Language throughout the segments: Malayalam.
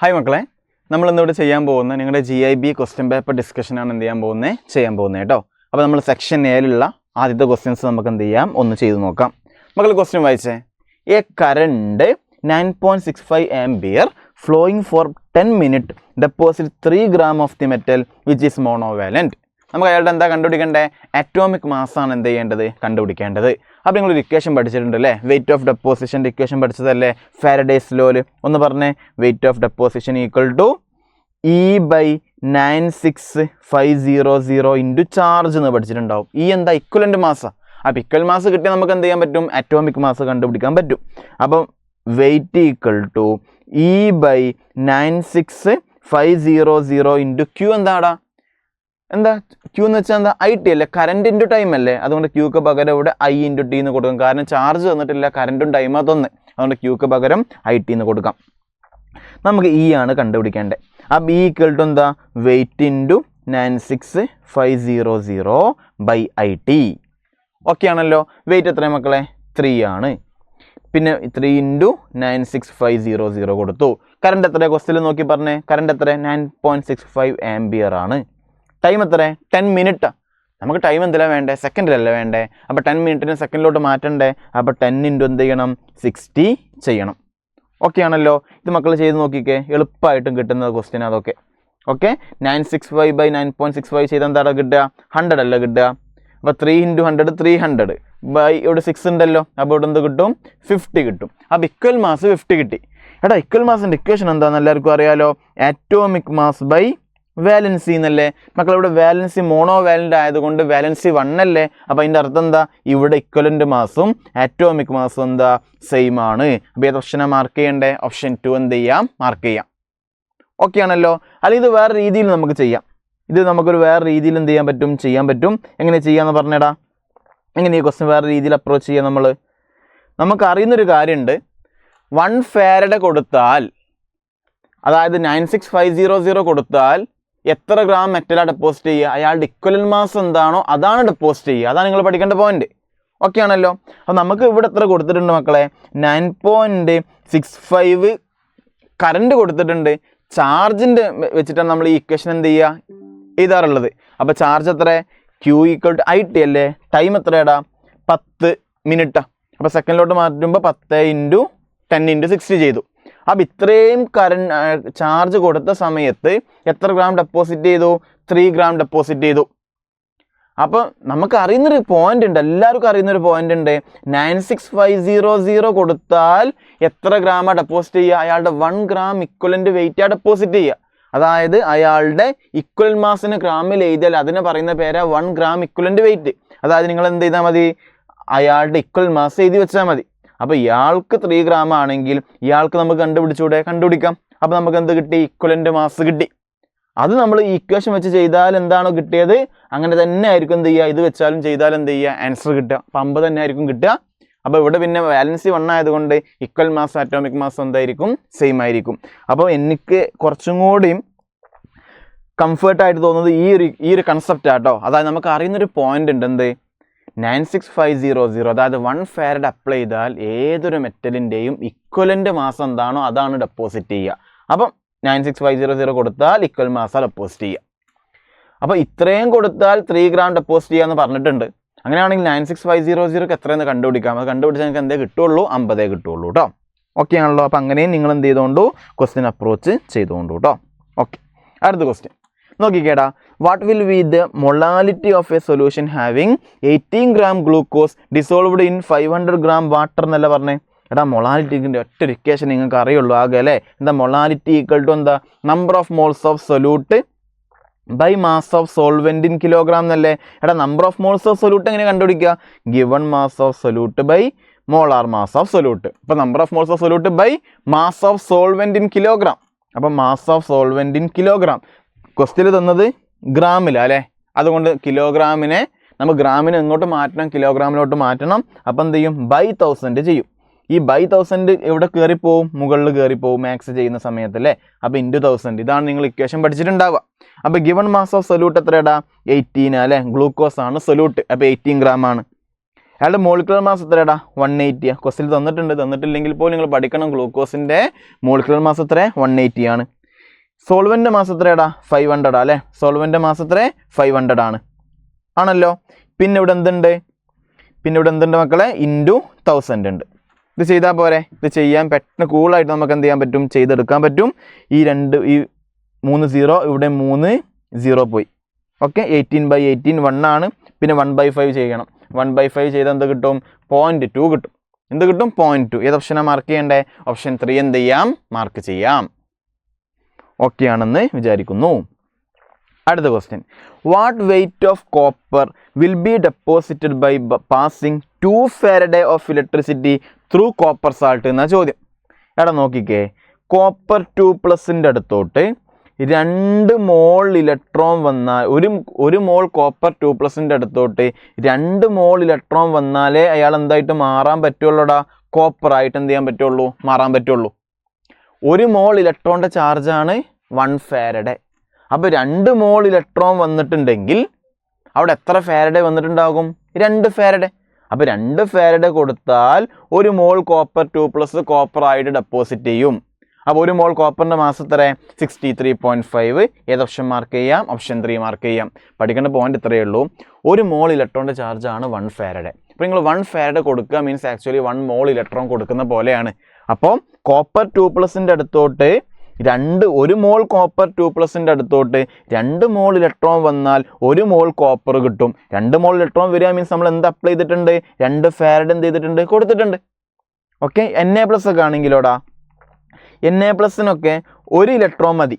ഹായ് മക്കളെ, നമ്മളിന്നിവിടെ ചെയ്യാൻ പോകുന്ന നിങ്ങളുടെ GIB ക്വസ്റ്റ്യൻ പേപ്പർ ഡിസ്കഷനാണ് ചെയ്യാൻ പോകുന്നത് കേട്ടോ. അപ്പോൾ നമ്മൾ സെക്ഷൻ എയിലുള്ള ആദ്യത്തെ ക്വസ്റ്റ്യൻസ് നമുക്ക് എന്ത് ചെയ്യാം, ഒന്ന് ചെയ്ത് നോക്കാം. മക്കൾ ക്വസ്റ്റ്യൻ വായിച്ചേ. A current 9.65 ampere flowing for 10 minutes deposit 3 gram of the metal which is monovalent. നമുക്ക് അയാളുടെ എന്താ കണ്ടുപിടിക്കേണ്ടത്? അറ്റോമിക് മാസ്സാണ് എന്ത് ചെയ്യേണ്ടത്, കണ്ടുപിടിക്കേണ്ടത്. അപ്പോൾ നിങ്ങളൊരു ഇക്വേഷൻ പഠിച്ചിട്ടുണ്ട് അല്ലേ, വെയിറ്റ് ഓഫ് ഡെപ്പോസിഷൻ്റെ ഇക്വേഷൻ പഠിച്ചതല്ലേ, ഫാരഡേസ് ലോയിൽ. ഒന്ന് പറഞ്ഞേ, weight of deposition equal to E/96500 into charge എന്ന് പഠിച്ചിട്ടുണ്ടാവും. ഈ എന്താ, ഇക്വലൻ്റ് മാസ്സാണ്. അപ്പോൾ ഇക്വൽ മാസ് കിട്ടിയാൽ നമുക്ക് എന്ത് ചെയ്യാൻ പറ്റും, അറ്റോമിക് മാസ് കണ്ടുപിടിക്കാൻ പറ്റും. അപ്പം weight equal to E/96500 into Q എന്താടാ, എന്താ ക്യൂ എന്ന് വെച്ചാൽ എന്താ, IT അല്ലേ, കറണ്ട് ഇൻറ്റു ടൈം അല്ലേ. അതുകൊണ്ട് ക്യൂക്ക് പകരം ഇവിടെ I/T എന്ന് കൊടുക്കും. കാരണം ചാർജ് തന്നിട്ടില്ല, കറണ്ടും ടൈമാ തന്നെ. അതുകൊണ്ട് ക്യൂക്ക് പകരം IT എന്ന് കൊടുക്കാം. നമുക്ക് E ആണ് കണ്ടുപിടിക്കേണ്ടത്. അപ്പോൾ E ഈക്വൽ ടു എന്താ, weight into 96500 by IT. Okay ആണല്ലോ. വെയിറ്റ് എത്രയാണ് മക്കളെ, 3 ആണ്. പിന്നെ 3 ഇൻറ്റു 96500 കൊടുത്തു. കറണ്ട് എത്ര, ക്വസ്റ്റ്യൻ നോക്കി പറഞ്ഞേ, കറണ്ട് എത്ര, 9.65 ആംപിയർ ആണ്. ടൈം എത്ര, 10 minutes. നമുക്ക് ടൈം എന്തിനാ വേണ്ടേ, സെക്കൻഡിലല്ലേ വേണ്ടേ. അപ്പോൾ 10 minutes സെക്കൻഡിലോട്ട് മാറ്റണ്ടേ. അപ്പോൾ 10 ഇൻറ്റു എന്ത് ചെയ്യണം, 60 ചെയ്യണം. ഓക്കെ ആണല്ലോ. ഇത് മക്കൾ ചെയ്ത് നോക്കിക്കേ, എളുപ്പമായിട്ടും കിട്ടുന്ന ക്വസ്റ്റ്യൻ അതൊക്കെ. ഓക്കെ, 965/9.65 ചെയ്താൽ എന്താ കിട്ടുക, 100 അല്ല കിട്ടുക. അപ്പോൾ 3 ഇൻറ്റു 100 300 ബൈ ഇവിടെ 6 ഉണ്ടല്ലോ. അപ്പോൾ ഇവിടെ എന്ത് കിട്ടും, 50 കിട്ടും. അപ്പോൾ ഇക്വൽ മാസ് 50 കിട്ടി. എടാ, ഇക്വൽ മാസിൻ്റെ ഇക്വേഷൻ എന്താണെന്ന് എല്ലാവർക്കും അറിയാലോ, ആറ്റോമിക് മാസ് ബൈ വാലൻസി എന്നല്ലേ. മക്കളിവിടെ വാലൻസി മോണോ വാലൻ്റ് ആയതുകൊണ്ട് വാലൻസി 1 അല്ലേ. അപ്പോൾ അതിൻ്റെ അർത്ഥം എന്താ, ഇവിടെ ഇക്വലൻ്റ് മാസും ആറ്റോമിക് മാസും എന്താ, സെയിം ആണ്. അപ്പോൾ ഏത് ഓപ്ഷനാണ് മാർക്ക് ചെയ്യേണ്ടത്, ഓപ്ഷൻ 2 എന്ത് ചെയ്യാം, മാർക്ക് ചെയ്യാം. ഓക്കെ ആണല്ലോ. അല്ലെങ്കിൽ ഇത് വേറെ രീതിയിൽ നമുക്ക് ചെയ്യാം. ഇത് നമുക്കൊരു വേറെ രീതിയിൽ എന്ത് ചെയ്യാൻ പറ്റും. എങ്ങനെ ചെയ്യാമെന്ന് പറഞ്ഞേടാ. എങ്ങനെ ഈ ക്വസ്റ്റ്യൻ വേറെ രീതിയിൽ അപ്രോച്ച് ചെയ്യാം. നമുക്ക് അറിയുന്നൊരു കാര്യമുണ്ട്. 1 farad കൊടുത്താൽ, അതായത് 96500 കൊടുത്താൽ എത്ര ഗ്രാം മെറ്റലാണ് ഡെപ്പോസിറ്റ് ചെയ്യുക, അയാളുടെ ഇക്വലൻ്റ് മാസ് എന്താണോ അതാണ് ഡെപ്പോസിറ്റ് ചെയ്യുക. അതാണ് നിങ്ങൾ പഠിക്കേണ്ട പോയിന്റ്. ഓക്കെ ആണല്ലോ. അപ്പോൾ നമുക്ക് ഇവിടെ എത്ര കൊടുത്തിട്ടുണ്ട് മക്കളെ, 9.65 കറണ്ട് കൊടുത്തിട്ടുണ്ട്. ചാർജിൻ്റെ വെച്ചിട്ടാണ് നമ്മൾ ഈ ഇക്വേഷൻ എന്ത് ചെയ്യുക, എഴുതാറുള്ളത്. അപ്പോൾ ചാർജ് എത്ര, Q ഈക്വൽ ടു IT അല്ലേ. ടൈം എത്രയാടാ, 10 minutes. അപ്പോൾ സെക്കൻഡിലോട്ട് മാറ്റുമ്പോൾ 10 ഇൻറ്റു 10 ഇൻറ്റു 60 ചെയ്തു. അപ്പോൾ ഇത്രയും ചാർജ് കൊടുത്ത സമയത്ത് എത്ര ഗ്രാം ഡെപ്പോസിറ്റ് ചെയ്തു, 3 gram ഡെപ്പോസിറ്റ് ചെയ്തു. അപ്പോൾ നമുക്ക് അറിയുന്നൊരു പോയിന്റ് ഉണ്ട്, എല്ലാവർക്കും അറിയുന്നൊരു പോയിന്റ് ഉണ്ട്. 96500 കൊടുത്താൽ എത്ര ഗ്രാമാണ് ഡെപ്പോസിറ്റ് ചെയ്യുക, അയാളുടെ 1 gram ഇക്വലൻ്റ് വെയിറ്റാണ് ഡെപ്പോസിറ്റ് ചെയ്യുക. അതായത് അയാളുടെ ഇക്വൽ മാസിന് ഗ്രാമിൽ എഴുതിയാൽ അതിനെ പറയുന്ന പേരാ 1 gram ഇക്വലൻ്റ് വെയിറ്റ്. അതായത് നിങ്ങൾ എന്ത് ചെയ്താൽ മതി, അയാളുടെ ഇക്വൽ മാസ് എഴുതി വെച്ചാൽ മതി. അപ്പോൾ ഇയാൾക്ക് 3 gram ആണെങ്കിൽ ഇയാൾക്ക് നമുക്ക് കണ്ടുപിടിക്കാം. അപ്പോൾ നമുക്ക് എന്ത് കിട്ടി, ഇക്വലൻ്റ് മാസ് കിട്ടി. അത് നമ്മൾ ഈ ഇക്വേഷൻ വെച്ച് ചെയ്താൽ എന്താണോ കിട്ടിയത് അങ്ങനെ തന്നെ ആയിരിക്കും എന്ത് ചെയ്യുക, ഇത് വെച്ചാലും ചെയ്താലും എന്ത് ചെയ്യുക, ആൻസർ കിട്ടുക. അപ്പോൾ 50 തന്നെ ആയിരിക്കും കിട്ടുക. അപ്പോൾ ഇവിടെ പിന്നെ വാലൻസി 1 ആയതുകൊണ്ട് ഇക്വൽ മാസ് ആറ്റോമിക് മാസ് എന്തായിരിക്കും, സെയിം ആയിരിക്കും. അപ്പോൾ എനിക്ക് കുറച്ചും കൂടിയും കംഫർട്ടായിട്ട് തോന്നുന്നത് ഈ ഒരു കൺസെപ്റ്റ് ആട്ടോ. അതായത് നമുക്ക് അറിയുന്നൊരു പോയിന്റ് ഉണ്ട്, എന്ത്, 96500 അതായത് 1 farad അപ്ലൈ ചെയ്താൽ ഏതൊരു മെറ്റലിൻ്റെയും ഇക്വലൻ്റ് മാസ് എന്താണോ അതാണ് ഡെപ്പോസിറ്റ് ചെയ്യുക. അപ്പം 96500 കൊടുത്താൽ ഇക്വൽ മാസാണ് ഡെപ്പോസിറ്റ് ചെയ്യുക. അപ്പോൾ ഇത്രയും കൊടുത്താൽ 3 gram ഡെപ്പോസിറ്റ് ചെയ്യാമെന്ന് പറഞ്ഞിട്ടുണ്ട്. അങ്ങനെയാണെങ്കിൽ 96500 എത്രയെന്ന് കണ്ടുപിടിക്കാം. അത് കണ്ടുപിടിച്ചാൽ നിങ്ങൾക്ക് എന്തേ കിട്ടുള്ളൂ, 50 കിട്ടുള്ളൂ കേട്ടോ. ഓക്കെ ആണല്ലോ. അപ്പോൾ അങ്ങനെയും നിങ്ങൾ എന്ത് ചെയ്തുകൊണ്ടു, ക്വസ്റ്റ്യൻ അപ്രോച്ച് ചെയ്തുകൊണ്ടു കേട്ടോ. ഓക്കെ, അടുത്ത ക്വസ്റ്റ്യൻ നോക്കിക്കേടാ. What will be the molality of a solution having 18 gram glucose dissolved in 500 gram water എന്നല്ല പറഞ്ഞേ. എടാ, മൊളാലിറ്റിൻ്റെ ഒറ്റ ഇക്വേഷൻ നിങ്ങൾക്ക് അറിയുള്ളൂ ആകെ അല്ലേ. എന്താ, മൊളാലിറ്റി ഈക്വൽ ടു എന്താ, number of moles of solute by mass of solvent in kilogram എന്നല്ലേ. എടാ, number of moles of solute എങ്ങനെ കണ്ടുപിടിക്കുക, given mass of solute by molar mass of solute. അപ്പോൾ number of moles of solute by mass of solvent in kilogram. അപ്പോൾ mass of solvent in kilogram. Question തന്നത് ഗ്രാമിലാണ് അല്ലേ. അതുകൊണ്ട് കിലോഗ്രാമിനെ നമ്മൾ ഗ്രാമിനെ എങ്ങോട്ട് മാറ്റണം, കിലോഗ്രാമിലോട്ട് മാറ്റണം. അപ്പം എന്ത് ചെയ്യും, ബൈ 1000 ചെയ്യും. ഈ ബൈ 1000 എവിടെ കയറിപ്പോവും, മുകളിൽ കയറിപ്പോവും മാക്സ് ചെയ്യുന്ന സമയത്ത് അല്ലേ. അപ്പോൾ ഇൻറ്റു 1000. ഇതാണ് നിങ്ങൾ ഇക്വേഷൻ പഠിച്ചിട്ടുണ്ടാവുക. അപ്പോൾ ഗിവൺ മാസ് ഓഫ് സൊല്യൂട്ട് എത്രയാടാ, 18 അല്ലേ. ഗ്ലൂക്കോസ് ആണ് സൊല്യൂട്ട്. അപ്പോൾ 18 gram ആണ്. അയാളുടെ മോളിക്കുലർ മാസ് എത്രയാടാ 180. ക്വസ്റ്റിൽ തന്നിട്ടില്ലെങ്കിൽ പോലും നിങ്ങൾ പഠിക്കണം. ഗ്ലൂക്കോസിൻ്റെ മോളിക്കുലർ മാസ് എത്ര 180 ആണ്. സോൾവെൻ്റ് മാസ് എത്രയാടാ 500 അല്ലേ? സോൾവെൻ്റ് മാസ് എത്ര 500 ആണ് ആണല്ലോ. പിന്നെ ഇവിടെ എന്തുണ്ട് മക്കളെ? ഇൻറ്റു 1000 ഉണ്ട്. ഇത് ചെയ്താൽ പോരെ? ഇത് ചെയ്യാൻ പെട്ടെന്ന് കൂളായിട്ട് നമുക്ക് എന്ത് ചെയ്യാൻ പറ്റും? ചെയ്തെടുക്കാൻ പറ്റും. ഈ 3 0 ഇവിടെ 3 0 പോയി. ഓക്കെ, 18/18 1 ആണ്. പിന്നെ 1/5 ചെയ്യണം. 1/5 ചെയ്താൽ എന്ത് കിട്ടും? 0.2 കിട്ടും. എന്ത് കിട്ടും? 0.2. ഏത് ഓപ്ഷനാണ് മാർക്ക് ചെയ്യേണ്ടത്? ഓപ്ഷൻ 3 എന്ത് ചെയ്യാം? മാർക്ക് ചെയ്യാം. ഓക്കെ ആണെന്ന് വിചാരിക്കുന്നു. അടുത്ത question, what weight of copper will be deposited by passing 2 faraday of electricity through copper salt എന്ന ചോദ്യം. എടാ നോക്കിക്കേ, കോപ്പർ 2+ അടുത്തോട്ട് 2 മോൾ ഇലക്ട്രോൺ വന്നാൽ ഒരു മോൾ കോപ്പർ 2+ അടുത്തോട്ട് 2 മോൾ ഇലക്ട്രോൺ വന്നാലേ അയാൾ എന്തായിട്ട് മാറാൻ പറ്റുള്ളൂടാ? കോപ്പറായിട്ട് എന്ത് ചെയ്യാൻ പറ്റുള്ളൂ? മാറാൻ പറ്റുള്ളൂ. 1 മോൾ ഇലക്ട്രോണിൻ്റെ ചാർജാണ് 1 ഫാരഡേ. അപ്പോൾ 2 മോൾ ഇലക്ട്രോൺ വന്നിട്ടുണ്ടെങ്കിൽ അവിടെ എത്ര ഫാരഡേ വന്നിട്ടുണ്ടാകും? 2 ഫാരഡേ. അപ്പോൾ 2 ഫാരഡേ കൊടുത്താൽ 1 മോൾ കോപ്പർ 2+ കോപ്പറായിട്ട് ഡെപ്പോസിറ്റ് ചെയ്യും. അപ്പോൾ 1 മോൾ കോപ്പറിൻ്റെ മാസ് എത്ര? 63.5. ഏത് ഓപ്ഷൻ മാർക്ക് ചെയ്യാം? ഓപ്ഷൻ 3 മാർക്ക് ചെയ്യാം. പഠിക്കേണ്ട പോയിന്റ് ഇത്രയേ ഉള്ളൂ. 1 മോൾ ഇലക്ട്രോണിൻ്റെ ചാർജാണ് 1 ഫാരഡേ. അപ്പോൾ നിങ്ങൾ 1 ഫാരഡേ കൊടുക്കുക മീൻസ് ആക്ച്വലി 1 മോൾ ഇലക്ട്രോൺ കൊടുക്കുന്ന പോലെയാണ്. അപ്പോൾ കോപ്പർ 2+ അടുത്തോട്ട് 1 മോൾ കോപ്പർ 2+ അടുത്തോട്ട് 2 മോൾ ഇലക്ട്രോൺ വന്നാൽ 1 മോൾ കോപ്പർ കിട്ടും. 2 മോൾ ഇലക്ട്രോൺ വരിക മീൻസ് നമ്മൾ എന്ത് അപ്ലൈ ചെയ്തിട്ടുണ്ട്? 2 ഫാരഡ് എന്ത് ചെയ്തിട്ടുണ്ട്? കൊടുത്തിട്ടുണ്ട്. ഓക്കെ, Na+ ഒക്കെ ആണെങ്കിലോടാ, Na+നൊക്കെ 1 ഇലക്ട്രോൺ മതി.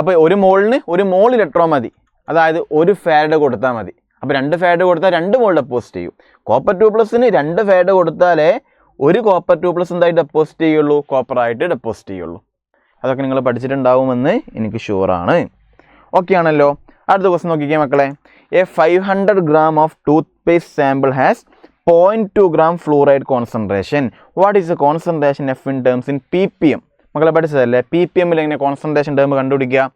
അപ്പോൾ 1 മോളിന് 1 മോൾ ഇലക്ട്രോൺ മതി. അതായത് 1 ഫാരഡ് കൊടുത്താൽ മതി. അപ്പോൾ 2 ഫാരഡ് കൊടുത്താൽ 2 മോൾ ഡെപ്പോസിറ്റ് ചെയ്യും. കോപ്പർ 2+ന് 2 ഫാരഡ് കൊടുത്താലേ 1 കോപ്പർ 2+ എന്തായി ഡെപ്പോസിറ്റ് ചെയ്യുള്ളൂ? കോപ്പറായിട്ട് ഡെപ്പോസിറ്റ് ചെയ്യുള്ളൂ. അതൊക്കെ നിങ്ങൾ പഠിച്ചിട്ടുണ്ടാവുമെന്ന് എനിക്ക് ഷുവറാണ്. ഓക്കെ ആണല്ലോ. അടുത്ത ക്വസ്റ്റ്യൻ നോക്കിക്കേ മക്കളെ. A 500 gram of tooth paste sample has 0.2 gram fluoride concentration. What is the concentration F in terms in ppm? മക്കളെ പഠിച്ചതല്ലേ? ppm എങ്ങനെ കോൺസെൻട്രേഷൻ ടേം കണ്ടുപിടിക്കുക?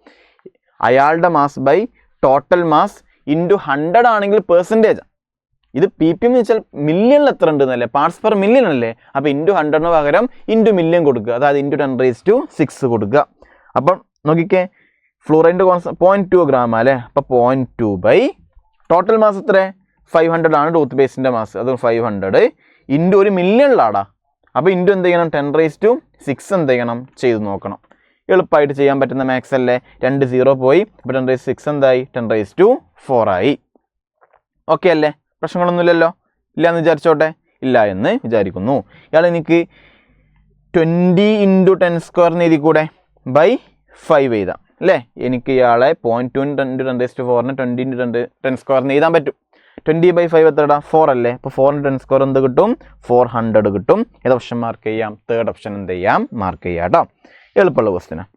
അയാളുടെ mass by total mass into 100 ആണെങ്കിൽ പെർസെൻറ്റേജ്. ഇത് ppm എന്ന് വെച്ചാൽ മില്യണിൽ എത്ര ഉണ്ടെന്നല്ലേ? പാർട്സ് പെർ മില്യൺ അല്ലേ? അപ്പോൾ ഇൻറ്റു 100ന് പകരം ഇൻറ്റു മില്യൺ കൊടുക്കുക. അതായത് ഇൻറ്റു 10⁶ കൊടുക്കുക. അപ്പം നോക്കിക്കേ, ഫ്ലൂറൈഡിൻ്റെ 0.2 gram അല്ലേ? അപ്പോൾ 0.2 ബൈ ടോട്ടൽ മാസ് എത്ര? 500 ആണ് ടൂത്ത് പേസ്റ്റിൻ്റെ മാസ്. അത് 500 ഇൻറ്റു 1 മില്യണിലാടാ. അപ്പോൾ ഇൻറ്റു എന്ത് ചെയ്യണം? 10⁶ എന്ത് ചെയ്യണം? ചെയ്ത് നോക്കണം. എളുപ്പമായിട്ട് ചെയ്യാൻ പറ്റുന്ന മാത്സ് അല്ലേ? 2 0 പോയി. അപ്പോൾ 10⁶ എന്തായി? 10⁴ ആയി. ഓക്കെ അല്ലേ? പ്രശ്നങ്ങളൊന്നുമില്ലല്ലോ? ഇല്ല എന്ന് വിചാരിച്ചോട്ടെ. ഇല്ല എന്ന് വിചാരിക്കുന്നു. ഇയാൾ എനിക്ക് 20 × 10² എഴുതി കൂടെ? ബൈ 5 എഴുതാം അല്ലേ? എനിക്ക് ഇയാളെ 0.2 × 10⁴ 20 × 10² എഴുതാൻ പറ്റും. 20/5 എത്രടാ? 4 അല്ലേ? അപ്പോൾ 4 × 10² എന്ത് കിട്ടും? 400 കിട്ടും. ഏത് ഓപ്ഷൻ മാർക്ക് ചെയ്യാം? തേർഡ് ഓപ്ഷൻ എന്ത് ചെയ്യാം? മാർക്ക് ചെയ്യാം കേട്ടോ. എളുപ്പമുള്ള ക്വസ്റ്റ്യനാണ്.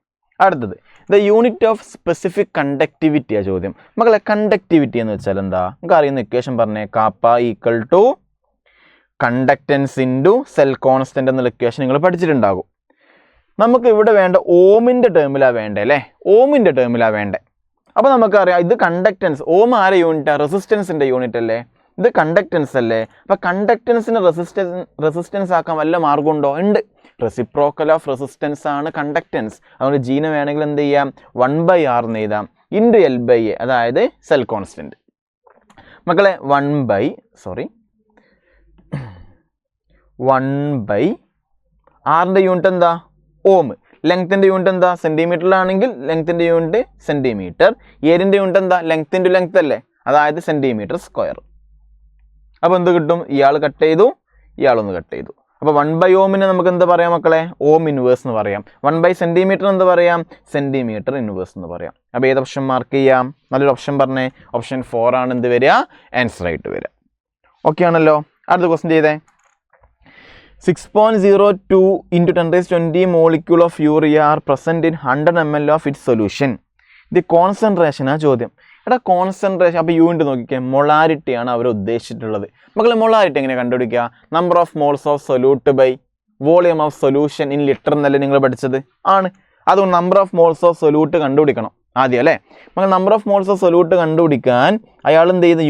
അടുത്തത്, the unit of specific conductivity ആ ചോദ്യം. മക്കളെ, കണ്ടക്ടിവിറ്റി എന്ന് വെച്ചാൽ എന്താ? നമുക്ക് അറിയുന്ന ഇക്വേഷൻ പറഞ്ഞേ. Kappa equal to conductance into cell constant എന്നുള്ള ഇക്വേഷൻ നിങ്ങൾ പഠിച്ചിട്ടുണ്ടാകും. നമുക്ക് ഇവിടെ വേണ്ട ഓമിൻ്റെ ടേമിലാണ് വേണ്ടേ അല്ലേ? ഓമിൻ്റെ ടേമിലാണ് വേണ്ടേ. അപ്പോൾ നമുക്കറിയാം ഇത് കണ്ടക്റ്റൻസ്. ഓം ആരെ യൂണിറ്റാണ്? റെസിസ്റ്റൻസിൻ്റെ യൂണിറ്റ് അല്ലേ? ഇത് കണ്ടക്റ്റൻസ് അല്ലേ? അപ്പോൾ കണ്ടക്റ്റൻസിന് റെസിസ്റ്റൻസ് ആക്കാൻ വല്ല മാർഗമുണ്ടോ? ഉണ്ട്. റെസിപ്രോക്കൽ ഓഫ് റെസിസ്റ്റൻസ് ആണ് കണ്ടക്റ്റൻസ്. അതുകൊണ്ട് ജീനെ വേണമെങ്കിൽ എന്ത് ചെയ്യാം? 1/r എന്ന് എഴുതാം. ഇൻറ്റു L/A, അതായത് സെൽ കോൺസ്റ്റൻറ്റ്. മക്കളെ 1/r യൂണിറ്റ് എന്താ? ഓം. ലെങ്ത്തിൻ്റെ യൂണിറ്റ് എന്താ? സെൻറ്റിമീറ്ററിലാണെങ്കിൽ ലെങ്ത്തിൻ്റെ യൂണിറ്റ് സെൻറ്റിമീറ്റർ. ഏരിയൻ്റെ യൂണിറ്റ് എന്താ? ലെങ്ത് ഇൻറ്റു ലെങ്ത് അല്ലേ? അതായത് സെൻറ്റിമീറ്റർ². അപ്പോൾ എന്ത് കിട്ടും? ഇയാൾ കട്ട് ചെയ്തു, ഇയാളൊന്ന് കട്ട് ചെയ്തു. അപ്പോൾ 1/ohmനെ നമുക്ക് എന്താ പറയാം മക്കളെ? ഓം ഇൻവേഴ്സ് എന്ന് പറയാം. 1/cm എന്ത് പറയാം? സെൻറ്റിമീറ്റർ ഇൻവേഴ്സ് എന്ന് പറയാം. അപ്പോൾ ഏത് ഓപ്ഷൻ മാർക്ക് ചെയ്യാം? നല്ലൊരു ഓപ്ഷൻ പറഞ്ഞേ. ഓപ്ഷൻ 4 ആണ് എന്ത് വരിക? ആൻസർ ആയിട്ട് വരിക. ഓക്കെ ആണല്ലോ. അടുത്ത ക്വസ്റ്റ്യൻ ചെയ്തേ. 6.02 × 10⁻20 molecule of urea are present in 100 ml of its solution. The concentration ആ ചോദ്യം. എടാ കോൺസെൻട്രേഷൻ, അപ്പോൾ യൂണിറ്റ് നോക്കിക്കേ, മൊളാരിറ്റിയാണ് അവർ ഉദ്ദേശിച്ചിട്ടുള്ളത്. മക്കളെ മൊളാരിറ്റി എങ്ങനെ കണ്ടുപിടിക്കുക? Number of moles of solute by volume of solution in litre എന്നല്ലേ നിങ്ങൾ പഠിച്ചത്? ആണ്. അതുകൊണ്ട് number of moles of solute കണ്ടുപിടിക്കണം. ആദ്യം അല്ലേ. നമ്മൾ number of moles of solute കണ്ടുപിടിക്കാൻ അയാൾ എന്ത് ചെയ്ത്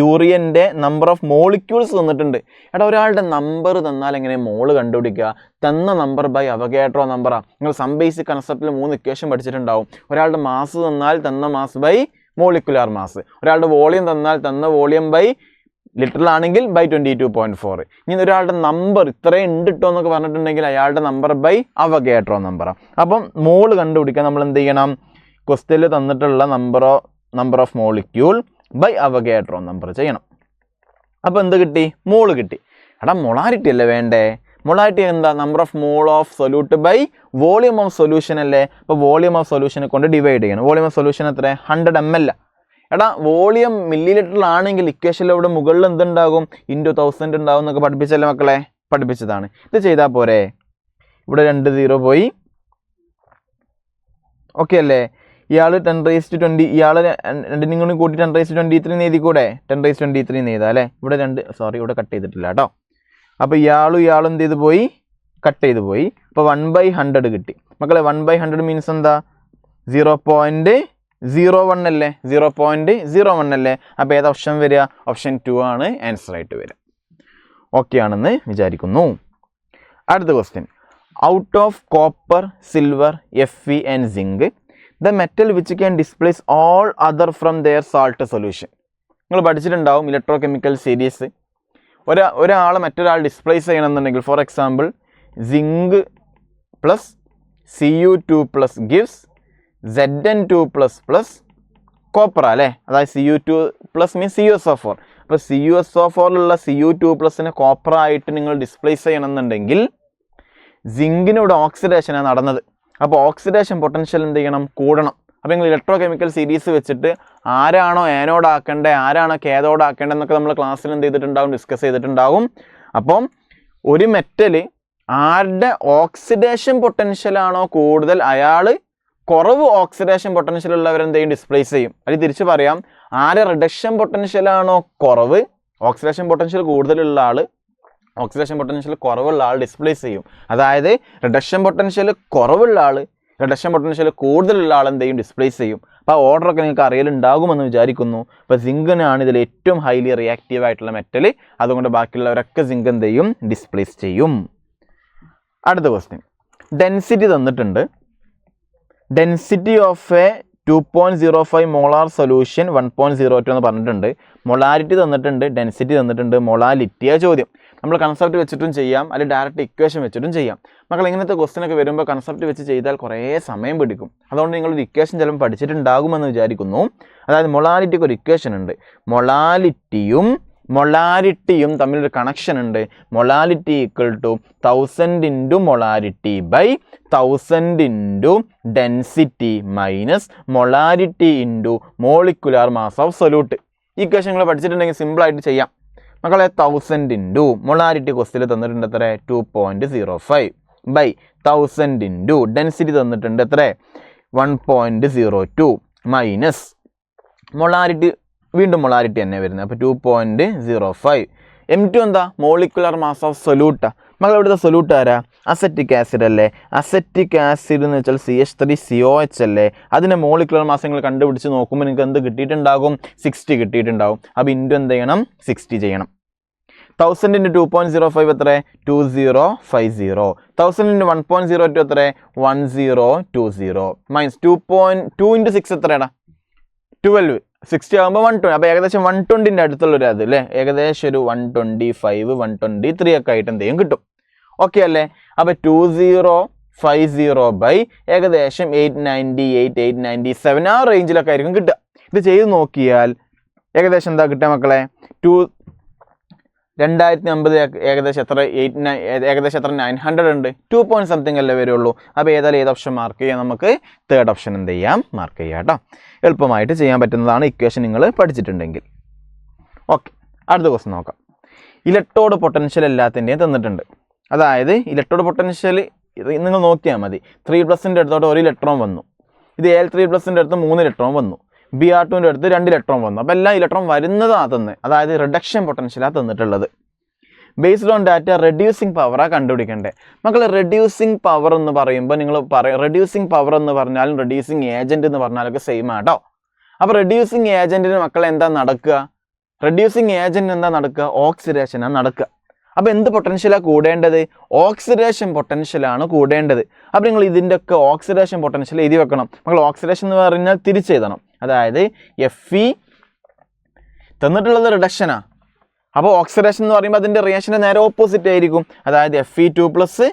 യൂറിയൻ്റെ നമ്പർ ഓഫ് മോളിക്യൂൾസ് തന്നിട്ടുണ്ട്. എടാ ഒരാളുടെ നമ്പർ തന്നാൽ എങ്ങനെ മോള് കണ്ടുപിടിക്കുക? തന്ന നമ്പർ ബൈ അവഗാഡ്രോ നമ്പറാണ്. നിങ്ങൾ സം ബേസിക് കൺസെപ്റ്റിൽ 3 ഇക്വേഷൻ പഠിച്ചിട്ടുണ്ടാവും. ഒരാളുടെ മാസ് തന്നാൽ തന്ന മാസ് ബൈ മോളിക്കുലാർ മാസ്, ഒരാളുടെ വോളിയം തന്നാൽ തന്ന വോളിയം ബൈ ലിറ്ററൽ ആണെങ്കിൽ ബൈ 22.4. ഇനി ഒരാളുടെ നമ്പർ ഇത്രയും ഉണ്ട് കേട്ടോ എന്നൊക്കെ പറഞ്ഞിട്ടുണ്ടെങ്കിൽ അയാളുടെ നമ്പർ ബൈ അവഗാഡ്രോ നമ്പറാണ്. അപ്പം മോള് കണ്ടുപിടിക്കാൻ നമ്മൾ എന്ത് ചെയ്യണം? ക്വസ്റ്റ്യനിൽ തന്നിട്ടുള്ള number of molecule by Avogadro number ചെയ്യണം. അപ്പോൾ എന്ത് കിട്ടി? മോള് കിട്ടി. എടാ മൊളാരിറ്റി അല്ലേ വേണ്ടേ? മൊളാരിറ്റി എന്താ? Number of mole of solute by volume of solution അല്ലേ. അപ്പോൾ വോളിയം ഓഫ് സൊല്യൂഷനെ കൊണ്ട് ഡിവൈഡ് ചെയ്യണം. വോളിയം ഓഫ് സൊല്യൂഷൻ എത്ര? 100 ml. എടാ വോളിയം മില്ലി ലിറ്ററിലാണെങ്കിൽ ഇക്വേഷനിൽ ഇവിടെ മുകളിൽ എന്തുണ്ടാകും? ഇൻറ്റു 1000 ഉണ്ടാവും എന്നൊക്കെ പഠിപ്പിച്ചല്ലേ മക്കളെ? പഠിപ്പിച്ചതാണ്. ഇത് ചെയ്താൽ പോരെ? ഇവിടെ 2 0 പോയി. ഓക്കെ അല്ലേ? ഇയാൾ 10⁻20, ഇയാൾ രണ്ടിനും കൂടി കൂട്ടി 10⁻23 എഴുതി കൂടെ? 10⁻23 എഴുതാം അല്ലേ? ഇവിടെ ഇവിടെ കട്ട് ചെയ്തിട്ടില്ല കേട്ടോ. അപ്പോൾ ഇയാളും എന്ത് ചെയ്ത് പോയി? കട്ട് ചെയ്ത് പോയി. അപ്പോൾ 1/100 കിട്ടി മക്കളെ. 1/100 മീൻസ് എന്താ? 0.01 അല്ലേ? 0.01 അല്ലേ? അപ്പോൾ ഏത് ഓപ്ഷൻ വരിക? ഓപ്ഷൻ 2 ആണ് ആൻസർ ആയിട്ട് വരിക. ഓക്കെ ആണെന്ന് വിചാരിക്കുന്നു. അടുത്ത question. Out of copper, silver, Fe and zinc, the metal which can displace all other from their salt solution. നിങ്ങൾ പഠിച്ചിട്ടുണ്ടാവും ഇലക്ട്രോ കെമിക്കൽ സീരീസ്. ഒരാളെ മറ്റൊരാൾ ഡിസ്പ്ലേസ് ചെയ്യണമെന്നുണ്ടെങ്കിൽ, for example zinc plus Cu2+ gives Zn2++ copper അല്ലേ? അതായത് Cu2+ മീൻസ് CuSO4. അപ്പോൾ CuSO4ലുള്ള Cu2+നെ കോപ്പറായിട്ട് നിങ്ങൾ ഡിസ്പ്ലേസ് ചെയ്യണമെന്നുണ്ടെങ്കിൽ സിങ്കിനോട് ഓക്സിഡേഷനാണ് നടന്നത്. അപ്പോൾ ഓക്സിഡേഷൻ പൊട്ടൻഷ്യൽ എന്ത് ചെയ്യണം? കൂടണം. അപ്പോൾ നിങ്ങൾ ഇലക്ട്രോ കെമിക്കൽ സീരീസ് വെച്ചിട്ട് ആരാണോ ആനോഡ് ആക്കേണ്ടത്, ആരാണോ കാഥോഡ് ആക്കേണ്ടത് എന്നൊക്കെ നമ്മൾ ക്ലാസ്സിൽ എന്ത് ചെയ്തിട്ടുണ്ടാവും? ഡിസ്കസ് ചെയ്തിട്ടുണ്ടാവും. അപ്പം ഒരു മെറ്റൽ ആരുടെ ഓക്സിഡേഷൻ പൊട്ടൻഷ്യലാണോ കൂടുതൽ, അയാൾ കുറവ് ഓക്സിഡേഷൻ പൊട്ടൻഷ്യൽ ഉള്ളവരെന്ത് ചെയ്യും? ഡിസ്പ്ലേസ് ചെയ്യും. അത് തിരിച്ച് പറയാം, ആരെ റിഡക്ഷൻ പൊട്ടൻഷ്യലാണോ കുറവ്, ഓക്സിഡേഷൻ പൊട്ടൻഷ്യൽ കൂടുതലുള്ള ആൾ, ഓക്സിഡേഷൻ പൊട്ടൻഷ്യൽ കുറവുള്ള ആൾ ഡിസ്പ്ലേസ് ചെയ്യും. അതായത് റിഡക്ഷൻ പൊട്ടൻഷ്യൽ കുറവുള്ള ആൾ, റിഡക്ഷൻ പൊട്ടൻഷ്യൽ കൂടുതലുള്ള ആൾ എന്ത് ചെയ്യും? ഡിസ്പ്ലേസ് ചെയ്യും. അപ്പോൾ ആ ഓർഡറൊക്കെ നിങ്ങൾക്ക് അറിയലുണ്ടാകുമെന്ന് വിചാരിക്കുന്നു. അപ്പോൾ സിങ്കിനാണ് ഇതിൽ ഏറ്റവും ഹൈലി റിയാക്റ്റീവ് ആയിട്ടുള്ള മെറ്റൽ. അതുകൊണ്ട് ബാക്കിയുള്ളവരൊക്കെ സിങ്ക് എന്ത് ചെയ്യും? ഡിസ്പ്ലേസ് ചെയ്യും. അടുത്ത ക്വസ്റ്റ്യൻ. ഡെൻസിറ്റി തന്നിട്ടുണ്ട്. Density of A 2.05 molar solution 1.02 എന്ന് പറഞ്ഞിട്ടുണ്ട്. മൊളാരിറ്റി തന്നിട്ടുണ്ട്, ഡെൻസിറ്റി തന്നിട്ടുണ്ട്, മൊളാലിറ്റിയാണ് ചോദ്യം. നമ്മൾ കൺസെപ്റ്റ് വെച്ചിട്ടും ചെയ്യാം, അല്ലെങ്കിൽ ഡയറക്റ്റ് ഇക്വേഷൻ വെച്ചിട്ടും ചെയ്യാം. മക്കൾ ഇങ്ങനത്തെ ക്വസ്റ്റ്യനൊക്കെ വരുമ്പോൾ കൺസെപ്റ്റ് വെച്ച് ചെയ്താൽ കുറേ സമയം പിടിക്കും. അതുകൊണ്ട് നിങ്ങളൊരു ഇക്വേഷൻ ചിലപ്പോൾ പഠിച്ചിട്ടുണ്ടാകുമെന്ന് വിചാരിക്കുന്നു. അതായത് മൊളാലിറ്റിക്ക് ഒരു ഇക്വേഷൻ ഉണ്ട്. മൊളാരിറ്റിയും തമ്മിലൊരു കണക്ഷൻ ഉണ്ട്. Molality equal to 1000 into molarity by 1000 into density minus molarity into molecular mass of solute. ഈ ഇക്വേഷൻ നിങ്ങൾ പഠിച്ചിട്ടുണ്ടെങ്കിൽ സിമ്പിളായിട്ട് ചെയ്യാം മക്കളെ. 1000 ഇൻറ്റു മൊളാരിറ്റി ക്വസ്റ്റ്യൻ തന്നിട്ടുണ്ട് എത്ര? 2.05 ബൈ 1000 ഇൻറ്റു ഡെൻസിറ്റി തന്നിട്ടുണ്ട് എത്ര? 1.02 മൈനസ് മൊളാരിറ്റി, വീണ്ടും മൊളാരിറ്റി തന്നെ വരുന്നത്. അപ്പോൾ 2.05. M2 എന്താ? മോളിക്കുലർ മാസ് ഓഫ് സൊല്യൂട്ടാണ്. മകൾ ഇവിടുത്തെ സൊല്യൂട്ട് ആരാ? അസറ്റിക് ആസിഡ് അല്ലേ? അസറ്റിക് ആസിഡ് എന്ന് വെച്ചാൽ CH3COH അല്ലേ? അതിൻ്റെ മോളിക്കുലർ മാസ് നിങ്ങൾ കണ്ടുപിടിച്ച് നോക്കുമ്പോൾ നിങ്ങൾക്ക് എന്ത് കിട്ടിയിട്ടുണ്ടാകും? 60 കിട്ടിയിട്ടുണ്ടാകും. അപ്പോൾ ഇൻറ്റു എന്ത് ചെയ്യണം? 60 ചെയ്യണം. 1000 ഇൻറ്റു 2.05 എത്ര? 2050. 1000 ഇൻറ്റു 1.02 എത്ര? 1020 മൈനസ് 2 ഇൻറ്റു 6 എത്രയാണ്? 12. 60 ആകുമ്പോൾ 120. അപ്പോൾ ഏകദേശം 120ൻ്റെ അടുത്തുള്ളൊരു അത് അല്ലേ? ഏകദേശം ഒരു 125, 123 ഒക്കെ ആയിട്ട് എന്തെങ്കിലും കിട്ടും. ഓക്കെ അല്ലേ? അപ്പോൾ 2050 ബൈ ഏകദേശം 898, 897 ആ റേഞ്ചിലൊക്കെ ആയിരിക്കും കിട്ടുക. ഇത് ചെയ്ത് നോക്കിയാൽ ഏകദേശം എന്താ കിട്ടുക മക്കളെ? 2050 ഏകദേശം എത്ര? ഏകദേശം എത്ര? 900 ഉണ്ട്. 2 പോയിന്റ് സംതിങ് അല്ലേ വരുള്ളൂ. അപ്പോൾ ഏതായാലും ഏത് ഓപ്ഷൻ മാർക്ക് ചെയ്യാം? നമുക്ക് തേർഡ് ഓപ്ഷൻ എന്ത് ചെയ്യാം? മാർക്ക് ചെയ്യാം കേട്ടോ. എളുപ്പമായിട്ട് ചെയ്യാൻ പറ്റുന്നതാണ് ഇക്വേഷൻ നിങ്ങൾ പഠിച്ചിട്ടുണ്ടെങ്കിൽ. ഓക്കെ, അടുത്ത ക്വസ്റ്റ്യൻ നോക്കാം. ഇലക്ട്രോഡ് പൊട്ടൻഷ്യൽ എല്ലാത്തിൻ്റെയും തന്നിട്ടുണ്ട്. അതായത് ഇലക്ട്രോഡ് പൊട്ടൻഷ്യൽ നിങ്ങൾ നോക്കിയാൽ മതി. 3+ൻ്റെ അടുത്തോട്ട് 1 ഇലക്ട്രോൺ വന്നു. ഇത് Al3+ൻ്റെ അടുത്ത് 3 ഇലക്ട്രോൺ വന്നു. Br2ൻ്റെ അടുത്ത് 2 ഇലക്ട്രോൺ വന്നു. അപ്പോൾ എല്ലാ ഇലക്ട്രോൺ വരുന്നതാണ് തന്നെ. അതായത് റിഡക്ഷൻ പൊട്ടൻഷ്യലാണ് തന്നിട്ടുള്ളത്. ബേസ്ഡ് ഓൺ ഡാറ്റ റെഡ്യൂസിങ് പവറാണ് കണ്ടുപിടിക്കേണ്ടത്. മക്കൾ റെഡ്യൂസിങ് പവർ എന്ന് പറയുമ്പോൾ നിങ്ങൾ റെഡ്യൂസിങ് പവർ എന്ന് പറഞ്ഞാലും റെഡ്യൂസിങ് ഏജൻറ്റ് എന്ന് പറഞ്ഞാലൊക്കെ സെയിം ആട്ടോ. അപ്പോൾ റെഡ്യൂസിങ് ഏജൻറ്റിന് മക്കൾ എന്താ നടക്കുക? റെഡ്യൂസിങ് ഏജൻറ്റ് എന്താ നടക്കുക? ഓക്സിഡേഷനാണ് നടക്കുക. അപ്പോൾ എന്ത് പൊട്ടൻഷ്യലാണ് കൂടേണ്ടത്? ഓക്സിഡേഷൻ പൊട്ടൻഷ്യലാണ് കൂടേണ്ടത്. അപ്പോൾ നിങ്ങൾ ഇതിൻ്റെ ഒക്കെ ഓക്സിഡേഷൻ പൊട്ടൻഷ്യൽ എഴുതി വെക്കണം. നമ്മൾ ഓക്സിഡേഷൻ എന്ന് പറഞ്ഞാൽ തിരിച്ചെഴുതണം. അതായത് FE തന്നിട്ടുള്ളത് റിഡക്ഷനാണ്. അപ്പോൾ ഓക്സിഡേഷൻ എന്ന് പറയുമ്പോൾ അതിൻ്റെ റിയാക്ഷൻ്റെ നേരെ ഓപ്പോസിറ്റ് ആയിരിക്കും. അതായത് Fe2+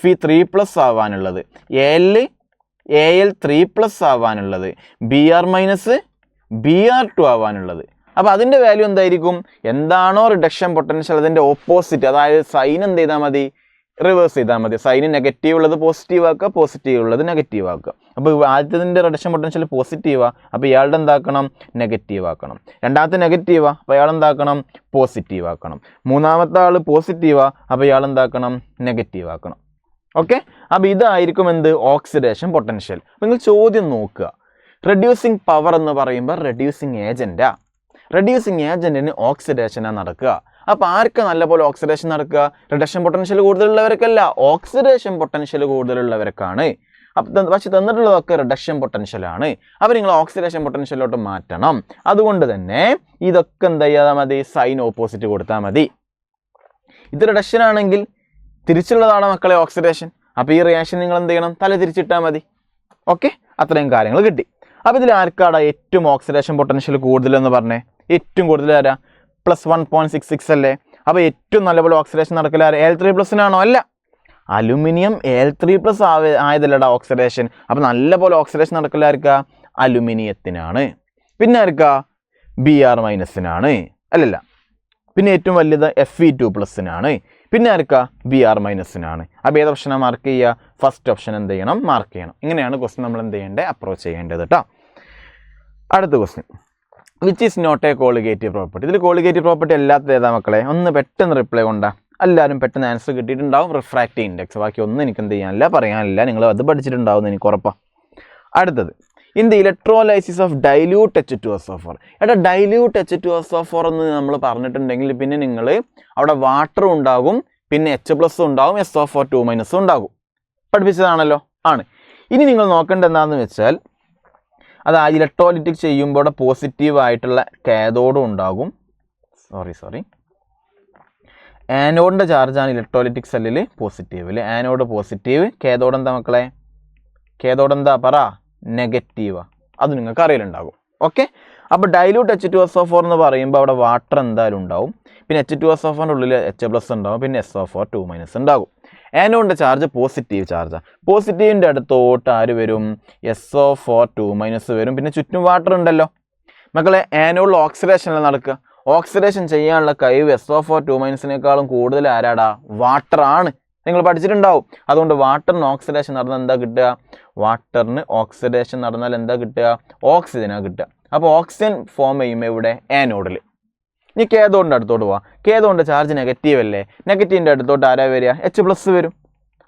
Fe3+ ആവാനുള്ളത്, Al3+ ആവാനുള്ളത്, Br- Br2 ആവാനുള്ളത്. അപ്പോൾ അതിൻ്റെ വാല്യൂ എന്തായിരിക്കും? എന്താണോ റിഡക്ഷൻ പൊട്ടൻഷ്യൽ അതിൻ്റെ ഓപ്പോസിറ്റ്, അതായത് സൈൻ എന്ത് ചെയ്താൽ മതി? റിവേഴ്സ് ചെയ്താൽ മതി. സൈന് നെഗറ്റീവ് ഉള്ളത് പോസിറ്റീവ് ആക്കുക, പോസിറ്റീവ് ഉള്ളത് നെഗറ്റീവ് ആക്കുക. അപ്പോൾ ആദ്യത്തിൻ്റെ റിഡക്ഷൻ പൊട്ടൻഷ്യൽ പോസിറ്റീവാണ്, അപ്പോൾ ഇയാളുടെ എന്താക്കണം? നെഗറ്റീവ് ആക്കണം. രണ്ടാമത്തെ നെഗറ്റീവാണ്, അപ്പോൾ ഇയാൾ എന്താക്കണം? പോസിറ്റീവ് ആക്കണം. മൂന്നാമത്തെ ആൾ പോസിറ്റീവാണ്, അപ്പോൾ ഇയാൾ എന്താക്കണം? നെഗറ്റീവ് ആക്കണം. ഓക്കെ, അപ്പോൾ ഇതായിരിക്കും എന്ത്? Oxidation potential. നിങ്ങൾ ചോദ്യം നോക്കുക. റെഡ്യൂസിങ് പവർ എന്ന് പറയുമ്പോൾ റെഡ്യൂസിങ് ഏജൻറ്റാ. റെഡ്യൂസിങ് ഏജൻറ്റിന് ഓക്സിഡേഷനാണ് നടക്കുക. അപ്പോൾ ആർക്ക് നല്ലപോലെ ഓക്സിഡേഷൻ നടക്കുക? റിഡക്ഷൻ പൊട്ടൻഷ്യൽ കൂടുതലുള്ളവർക്കല്ല, ഓക്സിഡേഷൻ പൊട്ടൻഷ്യൽ കൂടുതലുള്ളവർക്കാണ്. അപ്പം പക്ഷെ തന്നിട്ടുള്ളതൊക്കെ റിഡക്ഷൻ പൊട്ടൻഷ്യലാണ്. അപ്പോൾ നിങ്ങൾ ഓക്സിഡേഷൻ പൊട്ടൻഷ്യലിലോട്ട് മാറ്റണം. അതുകൊണ്ട് തന്നെ ഇതൊക്കെ എന്ത് ചെയ്യാതെ മതി? സൈൻ ഓപ്പോസിറ്റ് കൊടുത്താൽ മതി. ഇത് റിഡക്ഷൻ ആണെങ്കിൽ തിരിച്ചുള്ളതാണ് മക്കളെ ഓക്സിഡേഷൻ. അപ്പോൾ ഈ റിയാക്ഷൻ നിങ്ങൾ എന്ത് ചെയ്യണം? തല തിരിച്ചിട്ടാൽ മതി. ഓക്കെ, അത്രയും കാര്യങ്ങൾ കിട്ടി. അപ്പോൾ ഇതിൽ ആർക്കാടാ ഏറ്റവും ഓക്സിഡേഷൻ പൊട്ടൻഷ്യൽ കൂടുതലെന്ന് പറഞ്ഞേ? ഏറ്റവും കൂടുതൽ ആരാ? +1.66 അല്ലേ? അപ്പോൾ ഏറ്റവും നല്ലപോലെ ഓക്സിഡേഷൻ നടക്കില്ല Al3+നാണോ? അല്ല, അലുമിനിയം Al3+ ആയതല്ലടാ ഓക്സിഡേഷൻ. അപ്പോൾ നല്ലപോലെ ഓക്സിഡേഷൻ നടക്കില്ല ആർക്കാ? അലുമിനിയത്തിനാണ്. പിന്നെ ആർക്കാ? Br-നാണ്. അല്ലല്ല, പിന്നെ ഏറ്റവും വലുത് Fe2+നാണ്. പിന്നെ ആർക്കാ? Br-നാണ്. അപ്പോൾ ഏത് ഓപ്ഷനാണ് മാർക്ക് ചെയ്യുക? ഫസ്റ്റ് ഓപ്ഷൻ എന്ത് ചെയ്യണം? മാർക്ക് ചെയ്യണം. ഇങ്ങനെയാണ് ക്വസ്റ്റ്യൻ നമ്മൾ എന്ത് ചെയ്യേണ്ടത്? അപ്രോച്ച് ചെയ്യേണ്ടത് കേട്ടോ. അടുത്ത question, which is not a colligative property. ഇതിൽ കോളിഗേറ്റീവ് പ്രോപ്പർട്ടി അല്ലാത്തത് ഏതാ മക്കളെ? ഒന്ന് പെട്ടെന്ന് റിപ്ലൈ കൊണ്ടാ. എല്ലാവരും പെട്ടെന്ന് ആൻസർ കിട്ടിയിട്ടുണ്ടാവും. Refractive index. ബാക്കി ഒന്നും എനിക്ക് എന്ത് ചെയ്യാനില്ല, പറയാനില്ല. നിങ്ങൾ അത് പഠിച്ചിട്ടുണ്ടാവും എന്ന് എനിക്ക് ഉറപ്പാണ്. അടുത്തത്, in the electrolysis of dilute H2SO4. എടാ, ഡൈല്യൂട്ട് H2SO4 എന്ന് നമ്മൾ പറഞ്ഞിട്ടുണ്ടെങ്കിൽ പിന്നെ നിങ്ങൾ അവിടെ വാട്ടറും ഉണ്ടാകും, പിന്നെ H+ ഉണ്ടാകും, SO4 ഉണ്ടാകും. പഠിപ്പിച്ചതാണല്ലോ? ആണ്. ഇനി നിങ്ങൾ നോക്കേണ്ടത് എന്താണെന്ന് വെച്ചാൽ, അത് ആ ഇലക്ട്രോലിറ്റിക് ചെയ്യുമ്പോൾ പോസിറ്റീവ് ആയിട്ടുള്ള കാഥോഡും ഉണ്ടാകും. ആനോഡിൻ്റെ ചാർജാണ് ഇലക്ട്രോലിറ്റിക് സെല്ലിൽ പോസിറ്റീവിൽ. ആനോഡ് പോസിറ്റീവ്, കാഥോഡ് എന്താ മക്കളെ? കാഥോഡ് എന്താ പറ? നെഗറ്റീവാണ്. അത് നിങ്ങൾക്ക് അറിയലുണ്ടാകും. ഓക്കെ, അപ്പോൾ ഡൈല്യൂട്ട് H2SO4 എന്ന് പറയുമ്പോൾ അവിടെ വാട്ടർ എന്തായാലും ഉണ്ടാവും, പിന്നെ H2SO4ൻ്റെ ഉള്ളിൽ H+ ഉണ്ടാവും, പിന്നെ SO4 ഉണ്ടാകും. ആനോഡിൻ്റെ ചാർജ് പോസിറ്റീവ് ചാർജാണ്. പോസിറ്റീവിൻ്റെ അടുത്തോട്ട് ആര് വരും? SO4 വരും. പിന്നെ ചുറ്റും വാട്ടർ ഉണ്ടല്ലോ മക്കളെ. ആനോഡിൽ ഓക്സിഡേഷനിൽ നടക്കുക. ഓക്സിഡേഷൻ ചെയ്യാനുള്ള കഴിവ് SO4 കൂടുതൽ ആരാടാ? വാട്ടറാണ്. നിങ്ങൾ പഠിച്ചിട്ടുണ്ടാവും. അതുകൊണ്ട് വാട്ടറിന് ഓക്സിഡേഷൻ നടന്നാൽ എന്താ കിട്ടുക? വാട്ടറിന് ഓക്സിഡേഷൻ നടന്നാൽ എന്താ കിട്ടുക? ഓക്സിജനാണ് കിട്ടുക. അപ്പോൾ ഓക്സിജൻ ഫോം ചെയ്യുമ്പോൾ ഇവിടെ ആനോഡിൽ. ഇനി കാഥോഡിൻ്റെ അടുത്തോട്ട് പോവാം. കാഥോഡിൻ്റെ ചാർജ് നെഗറ്റീവ് അല്ലേ? നെഗറ്റീവിൻ്റെ അടുത്തോട്ട് ആരാ വരിക? H+ വരും,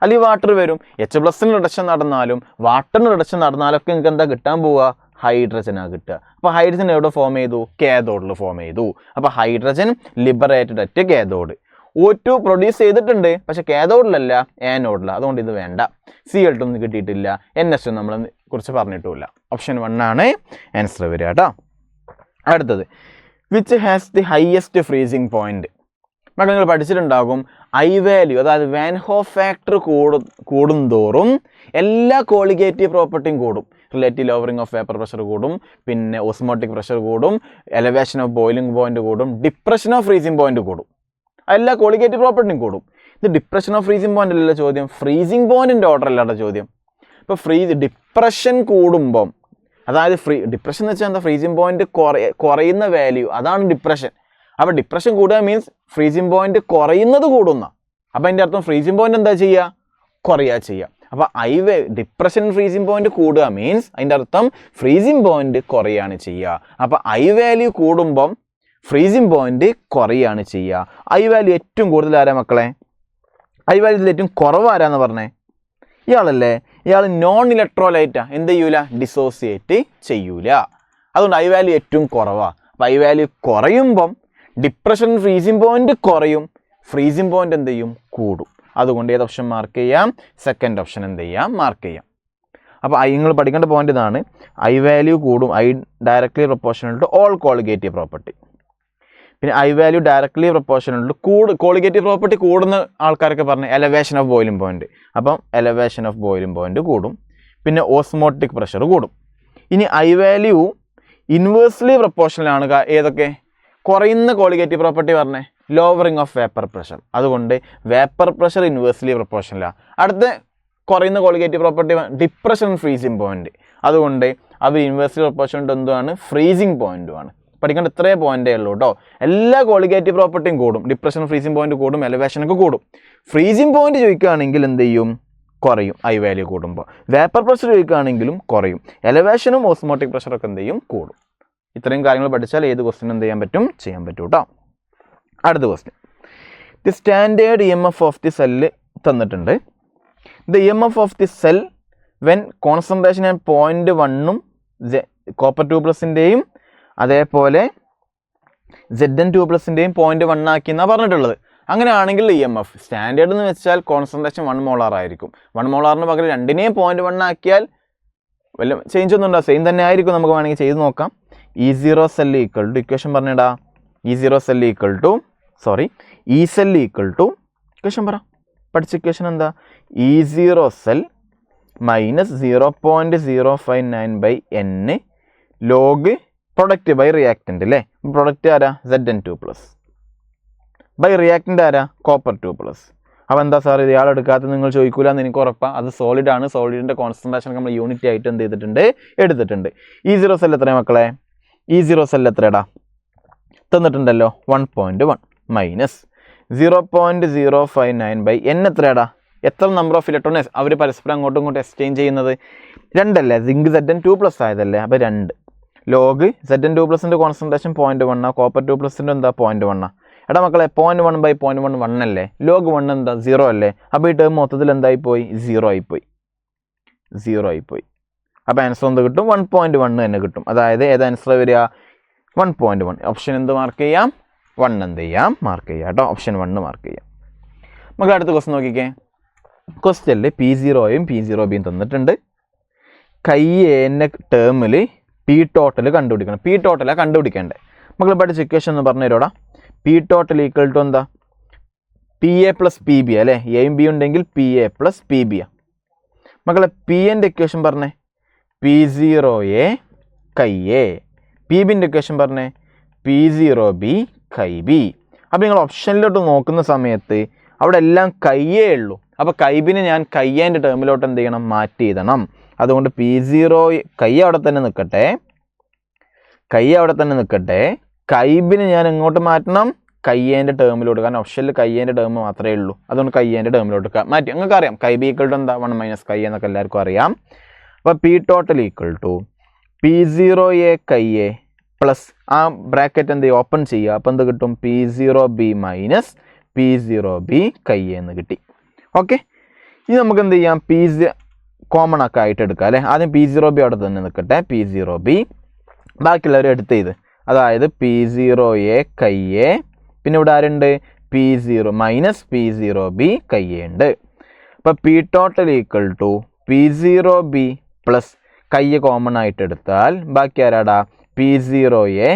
അല്ലെങ്കിൽ വാട്ടർ വരും. H+ന് റിഡക്ഷൻ നടന്നാലും വാട്ടറിന് റിഡക്ഷൻ നടന്നാലൊക്കെ നിങ്ങൾക്ക് എന്താ കിട്ടാൻ പോവുക? ഹൈഡ്രജനാണ് കിട്ടുക. അപ്പോൾ ഹൈഡ്രജൻ എവിടെ ഫോം ചെയ്തു? കാഥോഡിൽ ഫോം ചെയ്തു. അപ്പോൾ hydrogen liberated at cathode. O2 produce ചെയ്തിട്ടുണ്ട്, പക്ഷേ കാഥോഡിലല്ല, ആനോഡിലാണ്. അതുകൊണ്ട് ഇത് വേണ്ട. Cl2 ഒന്നും കിട്ടിയിട്ടില്ല, NH2 നമ്മളെ കുറിച്ച് പറഞ്ഞിട്ടുമില്ല. ഓപ്ഷൻ 1 ആണ് ആൻസർ വരിക കേട്ടോ. അടുത്തത്, which has the highest freezing point. മക്കൾ നിങ്ങൾ പഠിച്ചിട്ടുണ്ടാകും. ഐ വാല്യൂ, അതായത് വാൻ ഹോഫ് ഫാക്ടർ കൂടുന്തോറും എല്ലാ കോളിഗേറ്റീവ് പ്രോപ്പർട്ടിയും കൂടും. Relative lowering of vapour pressure കൂടും, പിന്നെ ഓസ്മോട്ടിക് പ്രഷർ കൂടും, എലവേഷൻ ഓഫ് ബോയിലിംഗ് പോയിന്റ് കൂടും, ഡിപ്രഷൻ ഓഫ് ഫ്രീസിംഗ് പോയിന്റ് കൂടും. എല്ലാ കോളിഗേറ്റീവ് പ്രോപ്പർട്ടിയും കൂടും. ഇത് ഡിപ്രഷൻ ഓഫ് ഫ്രീസിംഗ് പോയിന്റ് അല്ലല്ലോ ചോദ്യം, ഫ്രീസിംഗ് പോയിന്റിൻ്റെ ഓർഡർ അല്ലാത്ത ചോദ്യം. ഇപ്പോൾ ഡിപ്രഷൻ കൂടുമ്പം, അതായത് ഡിപ്രഷൻ എന്ന് വെച്ചാൽ എന്താ? ഫ്രീസിംഗ് പോയിന്റ് കുറയുന്ന വാല്യൂ, അതാണ് ഡിപ്രഷൻ. അപ്പോൾ ഡിപ്രഷൻ കൂടുക മീൻസ് ഫ്രീസിംഗ് പോയിന്റ് കുറയുന്നത് കൂടുന്ന. അപ്പോൾ അതിൻ്റെ അർത്ഥം ഫ്രീസിംഗ് പോയിന്റ് എന്താ ചെയ്യുക? കുറയുക ചെയ്യുക. അപ്പോൾ ഡിപ്രഷൻ ഫ്രീസിംഗ് പോയിന്റ് കൂടുക മീൻസ് അതിൻ്റെ അർത്ഥം ഫ്രീസിംഗ് പോയിന്റ് കുറയാണ് ചെയ്യുക. അപ്പോൾ ഐ വാല്യൂ കൂടുമ്പം ഫ്രീസിംഗ് പോയിന്റ് കുറയാണ് ചെയ്യുക. ഐ വാല്യൂ ഏറ്റവും കൂടുതൽ ആരാ മക്കളെ? ഐ വാല്യൂത്തിൽ ഏറ്റവും കുറവ് ആരാന്ന് പറഞ്ഞേ? ഇയാളല്ലേ. ഇയാൾ നോൺ ഇലക്ട്രോലൈറ്റാ. എന്ത് ചെയ്യൂല? ഡിസോസിയേറ്റ് ചെയ്യൂല. അതുകൊണ്ട് ഐ വാല്യൂ ഏറ്റവും കുറവാണ്. അപ്പോൾ ഐ വാല്യൂ കുറയുമ്പം ഡിപ്രഷൻ ഫ്രീസിംഗ് പോയിന്റ് കുറയും, ഫ്രീസിങ് പോയിന്റ് എന്ത് ചെയ്യും? കൂടും. അതുകൊണ്ട് ഏത് ഓപ്ഷൻ മാർക്ക് ചെയ്യാം? സെക്കൻഡ് ഓപ്ഷൻ എന്ത് ചെയ്യാം? മാർക്ക് ചെയ്യാം. അപ്പോൾ നിങ്ങൾ പഠിക്കേണ്ട പോയിന്റ് ഇതാണ്, ഐ വാല്യൂ കൂടും, i directly proportional to all colligative property. പിന്നെ i value directly proportional to colligative property കൂടുന്ന ആൾക്കാരൊക്കെ പറഞ്ഞ് എലവേഷൻ ഓഫ് ബോയിലിംഗ് പോയിന്റ്. അപ്പം എലവേഷൻ ഓഫ് ബോയിലിംഗ് പോയിന്റ് കൂടും. പിന്നെ ഓസ്മോട്ടിക് പ്രഷർ കൂടും. ഇനി ഐ വാല്യൂ ഇൻവേഴ്സ്ലി പ്രൊപ്പോർഷണൽ ആണ് ഏതൊക്കെ? കുറയുന്ന കോളിഗേറ്റീവ് പ്രോപ്പർട്ടി പറഞ്ഞേ ലോവറിങ് ഓഫ് വേപ്പർ പ്രഷർ. അതുകൊണ്ട് വേപ്പർ പ്രഷർ ഇൻവേഴ്സ്ലി പ്രൊപ്പോർഷണലാണ്. അടുത്ത കുറയുന്ന colligative property depression freezing point. അതുകൊണ്ട് അത് ഇൻവേഴ്സ്ലി പ്രൊപ്പോർഷണൽ എന്തുമാണ്? ഫ്രീസിങ് പോയിന്റുമാണ്. പഠിക്കേണ്ട ഇത്രേ പോയിന്റേ ഉള്ളൂ കേട്ടോ. എല്ലാ കോളിഗേറ്റീവ് പ്രോപ്പർട്ടിയും കൂടും, ഡിപ്രഷൻ ഫ്രീസിങ് പോയിന്റ് കൂടും, എലവേഷനൊക്കെ കൂടും. ഫ്രീസിങ് പോയിന്റ് ചോദിക്കുകയാണെങ്കിൽ എന്ത് ചെയ്യും? കുറയും ഐ വാല്യൂ കൂടുമ്പോൾ. വേപ്പർ പ്രഷർ ചോദിക്കുകയാണെങ്കിലും കുറയും. എലവേഷനും ഓസ്മോട്ടിക് പ്രഷറൊക്കെ എന്ത് ചെയ്യും? കൂടും. ഇത്രയും കാര്യങ്ങൾ പഠിച്ചാൽ ഏത് ക്വസ്റ്റ്യൻ എന്ത് ചെയ്യാൻ പറ്റും? ചെയ്യാൻ പറ്റും കേട്ടോ. അടുത്ത question, the standard EMF of the cell തന്നിട്ടുണ്ട്. The EMF of the cell when concentration and 0.1 copper 2+ൻ്റെയും അതേപോലെ Zn2+ൻ്റെയും 0.1 ആക്കി എന്നാണ് പറഞ്ഞിട്ടുള്ളത്. അങ്ങനെയാണെങ്കിൽ EMF സ്റ്റാൻഡേർഡ് എന്ന് വെച്ചാൽ കോൺസെൻട്രേഷൻ 1 മോളാർ ആയിരിക്കും. 1 മോളാറിന് പകരം രണ്ടിനെയും 0.1 ആക്കിയാൽ വല്ല ചേഞ്ച് ഒന്നും ഉണ്ടാവും, സെയിം തന്നെ ആയിരിക്കും. നമുക്ക് വേണമെങ്കിൽ ചെയ്ത് നോക്കാം. E0 cell equal to equation പറഞ്ഞിടാ, E0 cell equal to E cell equal to equation പറ, പഠിച്ച ഇക്വേഷൻ എന്താ? E0 cell minus 0.059/n log product by reactant അല്ലേ. പ്രൊഡക്റ്റ് ആരാ? Zn2+. ബൈ റിയാക്റ്റൻ്റ് ആരാ? കോപ്പർ 2+. അപ്പോൾ എന്താ സാർ ഇയാൾ എടുക്കാത്തത് നിങ്ങൾ ചോദിക്കൂല എന്ന് എനിക്ക് ഉറപ്പാണ്. അത് സോളിഡ് ആണ്. സോളിഡിൻ്റെ കോൺസെൻട്രേഷൻ നമ്മൾ യൂണിറ്റ് ആയിട്ട് എന്ത് ചെയ്തിട്ടുണ്ട്? എടുത്തിട്ടുണ്ട്. E0 സെൽ എത്രയാണ് മക്കളെ? E0 cell എത്രയടാ? തന്നിട്ടുണ്ടല്ലോ 1.1 minus 0.059/n എത്രയാടാ? എത്ര നമ്പർ ഓഫ് ഇലക്ട്രോൺ അവർ പരസ്പരം അങ്ങോട്ടും ഇങ്ങോട്ടും എക്സ്ചേഞ്ച് ചെയ്യുന്നത്? 2 അല്ലേ? സിങ്ക് Zn2+ ആയതല്ലേ. അപ്പോൾ 2 ലോഗ് Zn2+ൻ്റെ കോൺസെൻട്രേഷൻ 0.1, കോപ്പർ 2+ൻ്റെ എന്താ? 0.1. എടാ മക്കളെ 0.1/0.1 1 അല്ലേ? ലോഗ് 1 എന്താ? 0 അല്ലേ? അപ്പോൾ ഈ ടേം മൊത്തത്തിൽ എന്തായിപ്പോയി? 0 ആയിപ്പോയി. അപ്പോൾ ആൻസർ എന്ത് കിട്ടും? 1.1 തന്നെ കിട്ടും. അതായത് ഏത് ആൻസർ വരിക? 1.1. ഓപ്ഷൻ എന്ത് മാർക്ക് ചെയ്യാം? 1 എന്ത് ചെയ്യാം? മാർക്ക് ചെയ്യാം കേട്ടോ. ഓപ്ഷൻ 1 മാർക്ക് ചെയ്യാം. നമുക്ക് അടുത്ത ക്വസ്റ്റ്യൻ നോക്കിക്കേ. ക്വസ്റ്റ്യനിൽ P0യും P0Bയും തന്നിട്ടുണ്ട്. എന്ന ടേമിൽ P ടോട്ടൽ കണ്ടുപിടിക്കണം. P ടോട്ടലാണ് കണ്ടുപിടിക്കേണ്ടത്. മക്കൾ പഠിച്ച ഇക്വേഷൻ എന്ന് പറഞ്ഞു തരോടാ. P ടോട്ടൽ ഈക്വൽ ടു എന്താ? PA + PB അല്ലേ. എയും ബി ഉണ്ടെങ്കിൽ PA + PB. മക്കളെ PAൻ്റെ ഇക്വേഷൻ പറഞ്ഞേ P0A A. PBൻ്റെ ഇക്വേഷൻ പറഞ്ഞേ P0B B. അപ്പോൾ നിങ്ങൾ ഓപ്ഷനിലോട്ട് നോക്കുന്ന സമയത്ത് അവിടെ എല്ലാം കയ്യേ ഉള്ളൂ. അപ്പോൾ കൈബിനെ ഞാൻ കയ്യേൻ്റെ ടേമിലോട്ട് എന്ത് ചെയ്യണം? മാറ്റി എഴുതണം. അതുകൊണ്ട് P0 അവിടെ തന്നെ നിൽക്കട്ടെ. കൈബിനെ ഞാൻ എങ്ങോട്ട് മാറ്റണം? കയ്യേൻ്റെ ടേമിലോട്ട്. കാരണം ഓപ്ഷനിൽ കയ്യേൻ്റെ ടേം മാത്രമേ ഉള്ളൂ. അതുകൊണ്ട് കയ്യേൻ്റെ ടേമിലോട്ട് മാറ്റി. നിങ്ങൾക്ക് അറിയാം കൈബി ഈക്വൽ ടു എന്താ? 1 - കൈ എന്നൊക്കെ എല്ലാവർക്കും അറിയാം. അപ്പോൾ P total equal to P0A plus ആ ബ്രാക്കറ്റ് എന്ത് ചെയ്യും? ഓപ്പൺ ചെയ്യുക. അപ്പോൾ എന്ത് കിട്ടും? P0B - P0B എന്ന് കിട്ടി. ഓക്കെ, ഇനി നമുക്ക് എന്ത് ചെയ്യാം? കോമൺ ഒക്കെ ആയിട്ട് എടുക്കാം അല്ലേ. ആദ്യം P0B അവിടെ തന്നെ നിൽക്കട്ടെ. P0B ബാക്കിയുള്ളവർ എടുത്ത് ചെയ്ത്, അതായത് P0A പിന്നെ ഇവിടെ ആരുണ്ട്? P0 - P0B ഉണ്ട്. അപ്പോൾ P total equal to P0B plus common ആയിട്ട് എടുത്താൽ ബാക്കി ആരാടാ? P0A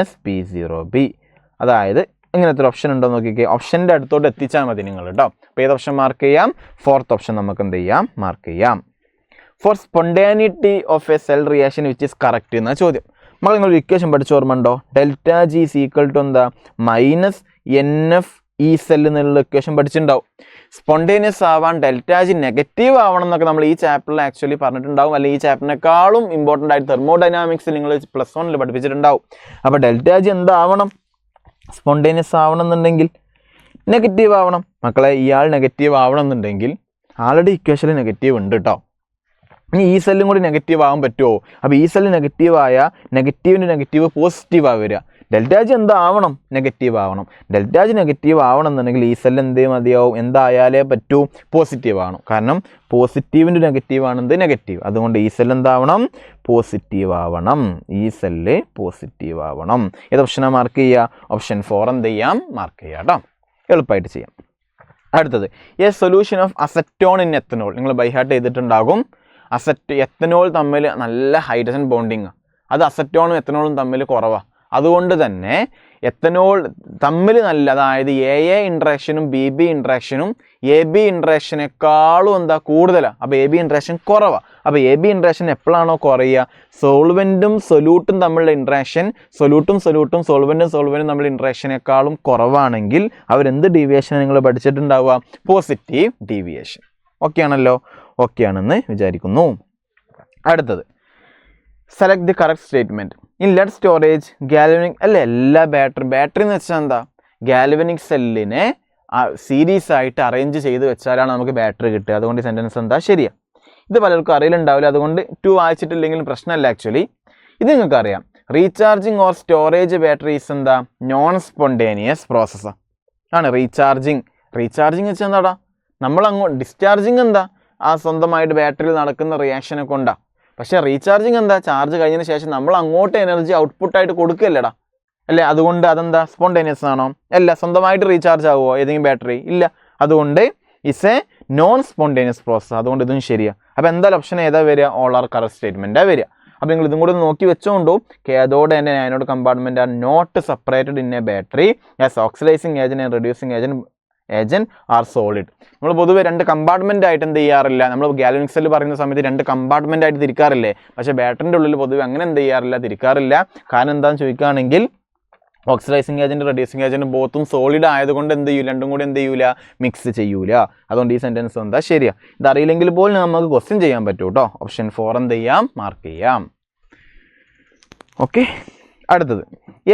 - P0B. അതായത് ഇങ്ങനത്തെ ഒരു ഓപ്ഷൻ ഉണ്ടോ നോക്കിക്കേ. ഓപ്ഷൻ്റെ അടുത്തോട്ട് എത്തിച്ചാൽ മതി നിങ്ങൾ കേട്ടോ. അപ്പോൾ ഏത് ഓപ്ഷൻ മാർക്ക് ചെയ്യാം? 4th ഓപ്ഷൻ നമുക്ക് എന്ത് ചെയ്യാം? മാർക്ക് ചെയ്യാം. For spontaneity of a cell reaction which is correct എന്ന ചോദ്യം. നമ്മൾ നിങ്ങളൊരു ഇക്വേഷൻ പഠിച്ച ഓർമ്മ ഉണ്ടോ? ΔG = എന്താ? -NF ഈ സെല്ല് എന്നുള്ള ഇക്വേഷൻ പഠിച്ചിട്ടുണ്ടാവും. സ്പോണ്ടേനിയസ് ആവാൻ ΔG നെഗറ്റീവ് ആവണം എന്നൊക്കെ നമ്മൾ ഈ ചാപ്റ്ററിൽ ആക്ച്വലി പറഞ്ഞിട്ടുണ്ടാവും. അല്ലെങ്കിൽ ഈ ചാപ്റ്ററിനേക്കാളും ഇമ്പോർട്ടൻ്റ് ആയിട്ട് തെർമോഡൈനാമിക്സിൽ നിങ്ങൾ +1 പഠിപ്പിച്ചിട്ടുണ്ടാവും. അപ്പോൾ ΔG എന്താവണം? സ്പോണ്ടേനിയസ് ആവണം എന്നുണ്ടെങ്കിൽ നെഗറ്റീവ് ആവണം. മക്കളെ ഇയാൾ നെഗറ്റീവ് ആവണം എന്നുണ്ടെങ്കിൽ ആൾറെഡി ഇക്വേഷനിൽ നെഗറ്റീവ് ഉണ്ട് കേട്ടോ. ഇനി ഈ സെല്ലും കൂടി നെഗറ്റീവ് ആവാൻ പറ്റുമോ? അപ്പോൾ ഈ സെല്ല് നെഗറ്റീവായ നെഗറ്റീവിൻ്റെ നെഗറ്റീവ് പോസിറ്റീവായി വരിക. ΔG എന്താവണം? നെഗറ്റീവ് ആവണം. ΔG നെഗറ്റീവ് ആവണം എന്നുണ്ടെങ്കിൽ ഈ സെല്ല് എന്തേ മതിയാവും? എന്തായാലേ പറ്റൂ? പോസിറ്റീവ് ആവണം. കാരണം പോസിറ്റീവിൻ്റെ നെഗറ്റീവ് ആണെന്ത്? നെഗറ്റീവ്. അതുകൊണ്ട് ഈ സെല്ല് എന്താവണം? പോസിറ്റീവ് ആവണം. ഈ സെല്ല് പോസിറ്റീവ് ആവണം. ഏത് ഓപ്ഷനാണ് മാർക്ക് ചെയ്യുക? ഓപ്ഷൻ 4 എന്ത് ചെയ്യാം? മാർക്ക് ചെയ്യാം കേട്ടോ. എളുപ്പമായിട്ട് ചെയ്യാം. അടുത്തത് A solution of acetone in ethanol. നിങ്ങൾ ബൈ ഹാർട്ട് ചെയ്തിട്ടുണ്ടാകും. എത്തനോൾ തമ്മിൽ നല്ല ഹൈഡ്രജൻ ബോണ്ടിങ്, അത് അസറ്റോണും എത്തനോളും തമ്മിൽ കുറവാണ്. അതുകൊണ്ട് തന്നെ എത്തനോൾ തമ്മിൽ നല്ല, അതായത് എ ഇൻട്രാക്ഷനും ബി ഇൻട്രാക്ഷനും ബി ഇൻട്രാക്ഷനേക്കാളും കൂടുതലാണ്. അപ്പോൾ ബി ഇൻട്രാക്ഷൻ കുറവാണ്. അപ്പോൾ ബി ഇൻട്രാക്ഷൻ എപ്പോഴാണോ കുറയുക, സോൾവെൻറ്റും സൊല്യൂട്ടും തമ്മിലുള്ള ഇൻട്രാക്ഷൻ, സൊല്യൂട്ടും സോൾവെൻറ്റും തമ്മിലുള്ള ഇൻട്രാക്ഷനേക്കാളും കുറവാണെങ്കിൽ അവരെന്ത് ഡീവിയേഷൻ നിങ്ങൾ പഠിച്ചിട്ടുണ്ടാവുക? Positive deviation. ഓക്കെ ആണല്ലോ? ഓക്കെ ആണെന്ന് വിചാരിക്കുന്നു. അടുത്തത് select the correct statement. In lead storage galvanic അല്ല, എല്ലാ ബാറ്ററി എന്ന് വെച്ചാൽ എന്താ? ഗാൽവനിക് സെല്ലിനെ സീരീസ് ആയിട്ട് അറേഞ്ച് ചെയ്ത് വെച്ചാലാണ് നമുക്ക് ബാറ്ററി കിട്ടുക. അതുകൊണ്ട് ഈ സെൻറ്റൻസ് എന്താ? ശരിയാണ്. ഇത് പലർക്കും അറിയില്ലുണ്ടാവില്ല, അതുകൊണ്ട് 2 വായിച്ചിട്ടില്ലെങ്കിലും പ്രശ്നമല്ല. ആക്ച്വലി ഇത് നിങ്ങൾക്ക് അറിയാം. റീചാർജിങ് ഓർ സ്റ്റോറേജ് ബാറ്ററീസ് എന്താ? നോൺ സ്പോണ്ടേനിയസ് പ്രോസസ്സാണ് ആണ് റീചാർജിങ് വെച്ചാൽ എന്താടാ? ഡിസ്ചാർജിങ് എന്താ? ആ സ്വന്തമായിട്ട് ബാറ്ററിയിൽ നടക്കുന്ന റിയാക്ഷനെ കൊണ്ടാണ്. പക്ഷേ റീചാർജിങ് എന്താ? ചാർജ് കഴിഞ്ഞതിന് ശേഷം നമ്മൾ അങ്ങോട്ട് എനർജി ഔട്ട്പുട്ടായിട്ട് കൊടുക്കുകയല്ലടാ, അല്ലേ? അതുകൊണ്ട് അതെന്താ? സ്പോണ്ടേനിയസ് ആണോ? അല്ല. സ്വന്തമായിട്ട് റീചാർജ് ആവുമോ ഏതെങ്കിലും ബാറ്ററി? ഇല്ല. അതുകൊണ്ട് it's A non spontaneous process. അതുകൊണ്ട് ഇതും ശരിയാണ്. അപ്പോൾ എന്തായാലും ഓപ്ഷൻ ഏതാ വരിക? ഓൾ ആർ കറക്റ്റ് സ്റ്റേറ്റ്മെൻറ്റാണ് വരിക. അപ്പോൾ നിങ്ങൾ ഇതും കൂടി നോക്കി വെച്ചോണ്ടു. Cathode and anode compartment are not separated in a battery as oxidising agent and reducing agent are solid. നമ്മൾ പൊതുവെ 2 കമ്പാർട്ട്മെൻ്റ് ആയിട്ട് എന്ത് ചെയ്യാറില്ല? നമ്മൾ ഗാൽവനിക് സെല്ല് പറയുന്ന സമയത്ത് 2 കമ്പാർട്ട്മെൻ്റ് ആയിട്ട് തിരിക്കാറില്ലേ? പക്ഷേ ബാറ്ററിൻ്റെ ഉള്ളിൽ പൊതുവെ അങ്ങനെ എന്ത് ചെയ്യാറില്ല? തിരിക്കാറില്ല. കാരണം എന്താണെന്ന് ചോദിക്കുകയാണെങ്കിൽ ഓക്സിഡൈസിങ് ഏജന്റ് റെഡ്യൂസിങ് ഏജന്റ് ബോത്തും സോളിഡ് ആയതുകൊണ്ട് എന്ത് ചെയ്യൂല? രണ്ടും കൂടി എന്ത് ചെയ്യൂല? മിക്സ് ചെയ്യൂല. അതുകൊണ്ട് ഈ സെൻറ്റൻസ് എന്താ? ശരിയാണ്. ഇത് അറിയില്ലെങ്കിൽ പോലും നമുക്ക് ക്വസ്റ്റ്യൻ ചെയ്യാൻ പറ്റും കേട്ടോ. ഓപ്ഷൻ 4 എന്ത് ചെയ്യാം? മാർക്ക് ചെയ്യാം. ഓക്കെ. അടുത്തത്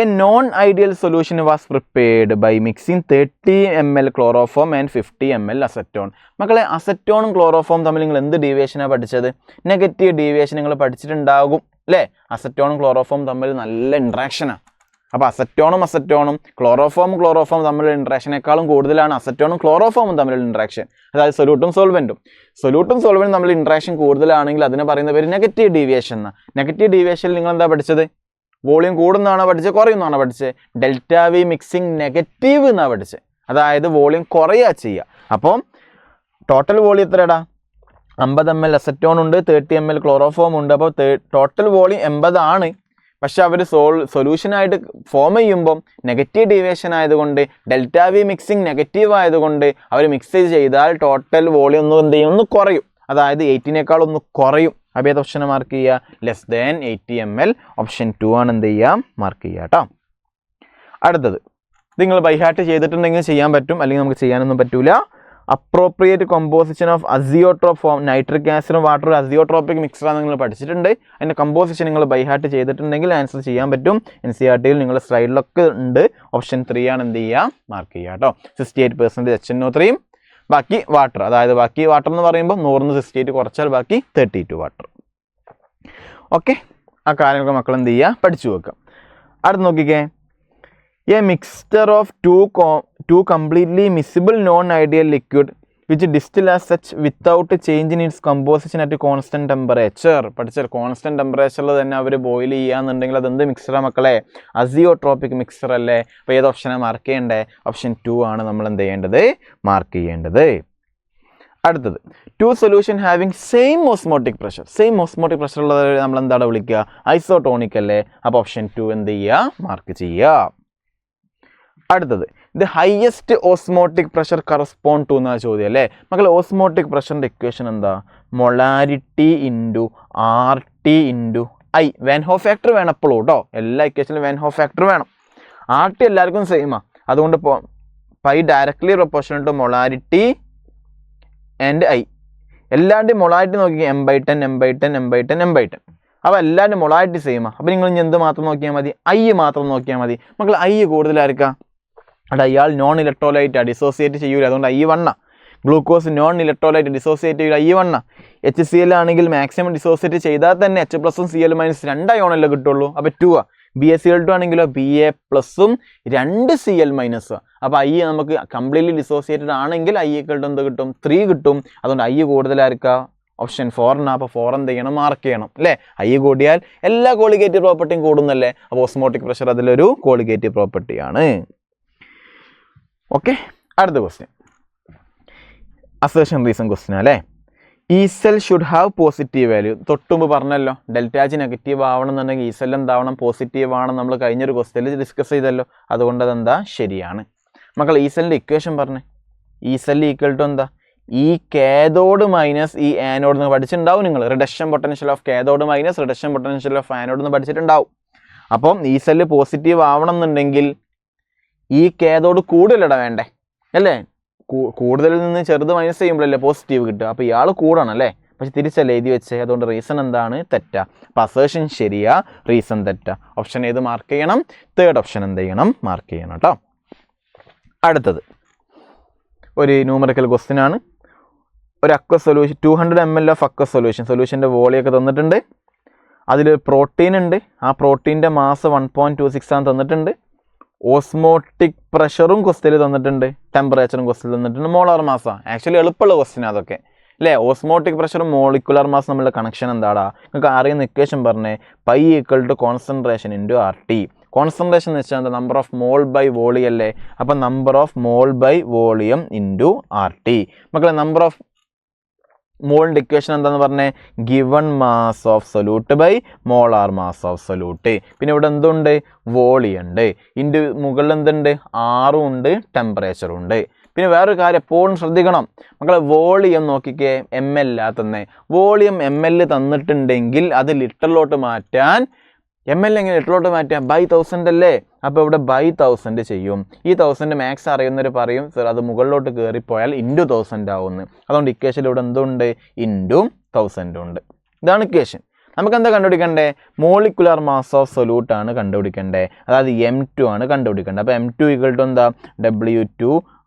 a non ideal solution was prepared by mixing 30 ml chloroform and 50 ml acetone. മക്കളെ, അസറ്റോണും ക്ലോറോഫോം തമ്മിൽ നിങ്ങൾ എന്ത് ഡീവിയേഷനാണ് പഠിച്ചത്? നെഗറ്റീവ് ഡീവിയേഷൻ നിങ്ങൾ പഠിച്ചിട്ടുണ്ടാകും അല്ലേ? അസറ്റോണും ക്ലോറോഫോം തമ്മിൽ നല്ല ഇൻട്രാക്ഷനാണ്. അപ്പോൾ അസറ്റോണും ക്ലോറോഫോം തമ്മിലുള്ള ഇൻട്രാക്ഷനേക്കാളും കൂടുതലാണ് അസറ്റോണും ക്ലോറോഫോമും തമ്മിലുള്ള ഇൻട്രാക്ഷൻ. അതായത് സൊല്യൂട്ടും സോൾവെൻറ്റും തമ്മിൽ ഇൻട്രാക്ഷൻ കൂടുതലാണെങ്കിൽ അതിനെ പറയുന്ന പേര് നെഗറ്റീവ് ഡീവിയേഷൻ എന്നാണ്. നെഗറ്റീവ് ഡീവിയേഷനിൽ നിങ്ങൾ എന്താ പഠിച്ചത്? വോളിയം കൂടുന്നതാണോ പഠിച്ചത്? കുറയുന്നതാണോ പഠിച്ചത്? ഡെൽറ്റ വി മിക്സിങ് നെഗറ്റീവ് എന്നാണ് പഠിച്ചത്. അതായത് വോളിയം കുറയുക ചെയ്യുക. അപ്പം ടോട്ടൽ വോളിയം എത്രയാടാ? 50 ml അസറ്റോൺ ഉണ്ട്, 30 ml ക്ലോറോഫോം ഉണ്ട്. അപ്പോൾ ടോട്ടൽ വോളിയം 80 ആണ്. പക്ഷെ അവർ സൊല്യൂഷനായിട്ട് ഫോം ചെയ്യുമ്പം നെഗറ്റീവ് ഡീവിയേഷൻ ആയതുകൊണ്ട്, ഡെൽറ്റ വി മിക്സിങ് നെഗറ്റീവ് ആയതുകൊണ്ട് അവർ മിക്സ് ചെയ്താൽ ടോട്ടൽ വോളിയം എന്ത് ചെയ്യും? ഒന്ന് കുറയും. അതായത് 80നേക്കാൾ ഒന്ന് കുറയും. അപ്പോൾ ഏത് ഓപ്ഷനെ മാർക്ക് ചെയ്യുക? Less than 80 ml. ഓപ്ഷൻ 2 ആണ് എന്ത് ചെയ്യാം? മാർക്ക് ചെയ്യുക കേട്ടോ. അടുത്തത് നിങ്ങൾ ബൈ ഹാർട്ട് ചെയ്തിട്ടുണ്ടെങ്കിൽ ചെയ്യാൻ പറ്റും, അല്ലെങ്കിൽ നമുക്ക് ചെയ്യാനൊന്നും പറ്റൂല. Appropriate composition of azeotrope form. Nitric ആസിഡും വാട്ടറും അസിയോട്രോപ്പിക് മിക്സറാണ് നിങ്ങൾ പഠിച്ചിട്ടുണ്ട്. അതിൻ്റെ കമ്പോസിഷൻ നിങ്ങൾ ബൈ ഹാർട്ട് ചെയ്തിട്ടുണ്ടെങ്കിൽ ആൻസർ ചെയ്യാൻ പറ്റും. NCERT-യിൽ നിങ്ങൾ സ്ലൈഡിലൊക്കെ ഉണ്ട്. ഓപ്ഷൻ 3 ആണ് എന്ത് ചെയ്യുക? മാർക്ക് ചെയ്യുക കേട്ടോ. 68% HNO3, ബാക്കി വാട്ടർ. അതായത് ബാക്കി വാട്ടർ എന്ന് പറയുമ്പോൾ 100 68 കുറച്ചാൽ ബാക്കി 32 വാട്ടർ. ഓക്കെ, ആ കാര്യങ്ങളൊക്കെ മക്കൾ എന്ത് ചെയ്യുക? പഠിച്ചു വെക്കുക. അടുത്ത് നോക്കിക്കേ. A mixture of two completely miscible non ideal liquid which distil as such without change in its composition at constant temperature. പഠിച്ചാൽ കോൺസ്റ്റൻറ്റ് ടെമ്പറേച്ചറിൽ തന്നെ അവർ ബോയിൽ ചെയ്യാന്നുണ്ടെങ്കിൽ അതെന്ത് മിക്സറാണ് മക്കളെ? അസിയോട്രോപ്പിക് മിക്സർ അല്ലേ? അപ്പോൾ ഏത് ഓപ്ഷനാണ് മാർക്ക് ചെയ്യേണ്ടത്? ഓപ്ഷൻ 2 ആണ് നമ്മൾ എന്ത് ചെയ്യേണ്ടത്? മാർക്ക് ചെയ്യേണ്ടത്. അടുത്തത് 2 solution having same osmotic pressure ഉള്ളത് നമ്മൾ എന്താണ് വിളിക്കുക? ഐസോട്ടോണിക് അല്ലേ? അപ്പോൾ ഓപ്ഷൻ 2 എന്ത് ചെയ്യുക? മാർക്ക് ചെയ്യുക. അടുത്തത് the highest osmotic pressure correspond to എന്ന ചോദ്യം അല്ലേ മക്കൾ? ഓസ്മോട്ടിക് പ്രഷറിൻ്റെ ഇക്വേഷൻ എന്താ? Molarity into RT into I. Van Hoff factor വേണം എപ്പോഴും കേട്ടോ. എല്ലാ ഇക്വേഷനിലും വാൻ ഹോ ഫാക്ടർ വേണം. RT എല്ലാവർക്കും സെയിമാണ്. അതുകൊണ്ട് pi directly proportional to molarity and I. എല്ലാവരുടെയും മൊളാരിറ്റി നോക്കി M/10. അപ്പോൾ എല്ലാവരും മൊളാരിറ്റി സെയിമാണ്. അപ്പോൾ നിങ്ങൾ ഇനി എന്ത് മാത്രം നോക്കിയാൽ മതി? I മാത്രം നോക്കിയാൽ മതി. മക്കൾ I കൂടുതലായിരിക്കാം. അവിടെ അയാൾ നോൺ ഇലക്ട്രോലൈറ്റ് ഡിസോസിയേറ്റ് ചെയ്യൂല, അതുകൊണ്ട് I1. Glucose non electrolyte dissociate ചെയ്യൂല, I1. HCl ആണെങ്കിൽ മാക്സിമം ഡിസോസിയേറ്റ് ചെയ്താൽ തന്നെ H+ഉം Cl- 2 അയോണല്ലേ കിട്ടുള്ളൂ. അപ്പോൾ 2. BaCl2 ആണെങ്കിലോ BA+ഉം 2 Cl-. അപ്പോൾ I നമുക്ക് കംപ്ലീറ്റ്ലി ഡിസോസിയേറ്റഡ് ആണെങ്കിൽ I എന്ത് കിട്ടും? 3 കിട്ടും. അതുകൊണ്ട് I കൂടുതലായിരിക്കാം. ഓപ്ഷൻ 4 ആണ്. അപ്പോൾ 4 എന്ത് ചെയ്യണം? മാർക്ക് ചെയ്യണം അല്ലേ? I കൂടിയാൽ എല്ലാ കോളിഗേറ്റീവ് പ്രോപ്പർട്ടിയും കൂടുന്നല്ലേ? അപ്പോൾ ഓസ്മോട്ടിക് പ്രഷർ അതിലൊരു കോളിഗേറ്റീവ് പ്രോപ്പർട്ടിയാണ്. ഓക്കെ, അടുത്ത ക്വസ്റ്റ്യൻ അസേർഷൻ റീസൺ ക്വസ്റ്റ്യൻ അല്ലേ. ഈ cell should have positive value. തൊട്ടുമുമ്പ് പറഞ്ഞല്ലോ ഡെൽറ്റ എച്ച് നെഗറ്റീവ് ആവണം എന്നുണ്ടെങ്കിൽ ഈ സെൽ എന്താവണം, പോസിറ്റീവ് ആവണം. നമ്മൾ കഴിഞ്ഞൊരു ക്വസ്റ്റ്യനിൽ ഡിസ്കസ് ചെയ്തല്ലോ. അതുകൊണ്ട് അതെന്താ ശരിയാണ്. മക്കൾ ഈ സെല്ലിൻ്റെ ഇക്വേഷൻ പറഞ്ഞേ. ഈ സെൽ ഈക്വൽ ടു എന്താ, ഈ കാഥോഡ് മൈനസ് ഈ ആനോഡ് എന്ന് പഠിച്ചിട്ടുണ്ടാവും നിങ്ങൾ. Reduction potential of cathode minus reduction potential of anode എന്ന് പഠിച്ചിട്ടുണ്ടാവും. അപ്പം ഈ സെല്ല് പോസിറ്റീവ് ആവണം എന്നുണ്ടെങ്കിൽ ഈ കാഥോഡ് കൂടുതലിട വേണ്ടേ അല്ലേ. കൂടുതലിൽ നിന്ന് ചെറുത് മൈനസ് ചെയ്യുമ്പോഴല്ലേ പോസിറ്റീവ് കിട്ടുക. അപ്പോൾ ഇയാൾ കൂടണം അല്ലേ, പക്ഷെ തിരിച്ചല്ലേ എഴുതി വെച്ചേ. അതുകൊണ്ട് റീസൺ എന്താണ്, തെറ്റാ. അപ്പോൾ അസേർഷൻ ശരിയാ, റീസൺ തെറ്റാ. ഓപ്ഷൻ ഏത് മാർക്ക് ചെയ്യണം, തേർഡ് ഓപ്ഷൻ എന്ത് ചെയ്യണം, മാർക്ക് ചെയ്യണം കേട്ടോ. അടുത്തത് ഒരു ന്യൂമറിക്കൽ ക്വസ്റ്റ്യൻ ആണ്. ഒരു aqueous solution 200 ml of aqueous സൊല്യൂഷൻ്റെ വോളിയൊക്കെ തന്നിട്ടുണ്ട്. അതിൽ പ്രോട്ടീൻ ഉണ്ട്. ആ പ്രോട്ടീൻ്റെ മാസ് 1.26 ആണ് തന്നിട്ടുണ്ട്. ഓസ്മോട്ടിക് പ്രഷറും ക്വസ്റ്റ്യൻ തന്നിട്ടുണ്ട്, ടെമ്പറേച്ചറും ക്വസ്റ്റ്യൻ തന്നിട്ടുണ്ട്, മോളാർ മാസാണ്. ആക്ച്വലി എളുപ്പമുള്ള ക്വസ്റ്റ്യൻ അതൊക്കെ അല്ലേ. ഓസ്മോട്ടിക് പ്രഷറും മോളിക്കുലർ മാസ് തമ്മിലുള്ള കണക്ഷൻ എന്താടാ, നിങ്ങൾക്ക് അറിയുന്ന ഇക്വേഷൻ പറഞ്ഞേ. Pi equal to concentration into R T. Concentration എന്ന് വെച്ചാൽ എന്താ, number of mole by volume അല്ലേ. അപ്പം number of mole by volume into R T. മക്കളെ നമ്പർ ഓഫ് മോളിൻ്റെ ഇക്വേഷൻ എന്താണെന്ന് പറഞ്ഞേ, given mass of solute by molar mass of solute. പിന്നെ ഇവിടെ എന്തുണ്ട്, വോളിയം ഉണ്ട്. ഇതിൻ്റെ മുകളിൽ എന്തുണ്ട്, ആറും ഉണ്ട്, ടെമ്പറേച്ചറും ഉണ്ട്. പിന്നെ വേറൊരു കാര്യം എപ്പോഴും ശ്രദ്ധിക്കണം മക്കളെ, വോളിയം നോക്കിക്കേ ml തന്നെ. വോളിയം ml തന്നിട്ടുണ്ടെങ്കിൽ അത് ലിറ്ററിലോട്ട് മാറ്റാൻ ml എങ്ങനെ ലിറ്ററിലോട്ട് മാറ്റാം, ബൈ 1000 അല്ലേ. അപ്പോൾ ഇവിടെ ബൈ 1000 ചെയ്യും. ഈ 1000 മാക്സ് അറിയുന്നവർ പറയും സർ അത് മുകളിലോട്ട് കയറിപ്പോയാൽ ഇൻറ്റു 1000 ആവുമെന്ന്. അതുകൊണ്ട് ഇക്വേഷൻ ഇവിടെ എന്തുണ്ട്, ഇൻറ്റു 1000 ഉണ്ട്. ഇതാണ് ഇക്വേഷൻ. നമുക്ക് എന്താ കണ്ടുപിടിക്കണ്ടേ, മോളിക്കുലർ മാസ് ഓഫ് സൊല്യൂട്ട് ആണ് കണ്ടുപിടിക്കണ്ടേ. അതായത് M2 ആണ് കണ്ടുപിടിക്കേണ്ടത്. അപ്പോൾ M2 ഈക്വൽ ടു എന്താ, W2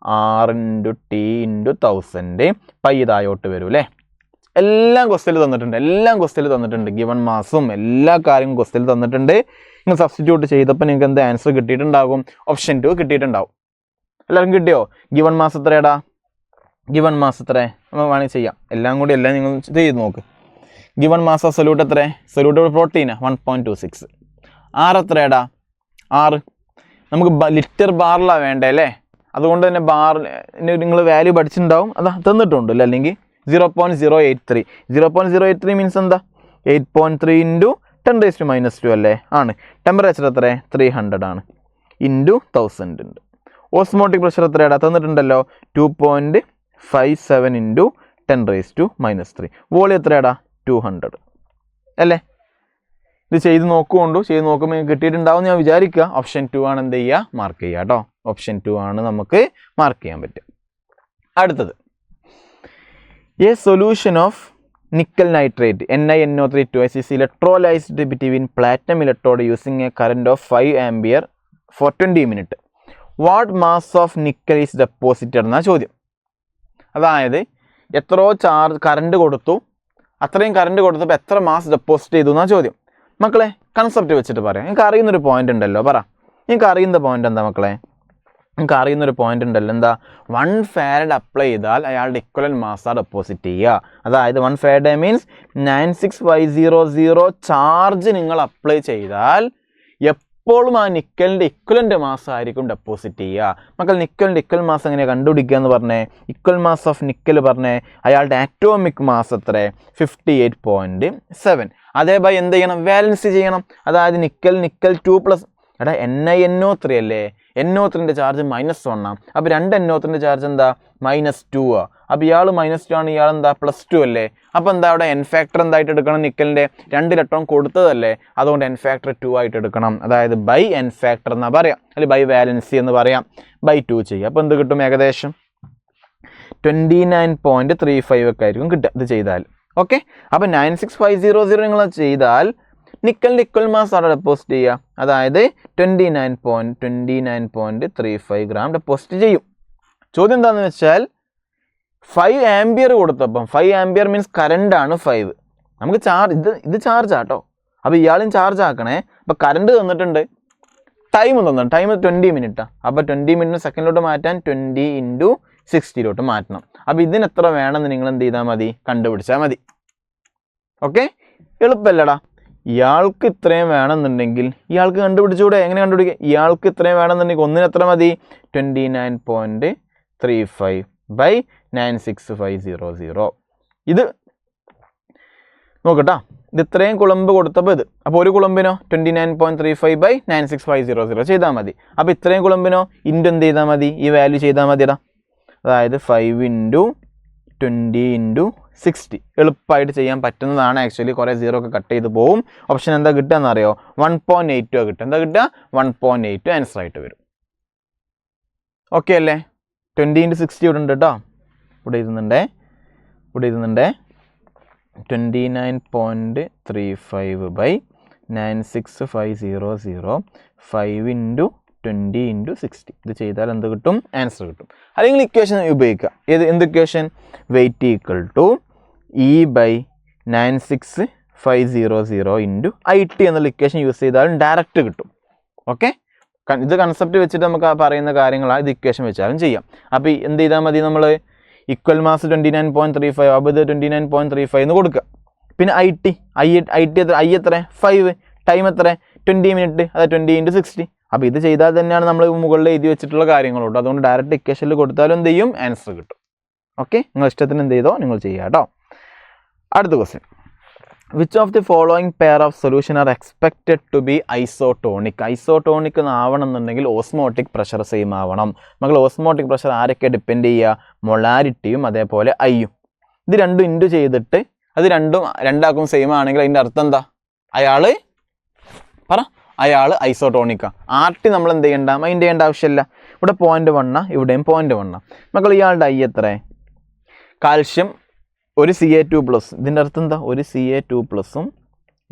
R × T × 1000. പൈ ഇതായോട്ട് വരും അല്ലേ. എല്ലാം ക്വസ്റ്റ്യൻ തന്നിട്ടുണ്ട്, ഗിവൺ മാസും എല്ലാ കാര്യങ്ങളും ക്വസ്റ്റ്യൻ തന്നിട്ടുണ്ട്. നിങ്ങൾ സബ്സ്റ്റിറ്റ്യൂട്ട് ചെയ്തപ്പോൾ നിങ്ങൾക്ക് എന്ത് ആൻസർ കിട്ടിയിട്ടുണ്ടാകും, ഓപ്ഷൻ 2 കിട്ടിയിട്ടുണ്ടാവും. എല്ലാവർക്കും കിട്ടിയോ? ഗിവൺ മാസ് എത്രയാടാ, ഗിവൺ മാസ് എത്ര നമ്മൾ വേണമെങ്കിൽ ചെയ്യാം. എല്ലാം നിങ്ങൾ ചെയ്ത് നോക്ക്. ഗിവൺ മാസ് ഓഫ് സൊല്യൂട്ട് എത്ര, സൊല്യൂട്ട് പ്രോട്ടീനാണ് 1.26. ആർ എത്രയാടാ, 6. നമുക്ക് ലിറ്റർ ബാറിലാണ് വേണ്ടേ അല്ലേ. അതുകൊണ്ട് തന്നെ ബാറിന് നിങ്ങൾ വാല്യൂ പഠിച്ചിട്ടുണ്ടാവും, അതാ തന്നിട്ടുണ്ട് അല്ലേ. അല്ലെങ്കിൽ 0.083. 0.083 മീൻസ് എന്താ, 8.3 × 10⁻² അല്ലേ ആണ്. ടെമ്പറേച്ചർ എത്ര, 300 ആണ്, ഇൻറ്റു 1000 ഉണ്ട്. ഓസ്മോട്ടിക് പ്രഷർ എത്രയാടാ, തന്നിട്ടുണ്ടല്ലോ 2.57 × 10⁻³ വോളിയം എത്രയാടാ, 200 അല്ലേ. ഇത് ചെയ്ത് നോക്കുമ്പോൾ കിട്ടിയിട്ടുണ്ടാവും ഞാൻ വിചാരിക്കുക. ഓപ്ഷൻ 2 ആണ് എന്ത് ചെയ്യുക, മാർക്ക് ചെയ്യുക കേട്ടോ. ഓപ്ഷൻ 2 ആണ് നമുക്ക് മാർക്ക് ചെയ്യാൻ പറ്റുക. അടുത്തത് A solution of nickel nitrate NiNO3 2S is electrolyzed between platinum electrode using a current of 5 ampere for 20 minutes. What mass of nickel is deposited എന്നാ ചോദ്യം. അതായത് എത്രയോ കറണ്ട് കൊടുത്തു, അത്രയും കറണ്ട് കൊടുത്തപ്പോൾ എത്ര മാസ് ഡെപ്പോസിറ്റ് ചെയ്തു എന്നാ ചോദ്യം. മക്കളെ കൺസെപ്റ്റ് വെച്ചിട്ട് പറയാം. നിങ്ങൾക്ക് അറിയുന്നൊരു പോയിന്റ് ഉണ്ടല്ലോ, പറ. നിങ്ങൾക്ക് അറിയുന്ന പോയിന്റ് എന്താ മക്കളെ, നിങ്ങൾക്ക് അറിയുന്നൊരു പോയിന്റ് ഉണ്ടല്ലോ, എന്താ, 1 farad അപ്ലൈ ചെയ്താൽ അയാളുടെ ഇക്വലന്റ് മാസാണ് ഡെപ്പോസിറ്റ് ചെയ്യുക. അതായത് 1 farad മീൻസ് 96500 ചാർജ് നിങ്ങൾ അപ്ലൈ ചെയ്താൽ എപ്പോഴും ആ നിക്കലിൻ്റെ ഇക്വലന്റ് മാസ് ആയിരിക്കും ഡെപ്പോസിറ്റ് ചെയ്യുക. മക്കൾ നിക്കലിൻ്റെ ഇക്വൽ മാസ് എങ്ങനെയാണ് കണ്ടുപിടിക്കുക എന്ന് പറഞ്ഞേ, ഇക്വൽ മാസ് ഓഫ് നിക്കൽ പറഞ്ഞേ, അയാളുടെ ആറ്റോമിക് മാസ് എത്ര, 58.7. അതേപോലെ എന്ത് ചെയ്യണം, വാലൻസി ചെയ്യണം. അതായത് നിക്കൽ 2+ എടാ NiNO3 അല്ലേ, NO3ൻ്റെ ചാർജ് -1 ആണ്. അപ്പോൾ 2 NO3ൻ്റെ ചാർജ് എന്താ, -2 ആണ്. അപ്പോൾ ഇയാൾ -2 ആണ്, ഇയാൾ എന്താ, +2 അല്ലേ. അപ്പോൾ എന്താ അവിടെ എൻ ഫാക്ടർ എന്തായിട്ട് എടുക്കണം, നിക്കലിൻ്റെ 2 ഇലക്ട്രോൺ കൊടുത്തതല്ലേ, അതുകൊണ്ട് എൻ ഫാക്ടർ 2 ആയിട്ട് എടുക്കണം. അതായത് ബൈ എൻ ഫാക്ടർ എന്നാ പറയാം, അല്ലെങ്കിൽ ബൈ വാലൻസി എന്ന് പറയാം. ബൈ 2 ചെയ്യുക. അപ്പോൾ എന്ത് കിട്ടും, ഏകദേശം 29.35 ഒക്കെ ആയിരിക്കും കിട്ടുക ഇത് ചെയ്താൽ. ഓക്കെ, അപ്പോൾ 96500 നിങ്ങൾ ചെയ്താൽ നിക്കലിൻ്റെ ഇക്വൽ മാസ് ആണ് ഡെപ്പോസിറ്റ് ചെയ്യുക. അതായത് 29.35 ഗ്രാം ഡെപ്പോസിറ്റ് ചെയ്യും. ചോദ്യം എന്താണെന്ന് വെച്ചാൽ 5 ആംപിയർ കൊടുത്തപ്പം 5 ആംപിയർ മീൻസ് കറണ്ടാണ് 5. നമുക്ക് ഇത് ചാർജ് ആട്ടോ. അപ്പോൾ ഇയാളും ചാർജ് ആക്കണേ. അപ്പോൾ കറണ്ട് തന്നിട്ടുണ്ട്, ടൈം 20 മിനിറ്റാണ്. അപ്പോൾ 20 മിനിറ്റ് സെക്കൻഡിലോട്ട് മാറ്റാൻ 20 × 60 മാറ്റണം. അപ്പോൾ ഇതിന് എത്ര വേണമെന്ന് നിങ്ങൾ എന്ത് ചെയ്താൽ മതി, കണ്ടുപിടിച്ചാൽ മതി. ഓക്കെ, എളുപ്പമല്ലടാ. ഇയാൾക്ക് ഇത്രയും വേണമെന്നുണ്ടെങ്കിൽ ഇയാൾക്ക് കണ്ടുപിടിച്ചുകൂടെ, എങ്ങനെ കണ്ടുപിടിക്കുക, ഇയാൾക്ക് ഇത്രയും വേണമെന്നുണ്ടെങ്കിൽ ഒന്നിന് എത്ര മതി, 29.35 965/96500. ഇത് നോക്കട്ടാ, ഇത് ഇത്രയും കുളമ്പ് കൊടുത്തപ്പോൾ ഇത്, അപ്പോൾ ഒരു കുളമ്പിനോ 29.35/96500 ചെയ്താൽ മതി. അപ്പോൾ ഇത്രയും കുളമ്പിനോ ഇൻറ്റു എന്ത് ചെയ്താൽ മതി, ഈ വാല്യൂ ചെയ്താൽ മതിടാ. അതായത് 5 × 20 × 60 എളുപ്പമായിട്ട് ചെയ്യാൻ പറ്റുന്നതാണ്. ആക്ച്വലി കുറേ സീറോ ഒക്കെ കട്ട് ചെയ്ത് പോവും. ഓപ്ഷൻ എന്താ കിട്ടുക എന്നറിയോ? 1.82 കിട്ടുക. എന്താ കിട്ടുക? 1.82 ആൻസർ ആയിട്ട് വരും. ഓക്കെ അല്ലേ? 20 × 60 ഇവിടെ ഉണ്ട് കേട്ടോ. ഇവിടെ എഴുതുന്നുണ്ടേ 29.35/96500 5 × 20 × 60. ഇത് ചെയ്താൽ എന്ത് കിട്ടും? ആൻസർ കിട്ടും. അല്ലെങ്കിൽ ഇക്വേഷൻ ഉപയോഗിക്കുക. എന്ത് equation? Weight equal to E/96500 × IT എന്നുള്ള ഇക്വേഷൻ യൂസ് ചെയ്താലും ഡയറക്റ്റ് കിട്ടും. ഓക്കെ, ഇത് കൺസെപ്റ്റ് വെച്ചിട്ട് നമുക്ക് പറയുന്ന കാര്യങ്ങളാണ്. ഇത് ഇക്വേഷൻ വെച്ചാലും ചെയ്യാം. അപ്പോൾ എന്ത് ചെയ്താൽ മതി? നമ്മൾ ഈക്വൽ മാസ് 29.35, അപ്പോൾ ഇത് 29.35 എന്ന് കൊടുക്കുക. പിന്നെ ഐ ടി എത്ര? 5. ടൈം എത്ര? 20 മിനിറ്റ്. അത് 20 × 60. അപ്പോൾ ഇത് ചെയ്താൽ തന്നെയാണ് നമ്മൾ മുകളിൽ എഴുതി വെച്ചിട്ടുള്ള കാര്യങ്ങളുണ്ട്. അതുകൊണ്ട് ഡയറക്റ്റ് ഇക്വേഷനിൽ കൊടുത്താലും എന്ത് ചെയ്യും? ആൻസർ കിട്ടും. ഓക്കെ, നിങ്ങൾ ഇഷ്ടത്തിന് എന്ത് ചെയ്തോ നിങ്ങൾ ചെയ്യുക കേട്ടോ. അടുത്ത question, which of the following pair of solution are expected to be isotonic? Isotonic ആവണം എന്നുണ്ടെങ്കിൽ ഓസ്മോട്ടിക് പ്രഷർ സെയിം ആവണം. നമ്മൾ ഓസ്മോട്ടിക് പ്രഷർ ആരൊക്കെ ഡിപ്പെൻഡ് ചെയ്യുക? മൊളാരിറ്റിയും അതേപോലെ ഐയും. ഇത് രണ്ടും ഇൻറ്റു ചെയ്തിട്ട് അത് രണ്ടാക്കും സെയിം ആണെങ്കിൽ അതിൻ്റെ അർത്ഥം എന്താ? അയാൾ ഐസോട്ടോണിക്കാണ്. RT നമ്മൾ എന്ത് ചെയ്യണ്ട? മൈൻഡ് ചെയ്യേണ്ട ആവശ്യമില്ല. ഇവിടെ 0.1, ഇവിടെയും 0.1. മക്കൾ ഇയാളുടെ ഐ എത്ര? കാൽഷ്യം ഒരു Ca2+. ഇതിൻ്റെ അർത്ഥം എന്താ? ഒരു Ca2+ഉം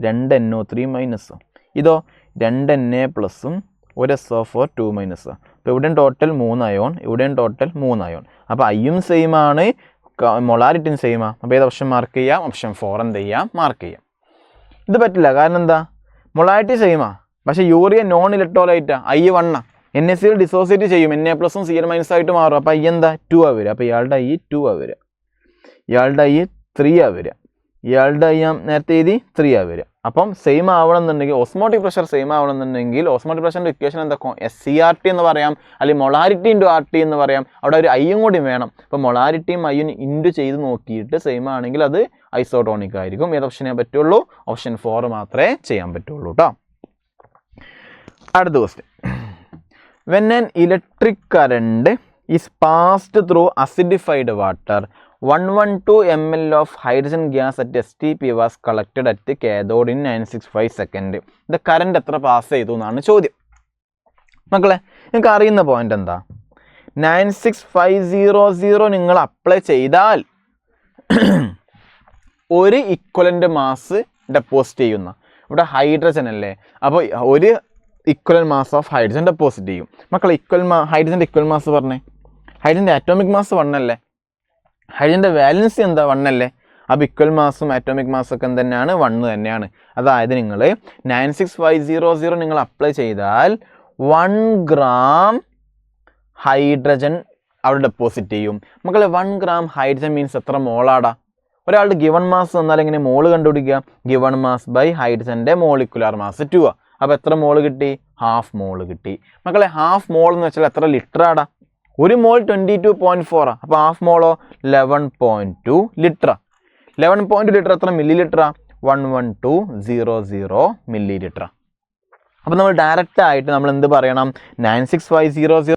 2 NO3-. ഇതോ 2 Na+ഉം ഒരു SO4 2-. അപ്പോൾ ഇവിടെയും ടോട്ടൽ 3 അയോൺ, ഇവിടെയും ടോട്ടൽ 3 അയോൺ. അപ്പോൾ ഐയും സെയിം ആണ്, മൊളാരിറ്റിയും സെയിമാണ്. അപ്പോൾ ഏത് ഓപ്ഷൻ മാർക്ക് ചെയ്യാം? ഓപ്ഷൻ 4 എന്ത് ചെയ്യാം? മാർക്ക് ചെയ്യാം. ഇത് പറ്റില്ല. കാരണം എന്താ? മൊളാരിറ്റി സെയിമാണ്, പക്ഷേ യൂറിയ നോൺ ഇലക്ട്രോലൈറ്റാണ്. I 1. NaCl ഡിസോസിയേറ്റ് ചെയ്യും, Na+ഉം Cl- ആയിട്ട് മാറും. അപ്പോൾ I എന്താ? 2 ആ വരിക. അപ്പോൾ ഇയാളുടെ I 2 ആ വരിക. ഇയാളുടെ I 3 ആ വരിക. ഇയാളുടെ I നേരത്തെ എഴുതി 3 ആ വരിക. അപ്പം സെയിം ആവണം എന്നുണ്ടെങ്കിൽ, ഓസ്മോട്ടിക് പ്രഷർ സെയിം ആവണം എന്നുണ്ടെങ്കിൽ ഓസ്മോട്ടിക് പ്രഷറിൻ്റെ ഇക്വേഷൻ എന്താ? SCRT എന്ന് പറയാം, അല്ലെങ്കിൽ മൊളാരിറ്റി × RT എന്ന് പറയാം. അവിടെ ഒരു ഐയും കൂടി വേണം. അപ്പോൾ മൊളാരിറ്റിയും ഐയും ഇൻറ്റു ചെയ്ത് നോക്കിയിട്ട് സെയിം ആണെങ്കിൽ അത് ഐസോട്ടോണിക് ആയിരിക്കും. ഏത് ഓപ്ഷനേ പറ്റുള്ളൂ? ഓപ്ഷൻ 4 മാത്രമേ ചെയ്യാൻ പറ്റുള്ളൂ കേട്ടോ. അടുത്ത question, when an electric current is passed through acidified water 112 ml of hydrogen gas at STP was collected at the cathode in 965 seconds. ഇത് കറണ്ട് എത്ര പാസ് ചെയ്തു എന്നാണ് ചോദ്യം. മക്കളെ, നിങ്ങൾക്ക് അറിയുന്ന പോയിന്റ് എന്താ? 96500 നിങ്ങൾ അപ്ലൈ ചെയ്താൽ ഒരു ഇക്വലൻ്റ് മാസ് ഡെപ്പോസിറ്റ് ചെയ്യുന്ന, ഇവിടെ ഹൈഡ്രജൻ അല്ലേ, അപ്പോൾ ഒരു equivalent mass of hydrogen deposit ചെയ്യും. മക്കളെ, ഹൈഡ്രജൻ്റെ ഇക്വൽ മാസ് പറഞ്ഞേ. ഹൈഡ്രജൻ്റെ അറ്റോമിക് മാസ് 1 അല്ലേ? ഹൈഡ്രജൻ്റെ വാലൻസി എന്താ? 1 അല്ലേ? അപ്പോൾ ഇക്വൽ മാസും അറ്റോമിക് മാസും ഒക്കെ തന്നെയാണ് 1 തന്നെയാണ്. അതായത് നിങ്ങൾ 96500 നിങ്ങൾ അപ്ലൈ ചെയ്താൽ 1 gram ഹൈഡ്രജൻ അവിടെ ഡെപ്പോസിറ്റ് ചെയ്യും. മക്കളെ, 1 gram ഹൈഡ്രജൻ മീൻസ് എത്ര മോളാടാ? ഒരാളുടെ ഗിവൺ മാസ് തന്നാൽ എങ്ങനെ മോള് കണ്ടുപിടിക്കുക? ഗിവൺ മാസ് ബൈ ഹൈഡ്രജൻ്റെ മോളിക്കുലാർ മാസ് 2 ആ. അപ്പോൾ എത്ര മോള് കിട്ടി? ഹാഫ് മോള് കിട്ടി. മക്കളെ, ഹാഫ് മോൾ എന്ന് വെച്ചാൽ എത്ര ലിറ്റർ ആടാ? ഒരു മോൾ 22.4 ആ. അപ്പോൾ ഹാഫ് മോളോ 11.2 ലിറ്ററാ. 11.2 ലിറ്റർ എത്ര മില്ലി ലിറ്ററാ? 11200 മില്ലി ലിറ്ററാ. അപ്പോൾ നമ്മൾ ഡയറക്റ്റ് ആയിട്ട് നമ്മൾ എന്ത് പറയണം? 96500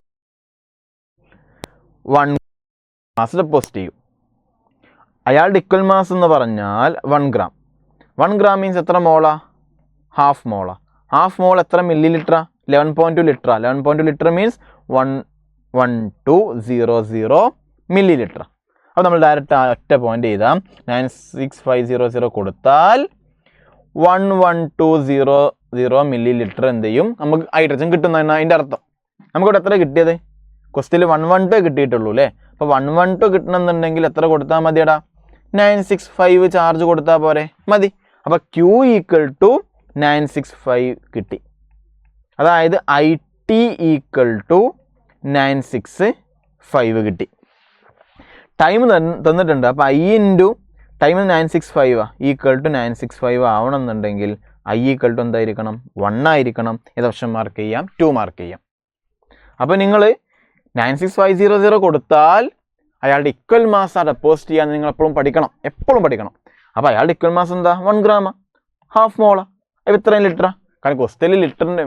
1 മാസ് ഡെപ്പോസിറ്റ് ചെയ്യും. അയാളുടെ ഇക്വൽ മാസ് എന്ന് പറഞ്ഞാൽ 1 gram. 1 gram മീൻസ് എത്ര മോളാ? ഹാഫ് മോളാ. ഹാഫ് മോൾ എത്ര മില്ലി ലിറ്ററാ? 11.2 ലിറ്ററാ. 11.2 ലിറ്റർ മീൻസ് 11200 മില്ലി ലിറ്റർ. അപ്പോൾ നമ്മൾ ഡയറക്റ്റ് ഒറ്റ പോയിന്റ് ചെയ്താൽ 96500 കൊടുത്താൽ 1120 മില്ലി ലിറ്റർ എന്ത് ചെയ്യും? നമുക്ക് ഹൈഡ്രജൻ കിട്ടുന്നതാണ് അതിൻ്റെ അർത്ഥം. നമുക്കിവിടെ എത്ര കിട്ടിയത്? ക്വസ്റ്റ്യനിൽ 112 കിട്ടിയിട്ടുള്ളൂ അല്ലേ? അപ്പോൾ 112 കിട്ടണമെന്നുണ്ടെങ്കിൽ എത്ര കൊടുത്താൽ മതിയടാ? 965 ചാർജ് കൊടുത്താൽ പോരെ? മതി. അപ്പോൾ Q = 965 കിട്ടി. അതായത് IT = 965 കിട്ടി. ടൈം തന്നിട്ടുണ്ട്. അപ്പോൾ I × ടൈം 965 = 965 ആവണമെന്നുണ്ടെങ്കിൽ I = എന്തായിരിക്കണം? 1 ആയിരിക്കണം. ഏത് ഓപ്ഷൻ മാർക്ക് ചെയ്യാം? 2 മാർക്ക് ചെയ്യാം. അപ്പോൾ നിങ്ങൾ 96500 കൊടുത്താൽ അയാളുടെ ഇക്വൽ മാസ് ഡെപ്പോസിറ്റ് ചെയ്യാൻ നിങ്ങൾ എപ്പോഴും പഠിക്കണം. അപ്പോൾ അയാളുടെ ഇക്വൽ മാസ് എന്താ? 1 ഗ്രാം, ഹാഫ് മോളാ. അപ്പോൾ ഇത്രയും ലിറ്ററാ? കാരണം ക്വസ്റ്റ്യനിൽ ലിറ്ററിൻ്റെ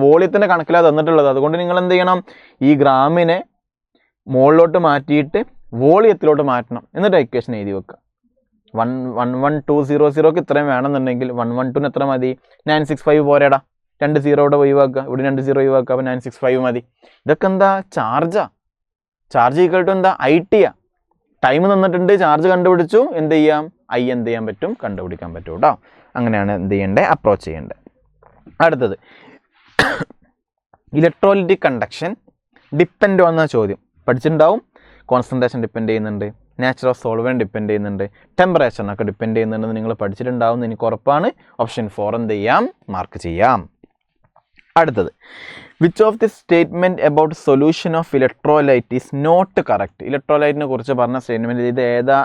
വോളിയത്തിൻ്റെ കണക്കിലാണ് തന്നിട്ടുള്ളത്. അതുകൊണ്ട് നിങ്ങൾ എന്ത് ചെയ്യണം? ഈ ഗ്രാമിനെ മോളിലോട്ട് മാറ്റിയിട്ട് വോളിയത്തിലോട്ട് മാറ്റണം. എന്നിട്ട് ഇക്വേഷൻ എഴുതി വെക്കുക. 11200 ഇത്രയും വേണമെന്നുണ്ടെങ്കിൽ 112 എത്ര മതി? 965 പോരേടാ. 2 0 ഇവിടെ ഒഴിവാക്കുക, ഇവിടെ 2 0 ഒഴിവാക്കുക. അപ്പോൾ 965 മതി. ഇതൊക്കെ എന്താ? ചാർജ് ഈക്വൽ ടു എന്താ? IT. ടൈം തന്നിട്ടുണ്ട്, ചാർജ് കണ്ടുപിടിച്ചു, എന്ത് ചെയ്യാം? എന്ത് ചെയ്യാൻ പറ്റും? കണ്ടുപിടിക്കാൻ പറ്റും കേട്ടോ. അങ്ങനെയാണ് എന്ത് ചെയ്യേണ്ടത്? അപ്രോച്ച് ചെയ്യേണ്ടത്. അടുത്തത് ഇലക്ട്രോലൈറ്റിക് കണ്ടക്ഷൻ ഡിപ്പെൻഡ് എന്ന ചോദ്യം പഠിച്ചിട്ടുണ്ടാവും. കോൺസെൻട്രേഷൻ ഡിപ്പെൻഡ് ചെയ്യുന്നുണ്ട്, നേച്ചർ ഓഫ് സോൾവെന്റ് ഡിപ്പെൻഡ് ചെയ്യുന്നുണ്ട്, ടെമ്പറേച്ചറിനൊക്കെ ഡിപ്പെൻഡ് ചെയ്യുന്നുണ്ടെന്ന് നിങ്ങൾ പഠിച്ചിട്ടുണ്ടാവും എന്ന് എനിക്ക് ഉറപ്പാണ്. ഓപ്ഷൻ 4 എന്ത് ചെയ്യാം? മാർക്ക് ചെയ്യാം. അടുത്തത് which of the statement about solution of electrolyte is not correct. ഇലക്ട്രോലൈറ്റിനെ കുറിച്ച് പറഞ്ഞ സ്റ്റേറ്റ്മെൻറ്റ് ഇത് ഏതാ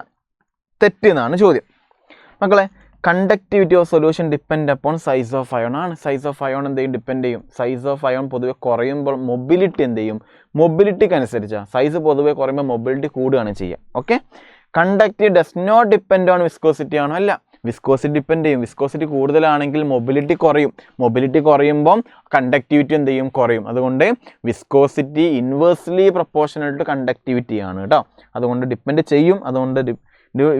തെറ്റ് എന്നാണ് ചോദ്യം. മക്കളെ, conductivity of solution depend upon size of ion ആണ്. സൈസ് ഓഫ് അയോൺ എന്ത് ചെയ്യും? ഡിപ്പെൻഡ് ചെയ്യും. സൈസ് ഓഫ് അയോൺ പൊതുവെ കുറയുമ്പോൾ മൊബിലിറ്റി എന്ത് ചെയ്യും? മൊബിലിറ്റിക്ക് അനുസരിച്ചാണ്. സൈസ് പൊതുവെ കുറയുമ്പോൾ മൊബിലിറ്റി കൂടുകയാണ് ചെയ്യുക. Okay. Conductivity does not depend on viscosity ആണോ? അല്ല, വിസ്കോസിറ്റി ഡിപ്പെൻഡ് ചെയ്യും. വിസ്കോസിറ്റി കൂടുതലാണെങ്കിൽ മൊബിലിറ്റി കുറയും. മൊബിലിറ്റി കുറയുമ്പം കണ്ടക്ടിവിറ്റി എന്ത് ചെയ്യും? കുറയും. അതുകൊണ്ട് viscosity inversely proportional to conductivity ആണ് കേട്ടോ. അതുകൊണ്ട് ഡിപ്പെൻഡ് ചെയ്യും. അതുകൊണ്ട്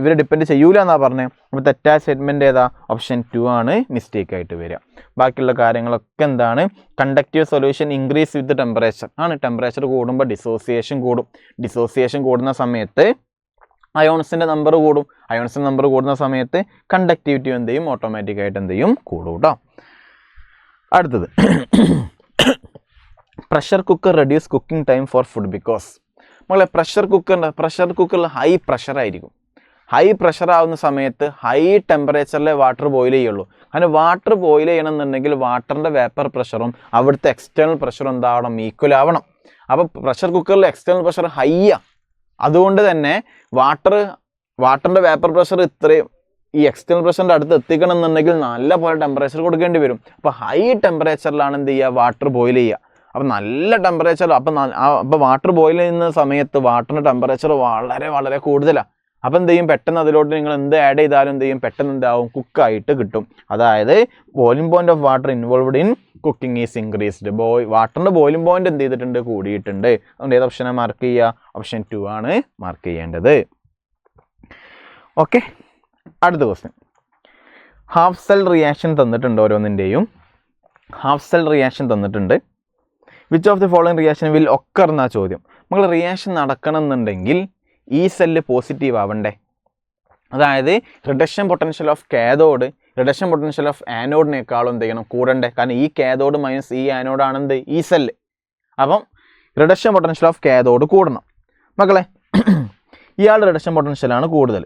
ഇവർ ഡിപ്പെൻഡ് ചെയ്യൂല എന്നാണ് പറഞ്ഞത്. അപ്പോൾ തെറ്റായ സ്റ്റേറ്റ്മെൻറ്റ് ഏതാ? ഓപ്ഷൻ 2 ആണ് മിസ്റ്റേക്ക് ആയിട്ട് വരിക. ബാക്കിയുള്ള കാര്യങ്ങളൊക്കെ എന്താണ്? Conductive solution increase with temperature ആണ്. ടെമ്പറേച്ചർ കൂടുമ്പോൾ ഡിസോസിയേഷൻ കൂടും. ഡിസോസിയേഷൻ കൂടുന്ന സമയത്ത് അയോൺസിൻ്റെ നമ്പർ കൂടും. അയോൺസിൻ്റെ നമ്പർ കൂടുന്ന സമയത്ത് കണ്ടക്ടിവിറ്റി എന്ത് ചെയ്യും? ഓട്ടോമാറ്റിക്കായിട്ട് എന്ത് ചെയ്യും? കൂടും കേട്ടോ. അടുത്തത് pressure cooker reduce cooking time for food because. നമ്മളെ പ്രഷർ കുക്കറിൽ ഹൈ പ്രഷർ ആയിരിക്കും. ഹൈ പ്രഷർ ആവുന്ന സമയത്ത് ഹൈ ടെമ്പറേച്ചറിലെ വാട്ടർ ബോയിൽ ചെയ്യുള്ളൂ. അങ്ങനെ വാട്ടർ ബോയിൽ ചെയ്യണമെന്നുണ്ടെങ്കിൽ വാട്ടറിൻ്റെ വേപ്പർ പ്രഷറും അവിടുത്തെ എക്സ്റ്റേണൽ പ്രഷറും എന്താവണം? ഈക്വൽ ആവണം. അപ്പോൾ പ്രഷർ കുക്കറിൽ എക്സ്റ്റേണൽ പ്രഷർ ഹൈയാണ്. അതുകൊണ്ട് തന്നെ വാട്ടറിൻ്റെ വേപ്പർ പ്രഷർ ഇത്രയും ഈ എക്സ്റ്റേണൽ പ്രഷറിൻ്റെ അടുത്ത് എത്തിക്കണം എന്നുണ്ടെങ്കിൽ നല്ല പോലെ ടെമ്പറേച്ചർ കൊടുക്കേണ്ടി വരും. അപ്പോൾ ഹൈ ടെമ്പറേച്ചറിലാണ് എന്ത് ചെയ്യുക? വാട്ടർ ബോയിൽ ചെയ്യുക. അപ്പോൾ നല്ല ടെമ്പറേച്ചർ അപ്പോൾ വാട്ടർ ബോയിൽ ചെയ്യുന്ന സമയത്ത് വാട്ടറിൻ്റെ ടെമ്പറേച്ചർ വളരെ വളരെ കൂടുതലാണ്. അപ്പോൾ എന്ത് ചെയ്യും? പെട്ടെന്ന് അതിലോട്ട് നിങ്ങൾ എന്ത് ആഡ് ചെയ്താലും എന്ത് ചെയ്യും? പെട്ടെന്ന് എന്താവും? കുക്കായിട്ട് കിട്ടും. അതായത് boiling point of water involved in cooking is increased. വാട്ടറിൻ്റെ ബോയിലിംഗ് പോയിന്റ് എന്ത് ചെയ്തിട്ടുണ്ട്? കൂടിയിട്ടുണ്ട്. അതുകൊണ്ട് ഏത് ഓപ്ഷനാണ് മാർക്ക് ചെയ്യുക? ഓപ്ഷൻ 2 ആണ് മാർക്ക് ചെയ്യേണ്ടത്. ഓക്കെ. അടുത്ത ക്വസ്റ്റ്യൻ. ഹാഫ് സെൽ റിയാക്ഷൻ തന്നിട്ടുണ്ട്. ഓരോന്നിൻ്റെയും ഹാഫ് സെൽ റിയാക്ഷൻ തന്നിട്ടുണ്ട്. Which of the following reaction will occur എന്നാ ചോദ്യം. നമ്മൾ റിയാക്ഷൻ നടക്കണം എന്നുണ്ടെങ്കിൽ ഈ സെല്ല് പോസിറ്റീവ് ആവണ്ടേ? അതായത് reduction potential of cathode reduction potential of ആനോഡിനേക്കാളും എന്ത് ചെയ്യണം? കൂടണ്ടേ? കാരണം ഈ കാഥോഡ് മൈനസ് ഈ ആനോഡാണെന്ത്? ഈ സെല്ല്. അപ്പം റിഡക്ഷൻ പൊട്ടൻഷ്യൽ ഓഫ് കാഥോഡ് കൂടണം. മക്കളെ, ഇയാളുടെ റിഡക്ഷൻ പൊട്ടൻഷ്യലാണ് കൂടുതൽ.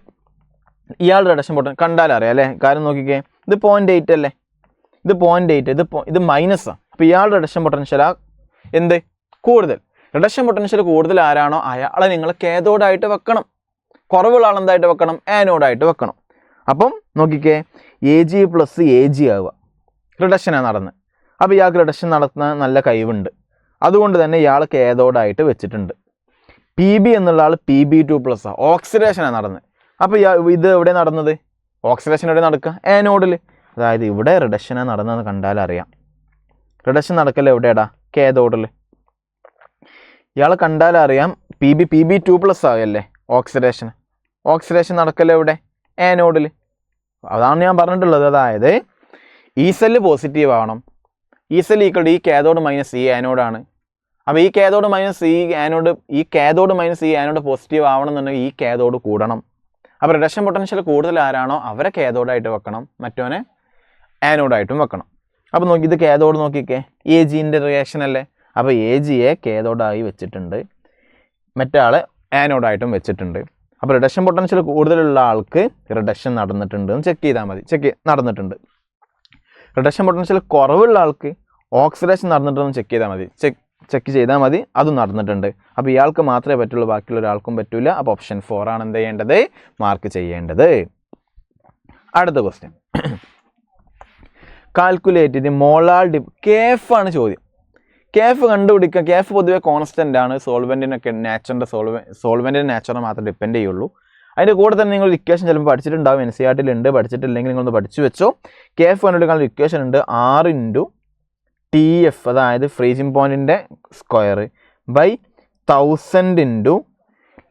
ഇയാളുടെ റിഡക്ഷൻ പൊട്ടൻഷ്യൽ കണ്ടാൽ അറിയാം അല്ലേ? കാര്യം നോക്കിക്കേ, ഇത് 0.8 അല്ലേ? ഇത് 0.8, ഇത് മൈനസാണ്. അപ്പോൾ ഇയാളുടെ റിഡക്ഷൻ പൊട്ടൻഷ്യലാ എന്ത്? കൂടുതൽ. റിഡക്ഷൻ പൊട്ടൻഷ്യൽ കൂടുതൽ ആരാണോ അയാളെ നിങ്ങൾ കാഥോഡായിട്ട് വെക്കണം. കുറവുള്ള ആളെന്തായിട്ട് വെക്കണം? ആനോഡായിട്ട് വെക്കണം. അപ്പം നോക്കിക്കേ, AG + AG ആവുക. റിഡക്ഷനാണ് നടന്നത്. അപ്പോൾ ഇയാൾക്ക് റിഡക്ഷൻ നടത്തുന്ന നല്ല കഴിവുണ്ട്. അതുകൊണ്ട് തന്നെ ഇയാൾ കാഥോഡായിട്ട് വെച്ചിട്ടുണ്ട്. PB എന്നുള്ള ആൾ PB2+, ഓക്സിഡേഷനാണ് നടന്നത്. അപ്പോൾ ഇത് എവിടെ നടന്നത്? ഓക്സിഡേഷൻ എവിടെ നടക്കുക? ആനോഡിൽ. അതായത് ഇവിടെ റിഡക്ഷനാണ് നടന്നതെന്ന് കണ്ടാൽ അറിയാം. റിഡക്ഷൻ നടക്കൽ എവിടെയാടാ? കാഥോഡിൽ. ഇയാളെ കണ്ടാൽ അറിയാം PB2+ ആകല്ലേ ഓക്സിഡേഷൻ നടക്കൽ എവിടെ? ആനോഡിൽ. അതാണ് ഞാൻ പറഞ്ഞിട്ടുള്ളത്. അതായത് ഈ സെല്ല് പോസിറ്റീവ് ആവണം. ഈ സെല്ല് ഈക്വൽ ഈ കാഥോഡ് മൈനസ് ഈ ആനോഡാണ്. അപ്പോൾ ഈ കാഥോഡ് മൈനസ് ഈ ആനോഡ് പോസിറ്റീവ് ആവണമെന്നുണ്ടെങ്കിൽ ഈ കാഥോഡ് കൂടണം. അപ്പോൾ റിഡക്ഷൻ പൊട്ടൻഷ്യൽ കൂടുതൽ ആരാണോ അവരെ കാഥോഡായിട്ട് വെക്കണം, മറ്റവനെ ആനോഡായിട്ടും വെക്കണം. അപ്പോൾ നോക്കി, ഇത് കാഥോഡ് നോക്കിക്കേ, AGൻ്റെ റിയാക്ഷൻ അല്ലേ? അപ്പോൾ AGയെ കാഥോഡായി വെച്ചിട്ടുണ്ട്, മറ്റാളെ ആനോഡായിട്ടും വെച്ചിട്ടുണ്ട്. അപ്പോൾ റിഡക്ഷൻ പൊട്ടൻഷ്യൽ കൂടുതലുള്ള ആൾക്ക് റിഡക്ഷൻ നടന്നിട്ടുണ്ട് എന്ന് ചെക്ക് ചെയ്താൽ മതി. നടന്നിട്ടുണ്ട്. റിഡക്ഷൻ പൊട്ടൻഷ്യൽ കുറവുള്ള ആൾക്ക് ഓക്സിഡേഷൻ നടന്നിട്ടുണ്ടെന്ന് ചെക്ക് ചെയ്താൽ മതി. അതും നടന്നിട്ടുണ്ട്. അപ്പോൾ ഇയാൾക്ക് മാത്രമേ പറ്റുള്ളൂ, ബാക്കിയുള്ള ഒരാൾക്കും പറ്റില്ല. അപ്പോൾ ഓപ്ഷൻ 4 ആണ് എന്ത് ചെയ്യേണ്ടത്? മാർക്ക് ചെയ്യേണ്ടത്. അടുത്ത question. Calculate the molar KF ആണ് ചോദ്യം. KF കണ്ടുപിടിക്കുക. KF പൊതുവെ കോൺസ്റ്റൻ്റ് ആണ്, സോൾവെൻറ്റിനൊക്കെ സോൾവെൻറ്റിൻ്റെ നാച്ചുറൽ മാത്രമേ ഡിപ്പെൻഡ് ചെയ്യുള്ളൂ. അതിൻ്റെ കൂടെ തന്നെ നിങ്ങൾ ഇക്വേഷൻ ചിലപ്പോൾ പഠിച്ചിട്ടുണ്ടാവും, NCERT ഉണ്ട്, പഠിച്ചിട്ടില്ലെങ്കിൽ നിങ്ങളൊന്ന് പഠിച്ചു വെച്ചോ. KF കണ്ടുപിടിക്കാനുള്ള ഇക്വേഷൻ ഉണ്ട്, R × TF, അതായത് ഫ്രീസിംഗ് പോയിൻറ്റിൻ്റെ square by 1000 ×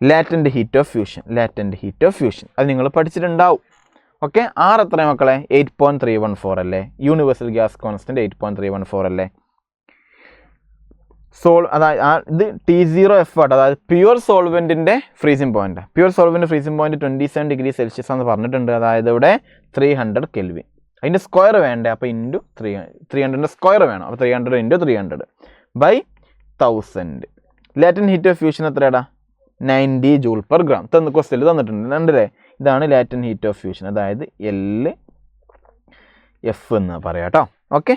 latent heat of fusion. അത് നിങ്ങൾ പഠിച്ചിട്ടുണ്ടാവും. ഓക്കെ, R എത്ര മക്കളെ? 8.314 അല്ലേ? യൂണിവേഴ്സൽ ഗ്യാസ് കോൺസ്റ്റൻറ്റ് 8.314 അല്ലേ? അതായത് ഇത് T0F ആട്ടോ, അതായത് പ്യുവർ സോൾവെൻറ്റിൻ്റെ freezing point. Pure solvent freezing point 27 degree Celsius എന്ന് പറഞ്ഞിട്ടുണ്ട്. അതായത് ഇവിടെ 300 കെൽവിൻ. അതിൻ്റെ സ്ക്വയർ വേണ്ടേ, അപ്പോൾ ഇൻറ്റു 300 സ്ക്വയർ വേണം. അപ്പോൾ 300 × 300 by 1000. Latent heat of fusion എത്രയാടാ? 90 J/g. ക്വസ്റ്റ്യൻ തന്നിട്ടുണ്ട്, രണ്ടല്ലേ? ഇതാണ് ലാറ്റൻറ്റ് ഹീറ്റ് ഓഫ് ഫ്യൂഷൻ, അതായത് LF എന്ന് പറയാം കേട്ടോ. ഓക്കെ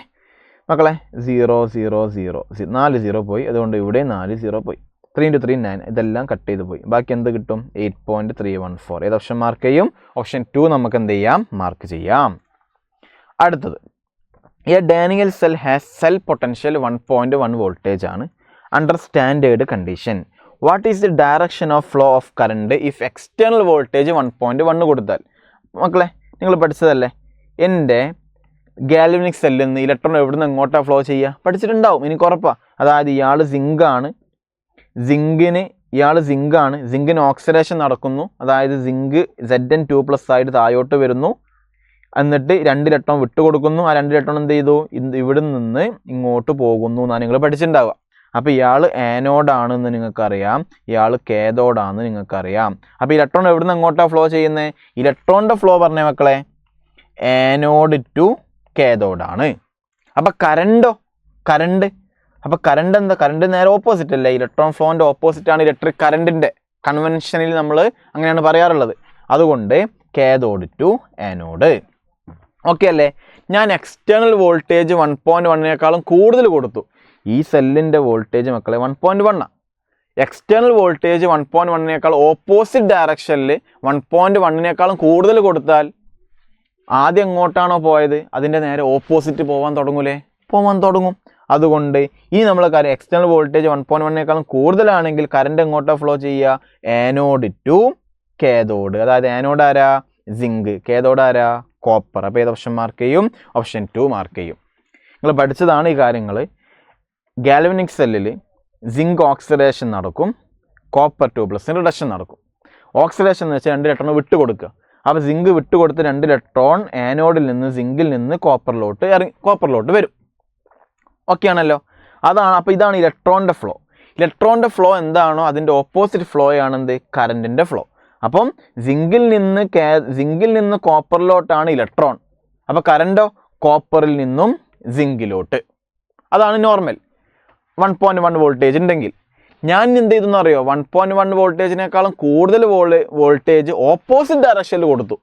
മക്കളെ, 0 0 0 4 0 പോയി, അതുകൊണ്ട് ഇവിടെ 4 0 പോയി. 3 × 3 9, ഇതെല്ലാം കട്ട് ചെയ്ത് പോയി. ബാക്കി എന്ത് കിട്ടും? 8.314. ഏത് ഓപ്ഷൻ മാർക്ക് ചെയ്യും? ഓപ്ഷൻ 2 നമുക്ക് എന്ത് ചെയ്യാം? മാർക്ക് ചെയ്യാം. അടുത്തത്, a Daniel cell has cell potential 1.1 voltage ആണ് under standard condition. What is the direction of flow of current if external voltage 1.1 കൊടുത്താൽ? മക്കളെ നിങ്ങൾ പഠിച്ചതല്ലേ, എൻ്റെ ഗാൽവനിക് സെല്ലിൽ നിന്ന് ഇലക്ട്രോൺ എവിടെ നിന്ന് എങ്ങോട്ടാണ് ഫ്ലോ ചെയ്യുക? പഠിച്ചിട്ടുണ്ടാവും, എനിക്ക് ഉറപ്പാണ്. അതായത് ഇയാൾ സിങ്കാണ്, സിങ്കിന് ഓക്സിഡേഷൻ നടക്കുന്നു. അതായത് സിങ്ക് Zn2+ ആയിട്ട് താഴോട്ട് വരുന്നു, എന്നിട്ട് 2 ഇലക്ട്രോൺ വിട്ടു കൊടുക്കുന്നു. ആ 2 ഇലക്ട്രോൺ എന്ത് ചെയ്തു? ഇവിടെ നിന്ന് ഇങ്ങോട്ട് പോകുന്നു എന്നാണ് നിങ്ങൾ പഠിച്ചിട്ടുണ്ടാവുക. അപ്പോൾ ഇയാൾ ആനോഡാണെന്ന് നിങ്ങൾക്കറിയാം, ഇയാൾ കാഥോഡാണെന്ന് നിങ്ങൾക്കറിയാം. അപ്പോൾ ഇലക്ട്രോൺ എവിടെ നിന്ന് എങ്ങോട്ടാണ് ഫ്ലോ ചെയ്യുന്നത്? ഇലക്ട്രോണിൻ്റെ ഫ്ലോ പറഞ്ഞ മക്കളെ ആനോഡ് ടു കാഥോഡാണ്. അപ്പോൾ കറണ്ട് അപ്പോൾ കറണ്ട് എന്താ? കറണ്ട് നേരെ ഓപ്പോസിറ്റ് അല്ലേ? ഇലക്ട്രോൺ ഫ്ലോൻ്റെ ഓപ്പോസിറ്റാണ് ഇലക്ട്രിക് കറണ്ടിൻ്റെ. കൺവെൻഷനിൽ നമ്മൾ അങ്ങനെയാണ് പറയാറുള്ളത്. അതുകൊണ്ട് കാഥോഡ് ടു ആനോഡ്. ഓക്കെ അല്ലേ? ഞാൻ എക്സ്റ്റേണൽ വോൾട്ടേജ് 1.1 കൂടുതൽ കൊടുത്തു. ഈ സെല്ലിൻ്റെ വോൾട്ടേജ് മക്കളെ 1.1 ആണ്. എക്സ്റ്റേണൽ വോൾട്ടേജ് 1.1 ഓപ്പോസിറ്റ് ഡയറക്ഷനിൽ 1.1 കൂടുതൽ കൊടുത്താൽ ആദ്യം എങ്ങോട്ടാണോ പോയത് അതിൻ്റെ നേരെ ഓപ്പോസിറ്റ് പോകാൻ തുടങ്ങും. അതുകൊണ്ട് ഈ നമ്മൾ കാര്യം എക്സ്റ്റേണൽ വോൾട്ടേജ് 1.1 കൂടുതലാണെങ്കിൽ കറണ്ട് എങ്ങോട്ടാണ് ഫ്ലോ ചെയ്യുക? Anode to cathode. അതായത് ആനോഡ് ആരാ? സിങ്ക്. കാഥോഡ് ആരാ? കോപ്പർ. അപ്പോൾ ഏത് ഓപ്ഷൻ മാർക്ക് ചെയ്യും? ഓപ്ഷൻ 2 മാർക്ക് ചെയ്യും. നിങ്ങൾ പഠിച്ചതാണ് ഈ കാര്യങ്ങൾ. ഗാൽവനിക് സെല്ലിൽ സിങ്ക് ഓക്സിഡേഷൻ നടക്കും, കോപ്പർ 2+ റിഡക്ഷൻ നടക്കും. ഓക്സിഡേഷൻ എന്ന് വെച്ചാൽ 2 ഇലക്ട്രോൺ വിട്ടുകൊടുക്കുക. അപ്പോൾ സിങ്ക് വിട്ടുകൊടുത്ത് 2 ഇലക്ട്രോൺ ആനോഡിൽ നിന്ന് സിങ്കിൽ നിന്ന് കോപ്പറിലോട്ട് വരും. ഓക്കെ ആണല്ലോ? അതാണ്. അപ്പോൾ ഇതാണ് ഇലക്ട്രോണിൻ്റെ ഫ്ലോ. ഇലക്ട്രോണിൻ്റെ ഫ്ലോ എന്താണോ അതിൻ്റെ ഓപ്പോസിറ്റ് ഫ്ലോ ആണെന്ത്? കറണ്ടിൻ്റെ ഫ്ലോ. അപ്പം സിങ്കിൽ നിന്ന് കോപ്പറിലോട്ടാണ് ഇലക്ട്രോൺ. അപ്പോൾ കറണ്ടോ? കോപ്പറിൽ നിന്നും സിങ്കിലോട്ട്. അതാണ് നോർമൽ. 1.1 വോൾട്ടേജ് ഉണ്ടെങ്കിൽ ഞാൻ എന്ത് ചെയ്തെന്ന് അറിയോ? 1.1 വോൾട്ടേജിനേക്കാളും കൂടുതൽ വോൾട്ടേജ് ഓപ്പോസിറ്റ് ഡയറക്ഷനിൽ കൊടുത്തു.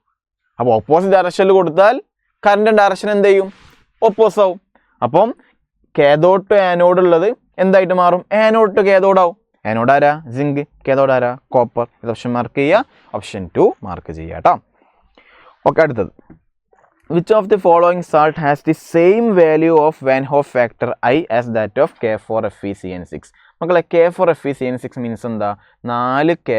അപ്പോൾ ഓപ്പോസിറ്റ് ഡയറക്ഷനിൽ കൊടുത്താൽ കറണ്ട് ഡയറക്ഷൻ എന്ത് ചെയ്യും? ഓപ്പോസ് ആവും. അപ്പം കാഥോഡ് ടു ആനോഡ് ഉള്ളത് എന്തായിട്ട് മാറും? ആനോഡ് ടു കാഥോഡ് ആവും. ആനോഡ് ആരാ? സിങ്ക്. കാഥോഡ് ആരാ? കോപ്പർ. ഇത് ഓപ്ഷൻ മാർക്ക് ചെയ്യുക. ഓപ്ഷൻ 2 മാർക്ക് ചെയ്യുക കേട്ടോ. ഓക്കെ, അടുത്തത്, which of the following salt has the same value of Van Hoff factor I as that of K4FeCN6? മക്കളെ K4FeCN6 മീൻസ് എന്താ? 4 K+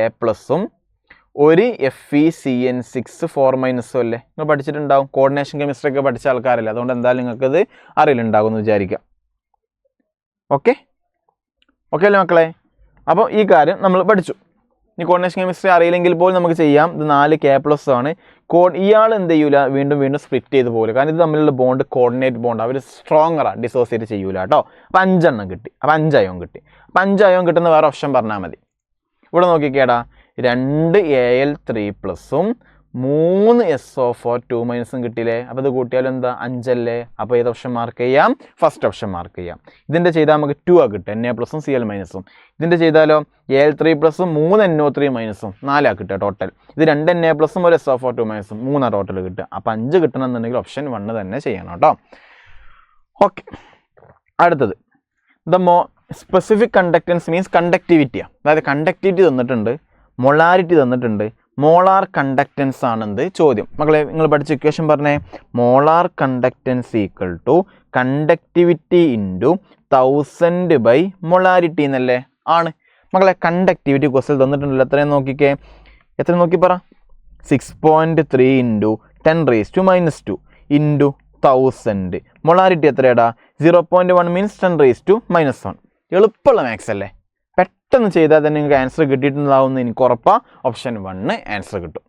1 FeCN6 4- അല്ലേ? നിങ്ങൾ പഠിച്ചിട്ടുണ്ടാവും, കോർഡിനേഷൻ കെമിസ്ട്രി ഒക്കെ പഠിച്ച ആൾക്കാരല്ലേ, അതുകൊണ്ട് എന്തായാലും നിങ്ങൾക്കത് അറിയില്ലുണ്ടാകും എന്ന് വിചാരിക്കാം. ഓക്കെ അല്ലേ മക്കളെ? അപ്പോൾ ഈ കാര്യം നമ്മൾ പഠിച്ചു. ഇനി കോർഡിനേഷൻ കെമിസ്ട്രി അറിയില്ലെങ്കിൽ പോലും നമുക്ക് ചെയ്യാം. ഇത് 4 K+ ആണ്. ഇയാൾ എന്ത് ചെയ്യൂല? വീണ്ടും സ്പ്ലിറ്റ് ചെയ്ത് പോകില്ല. കാരണം ഇത് തമ്മിലുള്ള ബോണ്ട് കോർഡിനേറ്റ് ബോണ്ട്. അവർ സ്ട്രോങ്ങറാണ്, ഡിസോസിയേറ്റ് ചെയ്യൂല കേട്ടോ. അപ്പോൾ 5 എണ്ണം കിട്ടി. അപ്പോൾ 5 അയോൺ കിട്ടി. അപ്പോൾ 5 അയോൺ കിട്ടുന്ന വേറെ ഓപ്ഷൻ പറഞ്ഞാൽ മതി. ഇവിടെ നോക്കിക്കേടാ, 2 Al3+ഉം 3 SO4 2- കിട്ടിയില്ലേ? അപ്പോൾ ഇത് കൂട്ടിയാലും എന്താ? 5 അല്ലേ? അപ്പോൾ ഏത് ഓപ്ഷൻ മാർക്ക് ചെയ്യാം? ഫസ്റ്റ് ഓപ്ഷൻ മാർക്ക് ചെയ്യാം. ഇതിൻ്റെ ചെയ്താൽ നമുക്ക് 2 കിട്ടും, Na+ഉം Cl-ഉം. ഇതിൻ്റെ ചെയ്താലോ Al3+ഉം 3 NO3- 4 കിട്ടുക ടോട്ടൽ. ഇത് 2 Na+ഉം 1 SO4 2- 3 ടോട്ടൽ കിട്ടുക. അപ്പോൾ 5 കിട്ടണമെന്നുണ്ടെങ്കിൽ ഓപ്ഷൻ 1 തന്നെ ചെയ്യണം കേട്ടോ. ഓക്കെ, അടുത്തത്, സ്പെസിഫിക് കണ്ടക്റ്റൻസ് മീൻസ് കണ്ടക്ടിവിറ്റിയാണ്. അതായത് കണ്ടക്ടിവിറ്റി തന്നിട്ടുണ്ട്, മൊളാരിറ്റി തന്നിട്ടുണ്ട്, മോളാർ കണ്ടക്റ്റൻസ് ആണെന്ത് ചോദ്യം. മക്കളെ നിങ്ങൾ പഠിച്ച ഇക്വേഷൻ പറഞ്ഞേ. Molar conductance equal to conductivity into 1000 by molarity എന്നല്ലേ ആണ്. മക്കളെ കണ്ടക്ടിവിറ്റി ക്വസ്റ്റ്യൻ തന്നിട്ടുണ്ടല്ലോ. എത്രയും നോക്കിക്കേ, എത്ര നോക്കി പറ. 6.3 ഇൻറ്റു 10⁻² ഇൻറ്റു 1000. മൊളാരിറ്റി എത്രയാടാ? 0.1 മീൻസ് 10⁻⁻1. എളുപ്പമുള്ള മാത്സ് അല്ലേ? പെട്ടെന്ന് ചെയ്താൽ തന്നെ നിങ്ങൾക്ക് ആൻസർ കിട്ടിയിട്ടുണ്ടാവുമെന്ന് എനിക്ക് ഉറപ്പാണ്. ഓപ്ഷൻ 1 ആൻസർ കിട്ടും.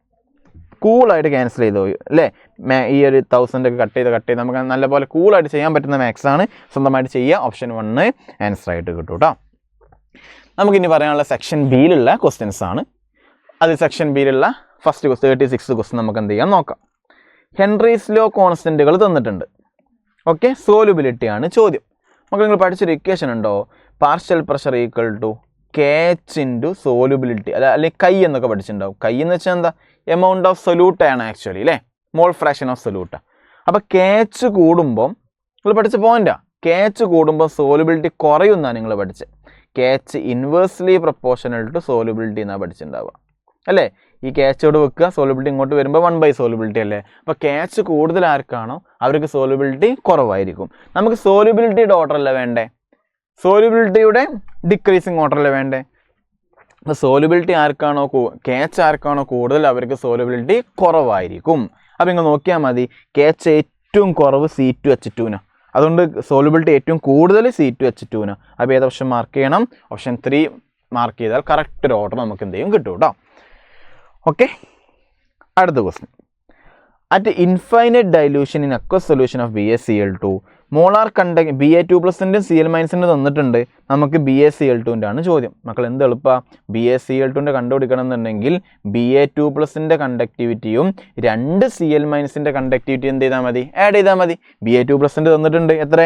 കൂളായിട്ട് ക്യാൻസൽ ചെയ്ത് പോയി അല്ലേ? ഈ ഒരു 1000 ഒക്കെ കട്ട് ചെയ്ത് നമുക്ക് നല്ലപോലെ കൂളായിട്ട് ചെയ്യാൻ പറ്റുന്ന മാത്സ് ആണ്. സ്വന്തമായിട്ട് ചെയ്യുക. ഓപ്ഷൻ 1 ആൻസർ ആയിട്ട് കിട്ടും കേട്ടോ. നമുക്കിനി പറയാനുള്ള സെക്ഷൻ ബിയിലുള്ള ക്വസ്റ്റ്യൻസ് ആണ്. അത് സെക്ഷൻ ബിയിലുള്ള ഫസ്റ്റ് 36 ക്വസ്റ്റ്യൻ നമുക്ക് എന്ത് ചെയ്യാൻ നോക്കാം. ഹെൻറീസ് ലോ കോൺസ്റ്റൻറ്റുകൾ തന്നിട്ടുണ്ട്. ഓക്കെ, സോലുബിലിറ്റി ആണ് ചോദ്യം. നമുക്ക് നിങ്ങൾ പഠിച്ചൊരു ഇക്വേഷൻ ഉണ്ടോ? Partial pressure equal to KH into solubility, അല്ലെങ്കിൽ കൈ എന്നൊക്കെ പഠിച്ചിട്ടുണ്ടാവും. കൈ എന്ന് വെച്ചാൽ എന്താ? എമൗണ്ട് ഓഫ് സൊല്യൂട്ട് ആണ് ആക്ച്വലി അല്ലേ? Mole fraction of solute. അപ്പോൾ KH കൂടുമ്പം നിങ്ങൾ പഠിച്ച പോയിന്റാ. KH കൂടുമ്പോൾ സോലുബിലിറ്റി കുറയുമെന്നാണ് നിങ്ങൾ പഠിച്ചത്. KH inversely proportional to solubility എന്നാണ് പഠിച്ചിട്ടുണ്ടാവുക അല്ലേ? ഈ KH ഓട് വെക്കുക, സോലുബിലിറ്റി ഇങ്ങോട്ട് വരുമ്പോൾ 1 സോലുബിലിറ്റി അല്ലേ? അപ്പോൾ KH കൂടുതൽ ആർക്കാണോ അവർക്ക് സോലുബിലിറ്റി കുറവായിരിക്കും. നമുക്ക് സോലുബിലിറ്റിയുടെ ഓർഡറല്ല വേണ്ടേ? സോലുബിലിറ്റിയുടെ ഡിക്രീസിങ് ഓർഡറല്ലേ വേണ്ടേ? അപ്പോൾ സോലുബിലിറ്റി ആർക്കാണോ KH ആർക്കാണോ കൂടുതൽ അവർക്ക് സോലുബിലിറ്റി കുറവായിരിക്കും. അപ്പോൾ നിങ്ങൾ നോക്കിയാൽ മതി. KH ഏറ്റവും കുറവ് C2H2 അതുകൊണ്ട് സോലുബിലിറ്റി ഏറ്റവും കൂടുതൽ C2H2 അപ്പോൾ ഏത് ഓപ്ഷൻ മാർക്ക് ചെയ്യണം? ഓപ്ഷൻ 3 മാർക്ക് ചെയ്താൽ കറക്റ്റ് ഒരു ഓർഡർ നമുക്ക് എന്ത് ചെയ്യും കിട്ടും കേട്ടോ. ഓക്കെ, അടുത്ത question. At infinite dilution in aqueous solution of BaCl2 molar conduct Ba2+ൻ്റെയും Cl- തന്നിട്ടുണ്ട്. നമുക്ക് BaCl2 ആണ് ചോദ്യം. മക്കൾ എന്ത് എളുപ്പമാണ്? BaCl2 കണ്ടുപിടിക്കണം എന്നുണ്ടെങ്കിൽ Ba2+ കണ്ടക്ടിവിറ്റിയും 2 Cl- കണ്ടക്ടിവിറ്റി എന്ത് ചെയ്താൽ മതി? ആഡ് ചെയ്താൽ മതി. Ba2+ തന്നിട്ടുണ്ട് എത്ര?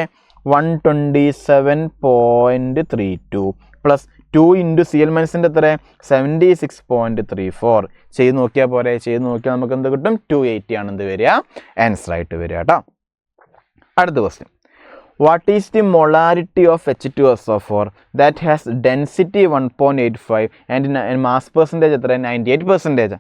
127.32 പ്ലസ് 2 ഇൻറ്റു Cl- എത്ര? 76.34. ചെയ്ത് നോക്കിയാൽ പോരെ? ചെയ്ത് നോക്കിയാൽ നമുക്ക് എന്ത് കിട്ടും? 280 ആണ് എന്ത് വരിക? ആൻസർ ആയിട്ട് വരിക കേട്ടോ. അടുത്ത question. What is the molarity of H2SO4 that has density 1.85 and mass percentage എത്ര? 98%.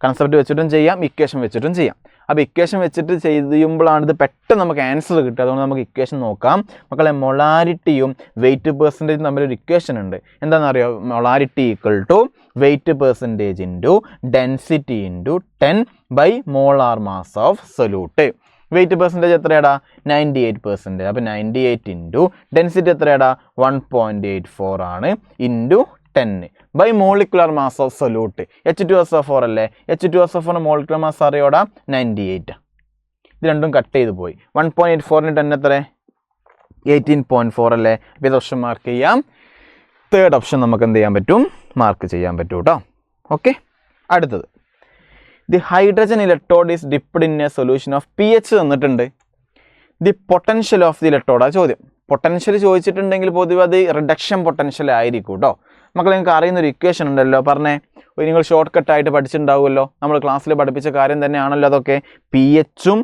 കൺസെപ്റ്റ് വെച്ചിട്ടും ചെയ്യാം, ഇക്വേഷൻ വെച്ചിട്ടും ചെയ്യാം. അപ്പോൾ ഇക്വേഷൻ വെച്ചിട്ട് ചെയ്യുമ്പോഴാണ് ഇത് പെട്ടെന്ന് നമുക്ക് ആൻസർ കിട്ടുക. അതുകൊണ്ട് നമുക്ക് ഇക്വേഷൻ നോക്കാം. മക്കളെ മൊളാരിറ്റിയും വെയിറ്റ് പെർസെൻറ്റേജും തമ്മിലൊരു ഇക്വേഷൻ ഉണ്ട്. എന്താണെന്നറിയോ? Molarity equal to weight percentage into density into 10 by molar mass of solute. Weight percentage എത്രയാടാ? 98%. അപ്പോൾ 98 ഇൻറ്റു ഡെൻസിറ്റി എത്രയാടാ? 1.84 ആണ് into 10 by molecular mass of solute. H2SO4 അല്ലേ? H2SO4 molecular mass അറിയോടാ? 98. ഇത് രണ്ടും കട്ട് ചെയ്ത് പോയി. 1.84 10 എത്ര? 18.4 അല്ലേ? അപ്പോൾ ഇത് ഓപ്ഷൻ മാർക്ക് ചെയ്യാം. തേർഡ് ഓപ്ഷൻ നമുക്ക് എന്ത് ചെയ്യാൻ പറ്റും? മാർക്ക് ചെയ്യാൻ പറ്റും കേട്ടോ. ഓക്കെ, അടുത്തത്. The hydrogen electrode is dipped in A solution of pH തന്നിട്ടുണ്ട്. ദി പൊട്ടൻഷ്യൽ ഓഫ് ദി ഇലക്ട്രോഡാ ചോദ്യം. പൊട്ടൻഷ്യൽ ചോദിച്ചിട്ടുണ്ടെങ്കിൽ പൊതുവെ അത് റിഡക്ഷൻ പൊട്ടൻഷ്യൽ ആയിരിക്കും കേട്ടോ. മക്കളെ നിങ്ങൾക്ക് അറിയുന്നൊരു ഇക്വേഷൻ ഉണ്ടല്ലോ, പറഞ്ഞേ. നിങ്ങൾ ഷോർട്ട് കട്ടായിട്ട് പഠിച്ചിട്ടുണ്ടാവുമല്ലോ. നമ്മൾ ക്ലാസ്സിൽ പഠിപ്പിച്ച കാര്യം തന്നെയാണല്ലോ അതൊക്കെ. pHഉം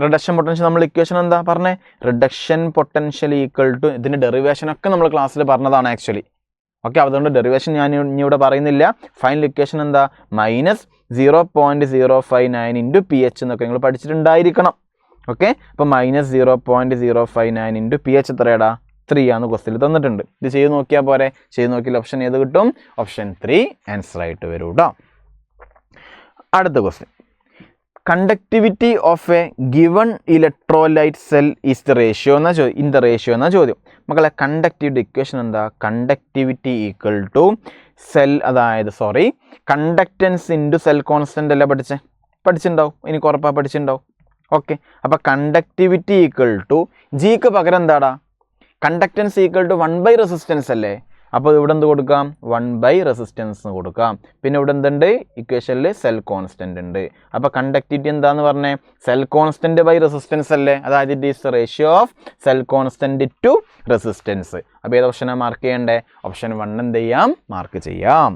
റിഡക്ഷൻ പൊട്ടൻഷ്യൽ നമ്മൾ ഇക്വേഷൻ എന്താ പറഞ്ഞേ? റിഡക്ഷൻ പൊട്ടൻഷ്യൽ ഈക്വൽ ടു ഇതിൻ്റെ ഡെറിവേഷനൊക്കെ നമ്മൾ ക്ലാസ്സിൽ പറഞ്ഞതാണ് ആക്ച്വലി. ഓക്കെ, അതുകൊണ്ട് ഡെറിവേഷൻ ഞാൻ ഇനി ഇവിടെ പറയുന്നില്ല. ഫൈനൽ ഇക്വേഷൻ എന്താ? -0.059 ഇൻറ്റു pH എന്നൊക്കെ നിങ്ങൾ പഠിച്ചിട്ടുണ്ടായിരിക്കണം. ഓക്കെ, അപ്പോൾ -0.059 ഇൻറ്റു pH എത്രയാടാ? 3 ആണ് ക്വസ്റ്റ്യൻ തന്നിട്ടുണ്ട്. ഇത് ചെയ്ത് നോക്കിയാൽ പോരെ? ചെയ്ത് നോക്കിയാൽ ഓപ്ഷൻ ഏത് കിട്ടും? ഓപ്ഷൻ 3 ആൻസർ ആയിട്ട് വരും കേട്ടോ. അടുത്ത question. Conductivity of a given electrolyte cell is the ratio എന്നാ ഇൻ ദ റേഷ്യോ എന്നാ ചോദ്യം. മക്കളെ കണ്ടക്ടിവിറ്റി ഇക്വേഷൻ എന്താ? Conductivity equal to conductance into cell constant അല്ലേ പഠിച്ചിട്ടുണ്ടാവും. എനിക്ക് ഉറപ്പാണ് പഠിച്ചിട്ടുണ്ടാവും. ഓക്കെ, അപ്പോൾ കണ്ടക്ടിവിറ്റി ഈക്വൽ ടു ജിക്ക് പകരം എന്താടാ? കണ്ടക്റ്റൻസ് ഈക്വൽ ടു 1 റെസിസ്റ്റൻസ് അല്ലേ? അപ്പോൾ ഇവിടെ എന്ത് കൊടുക്കാം? 1 റെസിസ്റ്റൻസ് കൊടുക്കാം. പിന്നെ ഇവിടെ എന്തുണ്ട്? ഇക്വേഷനിൽ സെൽ കോൺസ്റ്റൻ്റ് ഉണ്ട്. അപ്പോൾ കണ്ടക്ടിവിറ്റി എന്താന്ന് പറഞ്ഞേ? സെൽ കോൺസ്റ്റൻ്റ് ബൈ റെസിസ്റ്റൻസ് അല്ലേ? അതായത് it is the ratio of cell constant to resistance. അപ്പോൾ ഏത് ഓപ്ഷനാണ് മാർക്ക് ചെയ്യേണ്ടത്? ഓപ്ഷൻ 1 എന്ത് ചെയ്യാം? മാർക്ക് ചെയ്യാം.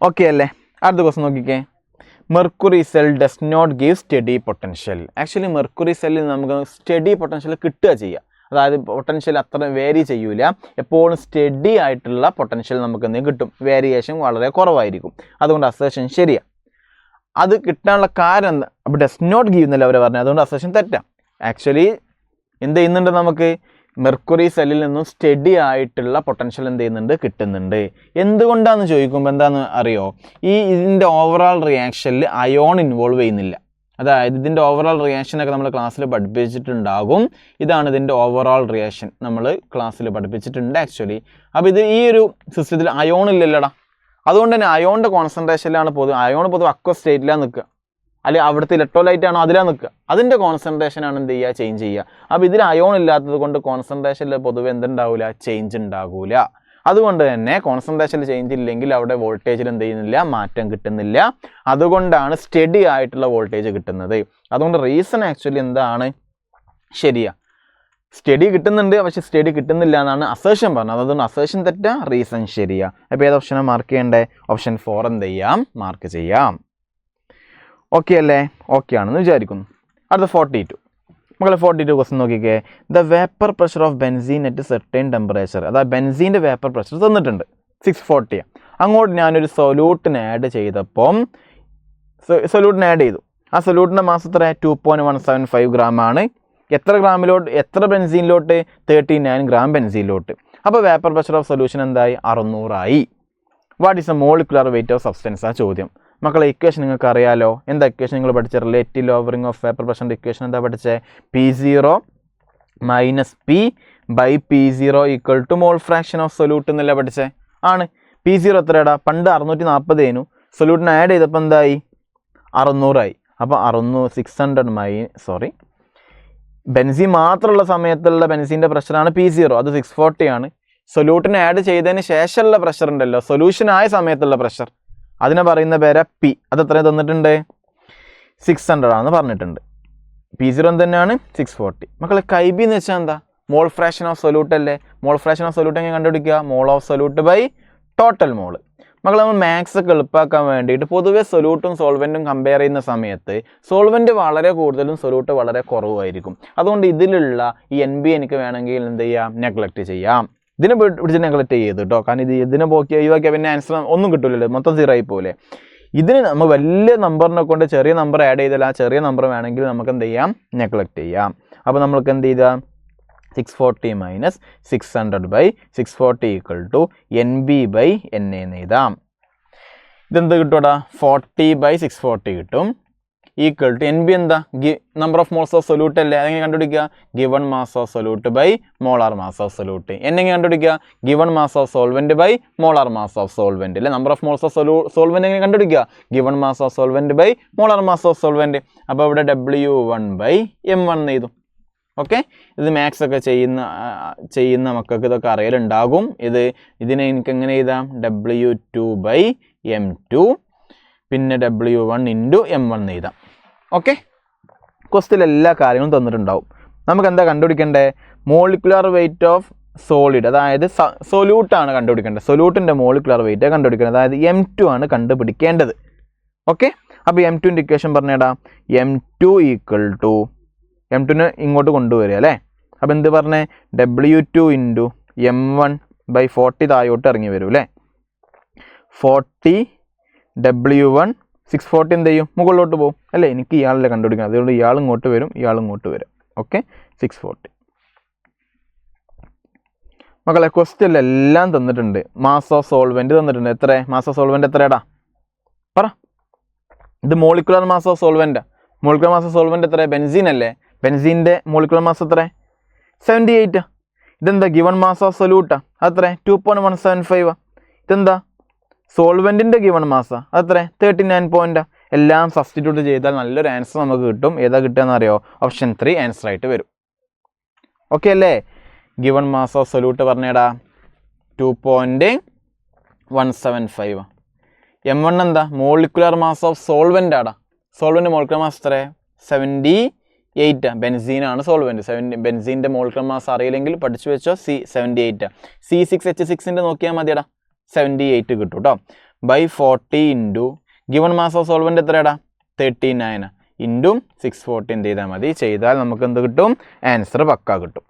ഓക്കെ അല്ലേ? അടുത്ത ക്വസ്റ്റ്യൻ നോക്കിക്കേ. Mercury cell does not give steady potential. Actually mercury സെല്ലിൽ നമുക്ക് സ്റ്റഡി പൊട്ടൻഷ്യൽ കിട്ടുക ചെയ്യുക. അതായത് പൊട്ടൻഷ്യൽ അത്ര വേരി ചെയ്യൂല, എപ്പോഴും സ്റ്റഡി ആയിട്ടുള്ള പൊട്ടൻഷ്യൽ നമുക്ക് എന്തെങ്കിലും കിട്ടും, വേരിയേഷൻ വളരെ കുറവായിരിക്കും. അതുകൊണ്ട് അസേഷൻ ശരിയാണ്. അത് കിട്ടാനുള്ള കാരണം എന്താ? അപ്പോൾ ഡസ് നോട്ട് ഗീവ് എന്നല്ല അവർ പറഞ്ഞത്, അതുകൊണ്ട് അസേഷൻ തെറ്റാം. ആക്ച്വലി എന്ത് ചെയ്യുന്നുണ്ട്, നമുക്ക് മെർക്കുറി സെല്ലിൽ നിന്നും സ്റ്റഡി ആയിട്ടുള്ള പൊട്ടൻഷ്യൽ എന്ത് ചെയ്യുന്നുണ്ട്, കിട്ടുന്നുണ്ട്. എന്തുകൊണ്ടാണെന്ന് ചോദിക്കുമ്പോൾ എന്താണെന്ന് അറിയോ, ഇതിൻ്റെ ഓവറോൾ റിയാക്ഷനിൽ അയോൺ ഇൻവോൾവ് ചെയ്യുന്നില്ല. അതായത് ഇതിൻ്റെ ഓവറോൾ റിയാക്ഷനൊക്കെ നമ്മൾ ക്ലാസ്സിൽ പഠിപ്പിച്ചിട്ടുണ്ടാകും. ഇതാണ് ഇതിൻ്റെ ഓവറോൾ റിയാക്ഷൻ, നമ്മൾ ക്ലാസ്സിൽ പഠിപ്പിച്ചിട്ടുണ്ട് ആക്ച്വലി. അപ്പോൾ ഇത് ഈ ഒരു സിസ്റ്റത്തിൽ അയോൺ ഇല്ലല്ലടാ, അതുകൊണ്ട് തന്നെ അയോണിൻ്റെ കോൺസെൻട്രേഷനിലാണ് അയോൺ പൊതുവെ അക്വസ് സ്റ്റേറ്റിലാണ് നിൽക്കുക, അല്ലെങ്കിൽ അവിടുത്തെ ഇലക്ട്രോലൈറ്റ് ആണോ അതിലാണ് നിൽക്കുക, അതിൻ്റെ കോൺസെൻട്രേഷനാണ് എന്ത് ചെയ്യുക, ചേഞ്ച് ചെയ്യുക. അപ്പോൾ ഇതിൽ അയോൺ ഇല്ലാത്തത് കൊണ്ട് കോൺസെൻട്രേഷനിൽ പൊതുവെ എന്തുണ്ടാവില്ല, ചേഞ്ച് ഉണ്ടാകില്ല. അതുകൊണ്ട് തന്നെ കോൺസെൻട്രേഷനിൽ ചേഞ്ച് ഇല്ലെങ്കിൽ അവിടെ വോൾട്ടേജിൽ എന്ത് ചെയ്യുന്നില്ല, മാറ്റം കിട്ടുന്നില്ല. അതുകൊണ്ടാണ് സ്റ്റഡി ആയിട്ടുള്ള വോൾട്ടേജ് കിട്ടുന്നത്. അതുകൊണ്ട് റീസൺ ആക്ച്വലി എന്താണ്, ശരിയാ, സ്റ്റഡി കിട്ടുന്നുണ്ട് പക്ഷെ സ്റ്റഡി കിട്ടുന്നില്ല എന്നാണ് അസേഷൻ പറഞ്ഞത്. അതുകൊണ്ട് അസേഷൻ തെറ്റാ, റീസൺ ശരിയാ. അപ്പോൾ ഏത് ഓപ്ഷനാണ് മാർക്ക് ചെയ്യേണ്ടത്? ഓപ്ഷൻ 4 എന്ത് ചെയ്യാം, മാർക്ക് ചെയ്യാം. ഓക്കെ അല്ലേ? ഓക്കെ ആണെന്ന് വിചാരിക്കുന്നു. അടുത്ത 42 മക്കളെ 42 ക്വസ്റ്റൻ നോക്കിക്കേ. The vapour pressure of benzene at certain temperature. അതായത് ബെൻസീൻ്റെ വേപ്പർ പ്രഷർ തന്നിട്ടുണ്ട് 640. അങ്ങോട്ട് ഞാനൊരു സൊല്യൂട്ടിന് ആഡ് ചെയ്തപ്പം സൊല്യൂട്ടിന് ആഡ് ചെയ്തു. ആ സൊല്യൂട്ടിൻ്റെ മാസ് എത്ര? 2.175 ഗ്രാം ആണ്. എത്ര ഗ്രാമിലോട്ട്, എത്ര ബെൻസീനിലോട്ട്? 39 ഗ്രാം ബെൻസീനിലോട്ട്. അപ്പോൾ വേപ്പർ പ്രഷർ ഓഫ് സൊല്യൂഷൻ എന്തായി? 600 ആയി. What is A molecular weight of substance? ആ ചോദ്യം. മക്കളെ ഇക്വേഷൻ നിങ്ങൾക്ക് അറിയാലോ. എന്താ ഇക്വേഷൻ നിങ്ങൾ പഠിച്ച? റിലേറ്റീവ് ലോവറിംഗ് ഓഫ് വേപ്പർ പ്രഷറിൻ്റെ ഇക്വേഷൻ എന്താ പഠിച്ചത്? P0 - P/P0 = mall fraction of solute എന്നല്ല പഠിച്ചേ? ആണ്. P0 എത്രയാടാ? പണ്ട് 640 ആയിരുന്നു. സൊല്യൂട്ടിന് ആഡ് ചെയ്തപ്പോൾ എന്തായി? 600 ആയി. അപ്പോൾ 600 ബെൻസീൻ മാത്രമുള്ള സമയത്തുള്ള ബെൻസീൻ്റെ പ്രഷറാണ് P0, അത് 640 ആണ്. സൊല്യൂട്ടിന് ആഡ് ചെയ്തതിന് ശേഷമുള്ള പ്രഷർ ഉണ്ടല്ലോ, സൊല്യൂഷനായ സമയത്തുള്ള പ്രഷർ, അതിനെ പറയുന്ന പേരാ P. അത് എത്രയും തന്നിട്ടുണ്ട്? 600 ആണെന്ന് പറഞ്ഞിട്ടുണ്ട്. P0 തന്നെയാണ് 640. മക്കളെ കൈബി എന്ന് വെച്ചാൽ എന്താ? മോൾ ഫ്രാക്ഷൻ ഓഫ് സൊല്യൂട്ട് അല്ലേ? മോൾ ഫ്രാക്ഷൻ ഓഫ് സൊല്യൂട്ട് എങ്ങനെ കണ്ടുപിടിക്കുക? മോൾ ഓഫ് സൊല്യൂട്ട് ബൈ ടോട്ടൽ മോൾ. മക്കളെ നമ്മൾ മാത്സ് ഒക്കെ എളുപ്പമാക്കാൻ വേണ്ടിയിട്ട് പൊതുവെ സൊല്യൂട്ടും സോൾവെൻറ്റും കമ്പയർ ചെയ്യുന്ന സമയത്ത് സോൾവെൻറ്റ് വളരെ കൂടുതലും സൊല്യൂട്ട് വളരെ കുറവായിരിക്കും. അതുകൊണ്ട് ഇതിലുള്ള ഈ NB എനിക്ക് വേണമെങ്കിൽ എന്ത് ചെയ്യാം? നെഗ്ലക്റ്റ് ചെയ്യാം. ഇതിനെ പിടിച്ച് നെഗ്ലക്റ്റ് ചെയ്തു കേട്ടോ. കാരണം ഇതിനെ ഒഴിവാക്കിയാൽ പിന്നെ ആൻസർ ഒന്നും കിട്ടില്ലല്ലോ, മൊത്തം 0 ആയി പോലെ. ഇതിന് നമ്മൾ വലിയ നമ്പറിനെ കൊണ്ട് ചെറിയ നമ്പർ ആഡ് ചെയ്താൽ ആ ചെറിയ നമ്പർ വേണമെങ്കിൽ നമുക്ക് എന്ത് ചെയ്യാം? നെഗ്ലക്റ്റ് ചെയ്യാം. അപ്പോൾ നമ്മൾക്ക് എന്ത് ചെയ്താൽ 640 - 600/640 = NB/NA എന്ന് എഴുതാം. ഇതെന്ത് കിട്ടുമടാ? 40/640 കിട്ടും. ഈക്വൽ ടു NB എന്താ? Number of moles of solute അല്ലേ? അതെങ്ങനെ കണ്ടുപിടിക്കുക? Given mass of solute by molar mass of solute. എന്നെങ്ങനെ കണ്ടുപിടിക്കുക? Given mass of solvent by molar mass of solvent അല്ലേ? Number of moles of solvent എങ്ങനെ കണ്ടുപിടിക്കുക? Given mass of solvent by molar mass of solvent. അപ്പോൾ ഇവിടെ W1/M1 എഴുതും. ഓക്കെ, ഇത് മാത്സ് ഒക്കെ ചെയ്യുന്ന മക്കൾക്ക് ഇതൊക്കെ അറിയലുണ്ടാകും. ഇതിനെ എനിക്ക് എങ്ങനെ എഴുതാം? W2/M2 പിന്നെ W1 × M1 എഴുതാം. ഓക്കെ, ക്വസ്റ്റിൽ എല്ലാ കാര്യങ്ങളും തന്നിട്ടുണ്ടാവും. നമുക്ക് എന്താ കണ്ടുപിടിക്കേണ്ടത്? മോളിക്കുലർ വെയിറ്റ് ഓഫ് സോളിഡ്, അതായത് സൊല്യൂട്ടാണ് കണ്ടുപിടിക്കേണ്ടത്. സൊല്യൂട്ടിൻ്റെ മോളിക്കുലർ വെയിറ്റ് കണ്ടുപിടിക്കേണ്ടത്, അതായത് M2 ആണ് കണ്ടുപിടിക്കേണ്ടത്. ഓക്കെ, അപ്പോൾ M2ൻ്റെ ഇക്വേഷൻ പറഞ്ഞേടാ. M2 = M2നെ ഇങ്ങോട്ട് കൊണ്ടുവരിക അല്ലേ? അപ്പോൾ എന്ത് പറഞ്ഞേ? W2 × M1/40 താഴോട്ട് ഇറങ്ങി വരും അല്ലേ? 40 W1 640 എന്ത് ചെയ്യും? മുകളിലോട്ട് പോകും അല്ലേ? എനിക്ക് ഇയാളെ കണ്ടുപിടിക്കണം, അതുകൊണ്ട് ഇയാൾ ഇങ്ങോട്ട് വരും, ഇയാൾ ഇങ്ങോട്ട് വരും. ഓക്കെ, 640. മക്കളെ ക്വസ്റ്റ്യനിലെല്ലാം തന്നിട്ടുണ്ട്. മാസ് ഓഫ് സോൾവെൻറ്റ് തന്നിട്ടുണ്ട്. എത്ര മാസ് ഓഫ് സോൾവെൻറ്റ് എത്രയാടാ? പറ. ഇത് മോളിക്കുലർ മാസ് ഓഫ് സോൾവെൻറ്റാ. മോളിക്കുലർ മാസ് ഓഫ് സോൾവെൻറ്റ് എത്ര? ബെൻസീൻ അല്ലേ? ബെൻസീൻ്റെ മോളിക്കുലർ മാസ് എത്ര? 78. ഇതെന്താ? ഗിവൺ മാസ് ഓഫ് സൊല്യൂട്ടാ. അത്ര 2.175. ഇതെന്താ? സോൾവെൻറ്റിൻ്റെ ഗിവൺ മാസാ. അത്ര 39 പോയിൻ്റാ. എല്ലാം സബ്സ്റ്റിറ്റ്യൂട്ട് ചെയ്താൽ നല്ലൊരു ആൻസർ നമുക്ക് കിട്ടും. ഏതാ കിട്ടുകയെന്ന് അറിയോ? ഓപ്ഷൻ 3 ആൻസർ ആയിട്ട് വരും. ഓക്കെ അല്ലേ? ഗിവൺ മാസ് ഓഫ് സൊല്യൂട്ട് പറഞ്ഞേടാ 2.175. M1 എന്താ? മോളിക്കുലർ മാസ് ഓഫ് സോൾവെൻ്റ് ആടാ. സോൾവെൻ്റ് മോളിക്കുലർ മാസ് എത്ര? 78. ബെൻസീനാണ് സോൾവെൻറ്റ്. ബെൻസീൻ്റെ മോളിക്കുലർ മാസ് അറിയില്ലെങ്കിൽ പഠിച്ചു വെച്ചോ. 78. C6H6ൻ്റെ നോക്കിയാൽ മതിയടാ. 78 കിട്ടും കേട്ടോ. /40 × ഗിവൺ മാസ് ഓഫ് സോൾവെൻ്റ് എത്രയാടാ? 39 × 640 എന്ത് ചെയ്താൽ മതി? ചെയ്താൽ നമുക്ക് എന്ത് കിട്ടും? ആൻസർ പക്ക കിട്ടും.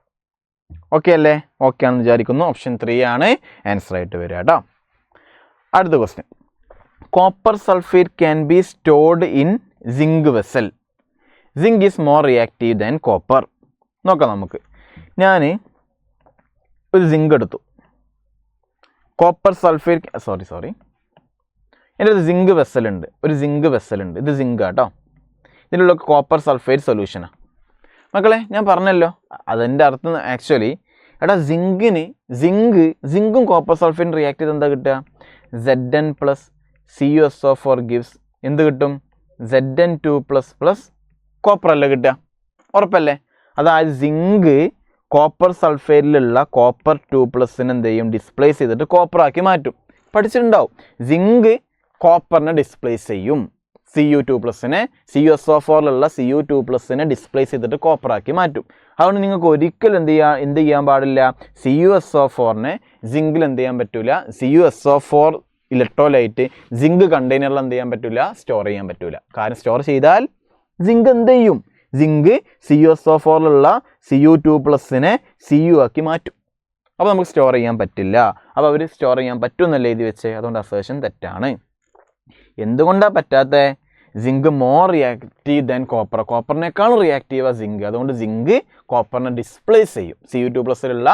ഓക്കെ അല്ലേ? ഓക്കെ ആണെന്ന് വിചാരിക്കുന്നു. ഓപ്ഷൻ 3 ആണ് ആൻസർ ആയിട്ട് വരിക കേട്ടോ. അടുത്ത question, copper sulphate can be stored in zinc vessel. Zinc is more reactive than copper. നോക്കാം നമുക്ക്. ഞാൻ ഒരു സിങ്ക് എടുത്തു, കോപ്പർ സൾഫേറ്റ് സോറി എൻ്റെ ഒരു സിങ്ക് വെസലുണ്ട്, ഇത് സിങ്ക് കേട്ടോ. ഇതിലുള്ള കോപ്പർ സൾഫേറ്റ് സൊല്യൂഷനാണ്. മക്കളെ ഞാൻ പറഞ്ഞല്ലോ, അതിൻ്റെ അർത്ഥം ആക്ച്വലി എടാ സിങ്കും കോപ്പർ സൾഫേറ്റും റിയാക്ട് ചെയ്ത് എന്താ കിട്ടുക? Zn plus CuSO4 gives എന്ത് കിട്ടും? Zn2++ കോപ്പർ അല്ലേ കിട്ടുക? ഉറപ്പല്ലേ? അതായത് സിങ്ക് കോപ്പർ സൾഫേറ്റിലുള്ള കോപ്പർ 2+ എന്ത് ചെയ്യും? ഡിസ്പ്ലേസ് ചെയ്തിട്ട് കോപ്പറാക്കി മാറ്റും. പഠിച്ചിട്ടുണ്ടാവും. സിങ്ക് കോപ്പറിനെ ഡിസ്പ്ലേസ് ചെയ്യും, Cu2+നെ CuSO4ലുള്ള Cu2+നെ ഡിസ്പ്ലേസ് ചെയ്തിട്ട് കോപ്പറാക്കി മാറ്റും. അതുകൊണ്ട് നിങ്ങൾക്ക് ഒരിക്കലും എന്ത് ചെയ്യാൻ പാടില്ല? CuSO4നെ സിങ്കിൽ എന്ത് ചെയ്യാൻ പറ്റില്ല? CuSO4 ഇലക്ട്രോലൈറ്റ് സിങ്ക് കണ്ടെയ്നറിൽ എന്ത് ചെയ്യാൻ പറ്റില്ല? സ്റ്റോർ ചെയ്യാൻ പറ്റില്ല. കാരണം സ്റ്റോർ ചെയ്താൽ സിങ്ക് എന്ത് ചെയ്യും? സിങ്ക് CuSO4ലുള്ള Cu2+നെ Cu ആക്കി മാറ്റും. അപ്പോൾ നമുക്ക് സ്റ്റോർ ചെയ്യാൻ പറ്റില്ല. അപ്പോൾ അവർ സ്റ്റോർ ചെയ്യാൻ പറ്റുമെന്നല്ലേ എഴുതി വെച്ചേ. അതുകൊണ്ട് അസേഷൻ തെറ്റാണ്. എന്തുകൊണ്ടാണ് പറ്റാത്ത? Zinc more reactive than copper. കോപ്പറിനേക്കാളും റിയാക്റ്റീവാണ് സിങ്ക്. അതുകൊണ്ട് സിങ്ക് കോപ്പറിനെ ഡിസ്പ്ലേസ് ചെയ്യും. Cu2+ലുള്ള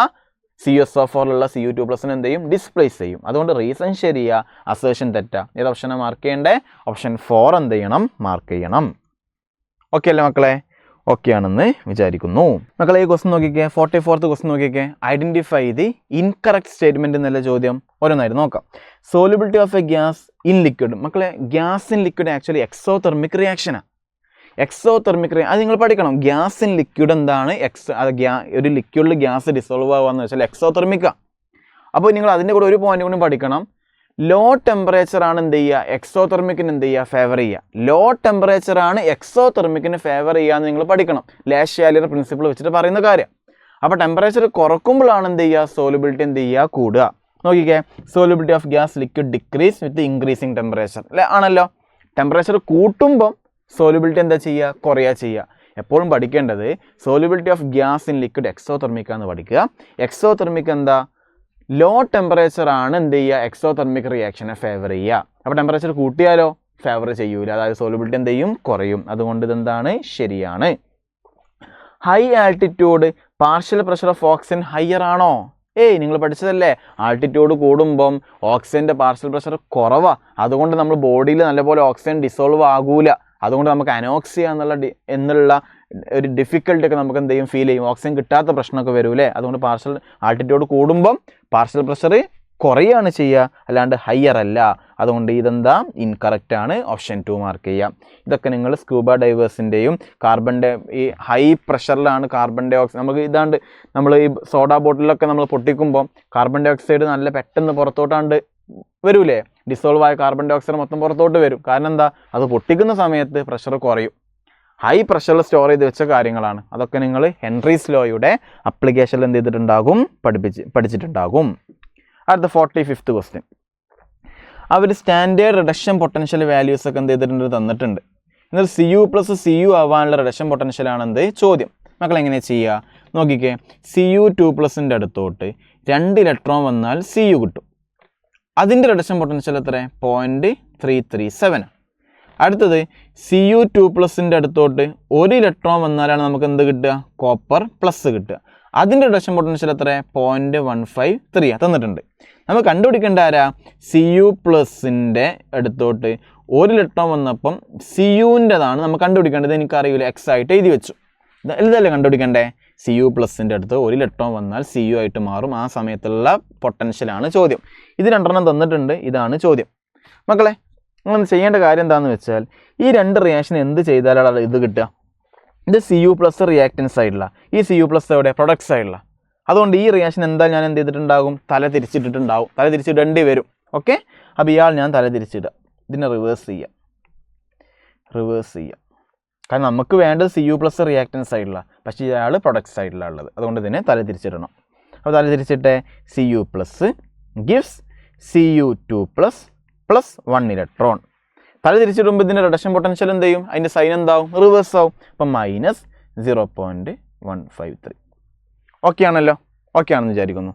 CuSO4ലുള്ള Cu2+നെ എന്ത് ചെയ്യും? ഡിസ്പ്ലേസ് ചെയ്യും. അതുകൊണ്ട് റീസൺ ശരിയാ, അസേഷൻ തെറ്റാ. ഏത് ഓപ്ഷനാണ് മാർക്ക് ചെയ്യേണ്ടത്? ഓപ്ഷൻ 4 എന്ത് ചെയ്യണം? മാർക്ക് ചെയ്യണം. ഓക്കെ അല്ലേ മക്കളെ? ഓക്കെ ആണെന്ന് വിചാരിക്കുന്നു. മക്കളെ ഈ ക്വസ്റ്റൻ നോക്കിക്കേ, 44th ക്വസ്റ്റൻ നോക്കിക്കേ. ഐഡന്റിഫൈ ദി ഇൻകറക്റ്റ് സ്റ്റേറ്റ്മെന്റ് എന്നുള്ള ചോദ്യം ഓരോന്നായിട്ട് നോക്കാം. Solubility of a gas in liquid. മക്കളെ gas in liquid actually exothermic റിയാക്ഷനാണ്. അത് നിങ്ങൾ പഠിക്കണം. ഗ്യാസ് ഇൻ ലിക്വിഡ് എന്താണ്? ഒരു ലിക്വിഡിൽ ഗ്യാസ് ഡിസോൾവ് ആവുകയെന്ന് വെച്ചാൽ എക്സോതെർമിക്കാണ്. അപ്പോൾ നിങ്ങൾ അതിൻ്റെ കൂടെ ഒരു പോയിന്റ് കൂടി പഠിക്കണം. ലോ ടെമ്പറേച്ചർ ആണ് എന്ത് ചെയ്യുക? എക്സോതെർമിക്കിന് എന്ത് ചെയ്യുക? ഫേവർ ചെയ്യുക. ലോ ടെമ്പറേച്ചർ ആണ് എക്സോതെർമിക്കിന് ഫേവർ ചെയ്യുക എന്ന് നിങ്ങൾ പഠിക്കണം. ലാഷാലിയർ പ്രിൻസിപ്പിൾ വെച്ചിട്ട് പറയുന്ന കാര്യം. അപ്പോൾ ടെമ്പറേച്ചർ കുറക്കുമ്പോഴാണ് എന്ത് ചെയ്യുക? സോലുബിലിറ്റി എന്ത് ചെയ്യുക? കൂടുക. നോക്കിക്കേ, solubility of gas liquid decrease with increasing temperature അല്ലേ? ആണല്ലോ. ടെമ്പറേച്ചർ കൂട്ടുമ്പം സോലുബിലിറ്റി എന്താ ചെയ്യുക? കുറയുക ചെയ്യുക. എപ്പോഴും പഠിക്കേണ്ടത് solubility of gas in liquid എക്സോതെർമിക്കാന്ന് പഠിക്കുക. എക്സോതെർമിക് എന്താ? ലോ ടെമ്പറേച്ചർ ആണ് എന്ത് ചെയ്യുക? എക്സോതെർമിക് റിയാക്ഷനെ ഫേവർ ചെയ്യുക. അപ്പോൾ ടെമ്പറേച്ചർ കൂട്ടിയാലോ? ഫേവർ ചെയ്യൂല. അതായത് സോലുബിലിറ്റി എന്ത് ചെയ്യും? കുറയും. അതുകൊണ്ട് ഇതെന്താണ്? ശരിയാണ്. High altitude partial pressure of oxygen higher ആണോ? നിങ്ങൾ പഠിച്ചതല്ലേ, ആൾട്ടിറ്റ്യൂഡ് കൂടുമ്പം ഓക്സിജൻ്റെ പാർഷ്യൽ പ്രഷർ കുറവാണ്. അതുകൊണ്ട് നമ്മൾ ബോഡിയിൽ നല്ലപോലെ ഓക്സിജൻ ഡിസോൾവ് ആകൂല. അതുകൊണ്ട് നമുക്ക് അനോക്സിയ എന്നുള്ള ഒരു ഡിഫിക്കൽട്ടി ഒക്കെ നമുക്ക് എന്ത് ചെയ്യും? ഫീൽ ചെയ്യും. ഓക്സിജൻ കിട്ടാത്ത പ്രശ്നമൊക്കെ വരൂലേ. അതുകൊണ്ട് പാർഷ്യൽ ആൾട്ടിറ്റ്യൂഡ് കൂടുമ്പം പാർഷ്യൽ പ്രഷർ കുറയാണ് ചെയ്യുക, അല്ലാണ്ട് ഹയർ അല്ല. അതുകൊണ്ട് ഇതെന്താ? ഇൻകറക്റ്റ് ആണ്. ഓപ്ഷൻ 2 മാർക്ക് ചെയ്യാം. ഇതൊക്കെ നിങ്ങൾ സ്കൂബ ഡൈവേഴ്സിൻ്റെയും കാർബണിൻ്റെ ഈ ഹൈ പ്രഷറിലാണ് കാർബൺ ഡൈ ഓക്സൈഡ് നമുക്ക് നമ്മൾ ഈ സോഡ ബോട്ടിലൊക്കെ നമ്മൾ പൊട്ടിക്കുമ്പോൾ കാർബൺ ഡൈ ഓക്സൈഡ് നല്ല പെട്ടെന്ന് പുറത്തോട്ടാണ്ട് വരൂലേ? ഡിസോൾവ് ആയ കാർബൺ ഡൈ ഓക്സൈഡ് മൊത്തം പുറത്തോട്ട് വരും. കാരണം എന്താ? അത് പൊട്ടിക്കുന്ന സമയത്ത് പ്രഷർ കുറയും. ഹൈ പ്രഷറിൽ സ്റ്റോർ ചെയ്ത് വെച്ച കാര്യങ്ങളാണ്. അതൊക്കെ നിങ്ങൾ ഹെൻറീസ് ലോയുടെ അപ്ലിക്കേഷനിൽ എന്ത് ചെയ്തിട്ടുണ്ടാകും? പഠിച്ചിട്ടുണ്ടാകും. അടുത്ത 45th ക്വസ്റ്റ്യൻ. അവർ സ്റ്റാൻഡേർഡ് റിഡക്ഷൻ പൊട്ടൻഷ്യൽ വാല്യൂസ് ഒക്കെ എന്ത് ചെയ്തിട്ടുണ്ട്? തന്നിട്ടുണ്ട്. എന്നാൽ Cu+Cu ആവാനുള്ള റിഡക്ഷൻ പൊട്ടൻഷ്യലാണ് എന്ത്? ചോദ്യം. മക്കൾ എങ്ങനെ ചെയ്യുക? നോക്കിക്കേ, Cu2+ൻ്റെ അടുത്തോട്ട് 2 ഇലക്ട്രോൺ വന്നാൽ Cu കിട്ടും. അതിൻ്റെ റിഡക്ഷൻ പൊട്ടൻഷ്യൽ എത്ര? 0.337. അടുത്തത് Cu2+ൻ്റെ അടുത്തോട്ട് 1 ഇലക്ട്രോൺ വന്നാലാണ് നമുക്ക് എന്ത് കിട്ടുക? കോപ്പർ പ്ലസ് കിട്ടുക. അതിൻ്റെ റിഡക്ഷൻ പൊട്ടൻഷ്യൽ എത്ര? 0.153 തന്നിട്ടുണ്ട്. നമുക്ക് കണ്ടുപിടിക്കേണ്ട ആരാ? Cu+ൻ്റെ അടുത്തോട്ട് 1 ഇലക്ട്രോൺ വന്നപ്പം Cuൻ്റെതാണ് നമുക്ക് കണ്ടുപിടിക്കേണ്ടത്. എനിക്കറിയില്ല, എക്സ് ആയിട്ട് എഴുതി വെച്ചു. ഇതല്ലേ കണ്ടുപിടിക്കണ്ടേ? Cu+ൻ്റെ അടുത്ത് 1 ഇലക്ട്രോൺ വന്നാൽ Cu ആയിട്ട് മാറും. ആ സമയത്തുള്ള പൊട്ടൻഷ്യലാണ് ചോദ്യം. ഇത് 2 തന്നിട്ടുണ്ട്. ഇതാണ് ചോദ്യം. മക്കളെ നിങ്ങൾ ചെയ്യേണ്ട കാര്യം എന്താണെന്ന് വെച്ചാൽ, ഈ 2 റിയാക്ഷൻ എന്ത് ചെയ്താലാണ് ഇത് കിട്ടുക? ഇത് Cu+ റിയാക്റ്റൻസ് സൈഡിലാണ്, ഈ Cu+ എവിടെ? പ്രൊഡക്റ്റ് സൈഡിലാണ്. അതുകൊണ്ട് ഈ റിയാക്ഷൻ എന്തായാലും ഞാൻ എന്ത് ചെയ്തിട്ടുണ്ടാകും? തല തിരിച്ചിടേണ്ടി വരും. ഓക്കെ, അപ്പോൾ ഇയാൾ ഞാൻ തല തിരിച്ചിടുക. ഇതിനെ റിവേഴ്സ് ചെയ്യുക. കാരണം നമുക്ക് വേണ്ടത് Cu+ റിയാക്റ്റൻസ് സൈഡിലാണ്, പക്ഷേ ഇയാൾ പ്രൊഡക്റ്റ് സൈഡിലാണ് ഉള്ളത്. അതുകൊണ്ട് ഇതിനെ തല തിരിച്ചിടണം. അപ്പോൾ തല തിരിച്ചിട്ട് Cu+ ഗിവ്സ് Cu2+ + 1 ഇലക്ട്രോൺ. തല തിരിച്ചിടുമ്പോൾ ഇതിൻ്റെ റിഡക്ഷൻ പൊട്ടൻഷ്യൽ എന്ത് ചെയ്യും? അതിൻ്റെ സൈൻ എന്താവും? റിവേഴ്സ് ആവും. അപ്പം -0.153. ഓക്കെ ആണല്ലോ? ഓക്കെ ആണെന്ന് വിചാരിക്കുന്നു.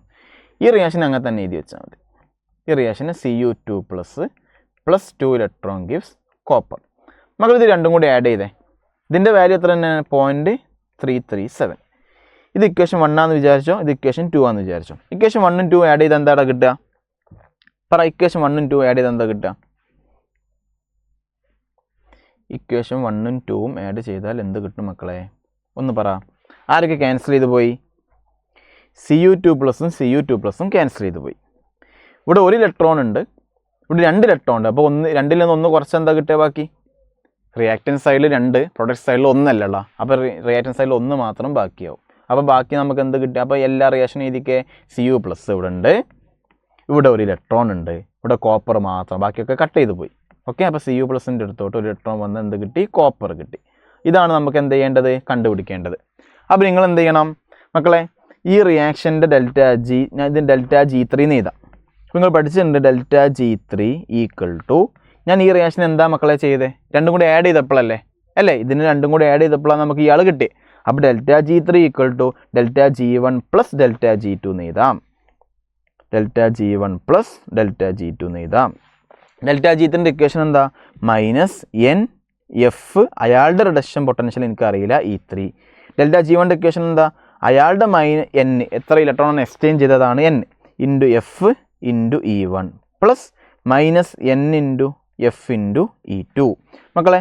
ഈ റിയാക്ഷൻ അങ്ങനെ തന്നെ എഴുതി വെച്ചാൽ മതി. ഈ റിയാക്ഷന് Cu2 plus 2 electron gives copper. മക്കൾ ഇത് രണ്ടും കൂടി ആഡ് ചെയ്തേ. ഇതിൻ്റെ വാല്യൂ എത്ര തന്നെയാണ്? 0.337. ഇത് ഇക്വേഷൻ 1 ആണെന്ന് വിചാരിച്ചോ, ഇത് ഇക്വേഷൻ 2 ആണെന്ന് വിചാരിച്ചോ. ഇക്വേഷൻ 1ഉം 2 ആഡ് ചെയ്ത് എന്താണ് കിട്ടുക? പറ, ഇക്വേഷൻ 1ഉം 2 ആഡ് ചെയ്ത് എന്താ കിട്ടുക? ഇക്വേഷൻ 1ഉം 2ഉം ആഡ് ചെയ്താൽ എന്ത് കിട്ടും മക്കളെ? ഒന്ന് പറ. ആരൊക്കെ ക്യാൻസൽ ചെയ്ത് പോയി? Cu2 പ്ലസും Cu2 ക്യാൻസൽ ചെയ്ത് പോയി. ഇവിടെ ഒരു ഇലക്ട്രോൺ ഉണ്ട്, ഇവിടെ 2 ഇലക്ട്രോൺ ഉണ്ട്. അപ്പോൾ രണ്ടിൽ നിന്ന് ഒന്ന് കുറച്ച് എന്താ കിട്ടുക? ബാക്കി റിയാക്റ്റൻസ് സൈഡിൽ 2, പ്രൊഡക്റ്റ് സൈഡിൽ 1 അല്ലല്ലോ. അപ്പോൾ റിയാക്റ്റൻസ് സൈഡിൽ 1 മാത്രം ബാക്കിയാവും. അപ്പോൾ ബാക്കി നമുക്ക് എന്ത് കിട്ടുക? അപ്പോൾ എല്ലാ റിയാക്ഷൻ എഴുതിക്കേ. Cu+ ഇവിടെ ഉണ്ട്, ഇവിടെ ഒരു ഇലക്ട്രോൺ ഉണ്ട്, ഇവിടെ കോപ്പർ മാത്രം, ബാക്കിയൊക്കെ കട്ട് ചെയ്ത് പോയി. ഓക്കെ, അപ്പോൾ Cu+ൻ്റെ അടുത്തോട്ട് ഒരു ഇലക്ട്രോൺ വന്ന് എന്ത് കിട്ടി? കോപ്പർ കിട്ടി. ഇതാണ് നമുക്ക് എന്ത് ചെയ്യേണ്ടത്? കണ്ടുപിടിക്കേണ്ടത്. അപ്പോൾ നിങ്ങൾ എന്ത് ചെയ്യണം മക്കളെ? ഈ റിയാക്ഷൻ്റെ ΔG, ഞാൻ ഇതിന് ΔG3 എന്ന് എഴുതാം. നിങ്ങൾ പഠിച്ചിട്ടുണ്ട് ΔG3 = ഞാൻ ഈ റിയാക്ഷൻ എന്താ മക്കളെ ചെയ്തേ? രണ്ടും കൂടി ആഡ് ചെയ്തപ്പോഴല്ലേ അല്ലേ? ഇതിന് രണ്ടും കൂടി ആഡ് ചെയ്തപ്പോഴാണ് നമുക്ക് ഇയാൾ കിട്ടി. അപ്പോൾ ΔG3 = ΔG1 പ്ലസ് ΔG2 എന്ന് എഴുതാം. ΔG1 പ്ലസ് ΔG2 എന്ന് എഴുതാം. ΔG3ൻ്റെ ഇക്വേഷൻ എന്താ? -NF, അയാളുടെ റിഡക്ഷൻ പൊട്ടൻഷ്യൽ എനിക്കറിയില്ല, E3. ΔG1ൻ്റെ ഇക്വേഷൻ എന്താ? അയാളുടെ N, എത്ര ഇലക്ട്രോൺ എക്സ്ചേഞ്ച് ചെയ്തതാണ്? N into F into E1 plus -N into F into E2. മക്കളെ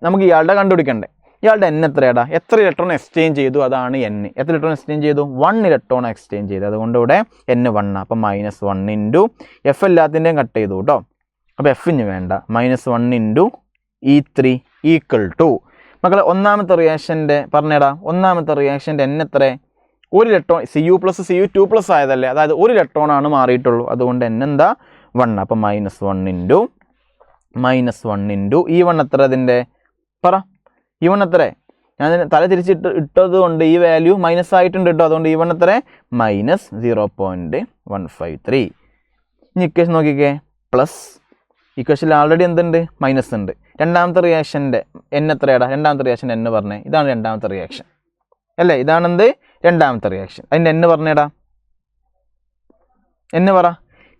നമുക്ക് ഇയാളുടെ കണ്ടുപിടിക്കണ്ടേ? ഇയാളുടെ N എത്രയാടാ? എത്ര ഇലക്ട്രോൺ എക്സ്ചേഞ്ച് ചെയ്തു? അതാണ് N. എത്ര ഇലക്ട്രോൺ എക്സ്ചേഞ്ച് ചെയ്തു? 1 ഇലക്ട്രോൺ എക്സ്ചേഞ്ച് ചെയ്തു. അതുകൊണ്ട് ഇവിടെ N 1. അപ്പം -1 ഇൻറ്റു F എല്ലാത്തിൻ്റെയും കട്ട് ചെയ്തു കേട്ടോ. അപ്പോൾ F ഇനി വേണ്ട. -1 ഇൻറ്റു E3 = മക്കളെ ഒന്നാമത്തെ റിയാക്ഷൻ്റെ പറഞ്ഞേടാ. ഒന്നാമത്തെ റിയാക്ഷൻ്റെ N എത്ര? ഒരു ഇലക്ട്രോൺ. Cu+Cu2+ ആയതല്ലേ, അതായത് ഒരു ഇലക്ട്രോൺ ആണ് മാറിയിട്ടുള്ളൂ. അതുകൊണ്ട് N എന്താ? 1. അപ്പം -1 ഇൻറ്റു E1 എത്ര? അതിൻ്റെ പറ. E1 എത്ര? ഞാൻ തല തിരിച്ചിട്ടത് കൊണ്ട് ഈ വാല്യൂ മൈനസ് ആയിട്ടുണ്ട് കേട്ടോ. അതുകൊണ്ട് E1 എത്ര? -0.153. ഇനി ഇക്വേഷൻ നോക്കിക്കേ. പ്ലസ് ഇക്വേഷനിൽ ആൾറെഡി എന്തുണ്ട്? മൈനസ് ഉണ്ട്. രണ്ടാമത്തെ റിയാക്ഷൻ്റെ N എത്രയാടാ? രണ്ടാമത്തെ റിയാക്ഷൻ N പറഞ്ഞേ. ഇതാണ് രണ്ടാമത്തെ റിയാക്ഷൻ അല്ലേ? ഇതാണെന്ത്? രണ്ടാമത്തെ റിയാക്ഷൻ. അതിൻ്റെ N പറഞ്ഞേടാ. N പറ.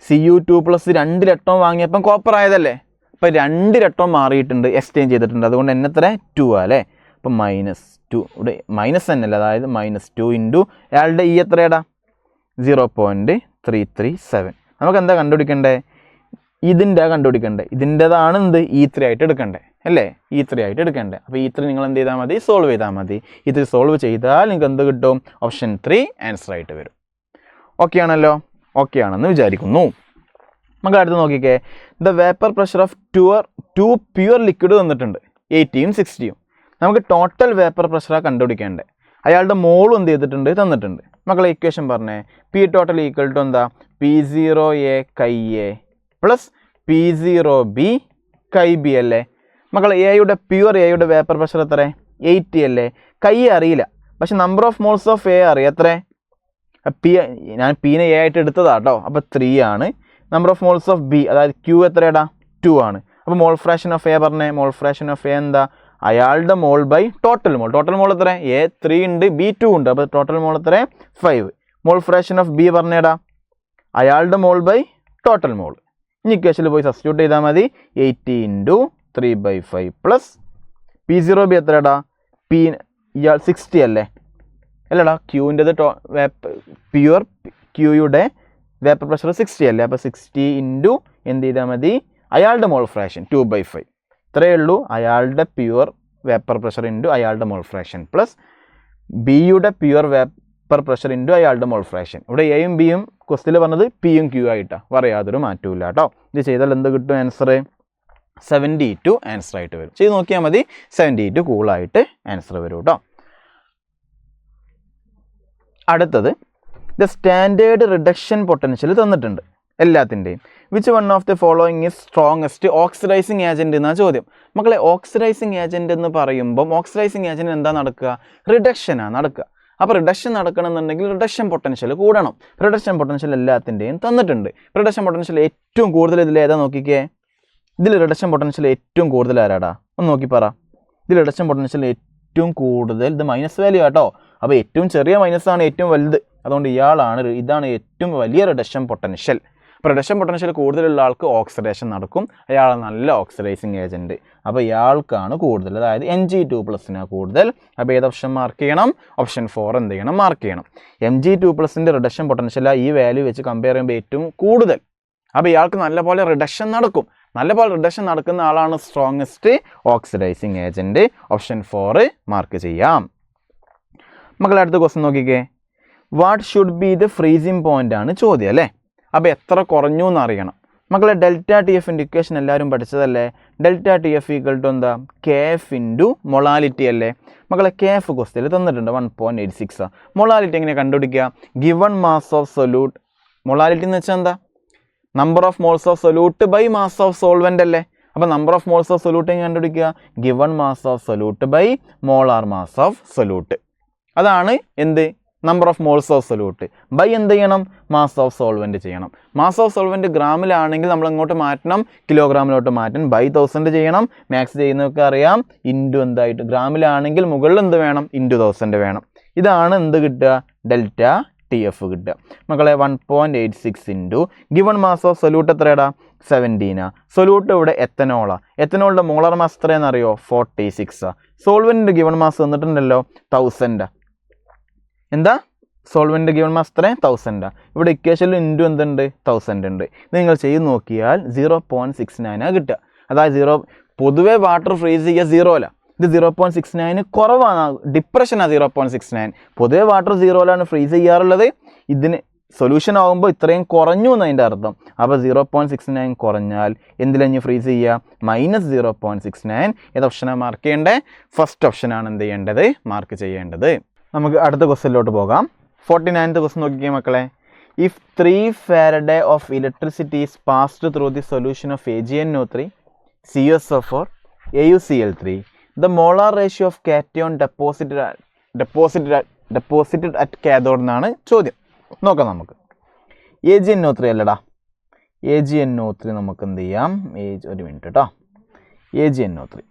Cu2 പ്ലസ് 2 ഇലക്ട്രോൺ വാങ്ങിയപ്പം കോപ്പർ ആയതല്ലേ? അപ്പോൾ 2 ഇലക്ട്രോൺ മാറിയിട്ടുണ്ട്, എക്സ്ചേഞ്ച് ചെയ്തിട്ടുണ്ട്. അതുകൊണ്ട് N എത്ര? 2 അല്ലേ? അപ്പം -2 ഇവിടെ -N അല്ലേ, അതായത് -2 ഇൻറ്റു അയാളുടെ E എത്രയാടാ? 0.337. നമുക്ക് എന്താ കണ്ടുപിടിക്കണ്ടേ? ഇതിൻ്റെ കണ്ടുപിടിക്കണ്ടേ. ഇതിൻ്റെതാണ് എന്ത്? E3 ആയിട്ട് എടുക്കണ്ടേ അല്ലേ? E3 ആയിട്ട് എടുക്കണ്ടേ. അപ്പോൾ E3 നിങ്ങൾ എന്ത് ചെയ്താൽ മതി? സോൾവ് ചെയ്താൽ മതി. E3 സോൾവ് ചെയ്താൽ നിങ്ങൾക്ക് എന്ത് കിട്ടും? ഓപ്ഷൻ 3 ആൻസർ ആയിട്ട് വരും. ഓക്കെ ആണല്ലോ? ഓക്കെ ആണെന്ന് വിചാരിക്കുന്നു. നമുക്ക് അടുത്ത് നോക്കിക്കേ. The vapour pressure of 2 pure liquid തന്നിട്ടുണ്ട്, 80ഉം 60ഉം. നമുക്ക് ടോട്ടൽ വേപ്പർ പ്രഷറാണ് കണ്ടുപിടിക്കേണ്ടത്. അയാളുടെ മോളും എന്ത് ചെയ്തിട്ടുണ്ട്? തന്നിട്ടുണ്ട്. മക്കളെ ഇക്വേഷൻ പറഞ്ഞേ. P total = എന്താ? P0A K-A plus P0B K-B അല്ലേ? മക്കളെ പ്യുവർ എയുടെ വേപ്പർ പ്രഷർ എത്ര? 80 അല്ലേ? കൈ അറിയില്ല, പക്ഷെ number of moles of A അറിയാം. എത്ര? ഞാൻ P-നെ A ആയിട്ട് എടുത്തതാ കേട്ടോ. അപ്പോൾ 3 ആണ്. Number of moles of B, അതായത് Q എത്രയാടാ? 2 ആണ്. അപ്പോൾ മോൾ ഫ്രാക്ഷൻ ഓഫ് എ പറഞ്ഞേ. മോൾ ഫ്രാക്ഷൻ ഓഫ് എ എന്താ? അയാളുടെ മോൾ ബൈ ടോട്ടൽ മോൾ. ടോട്ടൽ മോൾ എത്ര? A 3 ഉണ്ട്, B 2 ഉണ്ട്. അപ്പോൾ ടോട്ടൽ മോൾ എത്ര? 5. മോൾ ഫ്രാക്ഷൻ ഓഫ് B പറഞ്ഞേടാ? അയാളുടെ മോൾ ബൈ ടോട്ടൽ മോൾ. ഇനി ഇക്വേഷനിൽ പോയി സബ്സ്റ്റിറ്റ്യൂട്ട് ചെയ്താൽ മതി. 80 ഇൻറ്റു 3/5 പ്ലസ് P0B എത്രയാടാ? ഇയാൾ 60 അല്ലേ? അല്ലടാ, ക്യൂവിൻ്റെത് പ്യുവർ ക്യൂയുടെ വേപ്പർ പ്രഷർ 60 അല്ലേ? അപ്പോൾ 60 ഇൻറ്റു എന്ത് ചെയ്താൽ മതി? അയാളുടെ മോൾ ഫ്രാക്ഷൻ 2/5. ഇത്രയേ ഉള്ളൂ. അയാളുടെ പ്യുവർ വേപ്പർ പ്രഷർ ഇൻറ്റു അയാളുടെ മോൾ ഫ്രാക്ഷൻ പ്ലസ് ബിയുടെ പ്യുവർ വേപ്പർ പ്രഷർ ഇൻറ്റു അയാളുടെ മോൾ ഫ്രാക്ഷൻ. ഇവിടെ എയും ബിയും ക്വസ്റ്റിൽ പറഞ്ഞത് പിയും ക്യൂ ആയിട്ടാണ്, വേറെ യാതൊരു മാറ്റവും ഇല്ല കേട്ടോ. ഇത് ചെയ്താൽ എന്ത് കിട്ടും? ആൻസർ 72 ആൻസർ ആയിട്ട് വരും. ചെയ്ത് നോക്കിയാൽ മതി. 72 കൂളായിട്ട് ആൻസർ വരും കേട്ടോ. അടുത്തത് ദ സ്റ്റാൻഡേർഡ് റിഡക്ഷൻ പൊട്ടൻഷ്യൽ തന്നിട്ടുണ്ട് എല്ലാത്തിൻ്റെയും. Which one of the following is strongest oxidising agent എന്നാണ് ചോദ്യം. മക്കളെ ഓക്സിഡൈസിങ് ഏജൻറ്റ് എന്ന് പറയുമ്പം ഓക്സിഡൈസിങ് ഏജൻറ്റ് എന്താ നടക്കുക? റിഡക്ഷനാണ് നടക്കുക. അപ്പോൾ റിഡക്ഷൻ നടക്കണമെന്നുണ്ടെങ്കിൽ റിഡക്ഷൻ പൊട്ടൻഷ്യൽ കൂടണം. റിഡക്ഷൻ പൊട്ടൻഷ്യൽ എല്ലാത്തിൻ്റെയും തന്നിട്ടുണ്ട്. റിഡക്ഷൻ പൊട്ടൻഷ്യൽ ഏറ്റവും കൂടുതൽ ഇതിൽ ഏതാ നോക്കിക്കേ. ഇതിൽ റിഡക്ഷൻ പൊട്ടൻഷ്യൽ ഏറ്റവും കൂടുതൽ ആരാടാ? ഒന്ന് നോക്കി പറ. ഇതിൽ റിഡക്ഷൻ പൊട്ടൻഷ്യൽ ഏറ്റവും കൂടുതൽ ഇത് മൈനസ് വാല്യൂ ആട്ടോ. അപ്പോൾ ഏറ്റവും ചെറിയ മൈനസാണ് ഏറ്റവും വലുത്. അതുകൊണ്ട് ഇതാണ് ഏറ്റവും വലിയ റിഡക്ഷൻ പൊട്ടൻഷ്യൽ. അപ്പോൾ റിഡക്ഷൻ പൊട്ടൻഷ്യൽ കൂടുതലുള്ള ആൾക്ക് ഓക്സിഡേഷൻ നടക്കും, അയാൾ നല്ല ഓക്സിഡൈസിങ് ഏജൻറ്റ്. അപ്പോൾ ഇയാൾക്കാണ് കൂടുതൽ, അതായത് Mg2+ കൂടുതൽ. അപ്പോൾ ഏത് ഓപ്ഷൻ മാർക്ക് ചെയ്യണം? ഓപ്ഷൻ 4 എന്ത് ചെയ്യണം? മാർക്ക് ചെയ്യണം. Mg2+ റിഡക്ഷൻ പൊട്ടൻഷ്യൽ ഈ വാല്യൂ വെച്ച് കമ്പയർ ചെയ്യുമ്പോൾ ഏറ്റവും കൂടുതൽ. അപ്പോൾ ഇയാൾക്ക് നല്ലപോലെ റിഡക്ഷൻ നടക്കും. നല്ലപോലെ റിഡക്ഷൻ നടക്കുന്ന ആളാണ് strongest oxidising agent. Option 4 mark ചെയ്യാം. മക്കളെ അടുത്ത ക്വസ്റ്റ്യൻ നോക്കിക്കേ. What should be the freezing point ആണ് ചോദ്യം അല്ലേ. അപ്പോൾ എത്ര കുറഞ്ഞു എന്ന് അറിയണം. മക്കളെ ΔTF ഇക്വേഷൻ എല്ലാവരും പഠിച്ചതല്ലേ. ΔTF = എന്താ? KF × മൊളാലിറ്റി അല്ലേ. മക്കളെ KF ക്വസ്റ്റ്യൻ തന്നിട്ടുണ്ട് 1.86. മൊളാലിറ്റി എങ്ങനെ കണ്ടുപിടിക്കുക? Given mass of solute. Molality എന്ന് വെച്ചാൽ എന്താ? Number of moles of solute by mass of solvent അല്ലേ. അപ്പോൾ number of moles of solute എങ്ങനെ കണ്ടുപിടിക്കുക? Given mass of solute by molar mass of solute. അതാണ് എന്ത്? Number of moles of solute by എന്ത് ചെയ്യണം? മാസ് ഓഫ് സോൾവെൻറ്റ് ചെയ്യണം. മാസ് ഓഫ് സോൾവെൻറ്റ് ഗ്രാമിലാണെങ്കിൽ നമ്മൾ ഇങ്ങോട്ട് മാറ്റണം, കിലോഗ്രാമിലോട്ട് മാറ്റണം. ബൈ 1000 ചെയ്യണം. മാത്സ് ചെയ്യുന്നതൊക്കെ അറിയാം. ഇൻറ്റു എന്തായിട്ട്? ഗ്രാമിലാണെങ്കിൽ മുകളിൽ എന്ത് വേണം? ഇൻറ്റു 1000 വേണം. ഇതാണ് എന്ത് കിട്ടുക? ΔTF കിട്ടുക. മക്കളെ 1.86 into given mass of solute എത്രയാടാ? 17. സൊല്യൂട്ട് ഇവിടെ എത്തനോളാ. എത്തനോളിൻ്റെ മോളാർ മാസ് എത്രയാണെന്ന് അറിയോ? 46. സോൾവെൻറ്റിൻ്റെ ഗിവൺ മാസ് വന്നിട്ടുണ്ടല്ലോ 1000. എന്താ? സോൾവെൻ്റ് ഗിവൺ മാസ് എത്ര? 1000. ഇവിടെ ഇക്വേഷനിൽ ഇൻറ്റു എന്തുണ്ട്? 1000 ഉണ്ട്. ഇത് നിങ്ങൾ ചെയ്ത് നോക്കിയാൽ 0.69 കിട്ടുക. അതായത് പൊതുവേ വാട്ടർ ഫ്രീസ് ചെയ്യുക 0 അല്ല. ഇത് 0.69 കുറവാണ്. ഡിപ്രഷനാണ് 0.69. പൊതുവേ വാട്ടർ 0 ഫ്രീസ് ചെയ്യാറുള്ളത്. ഇതിന് സൊല്യൂഷൻ ആകുമ്പോൾ ഇത്രയും കുറഞ്ഞു എന്നതിൻ്റെ അർത്ഥം. അപ്പോൾ 0.69 കുറഞ്ഞാൽ എന്തിലഞ്ഞ് ഫ്രീസ് ചെയ്യുക? -0.69. ഏത് ഓപ്ഷനാണ് മാർക്ക് ചെയ്യേണ്ടത്? ഫസ്റ്റ് ഓപ്ഷനാണ് എന്ത് ചെയ്യേണ്ടത്? മാർക്ക് ചെയ്യേണ്ടത്. നമുക്ക് അടുത്ത ക്വസ്റ്റ്യനിലോട്ട് പോകാം. 49th ക്വസ്റ്റ്യൻ നോക്കിക്കേ മക്കളെ. If 3 Farad of electricity is passed through the solution of AgNO3, CuSO4, AuCl3, the molar ratio of cation deposited at cathode എന്നാണ് ചോദ്യം. നോക്കാം നമുക്ക്. AgNO3 അല്ലടാ. AgNO3 നമുക്ക് എന്ത് ചെയ്യാം? ഒരു മിനിറ്റ് കേട്ടോ. AgNO3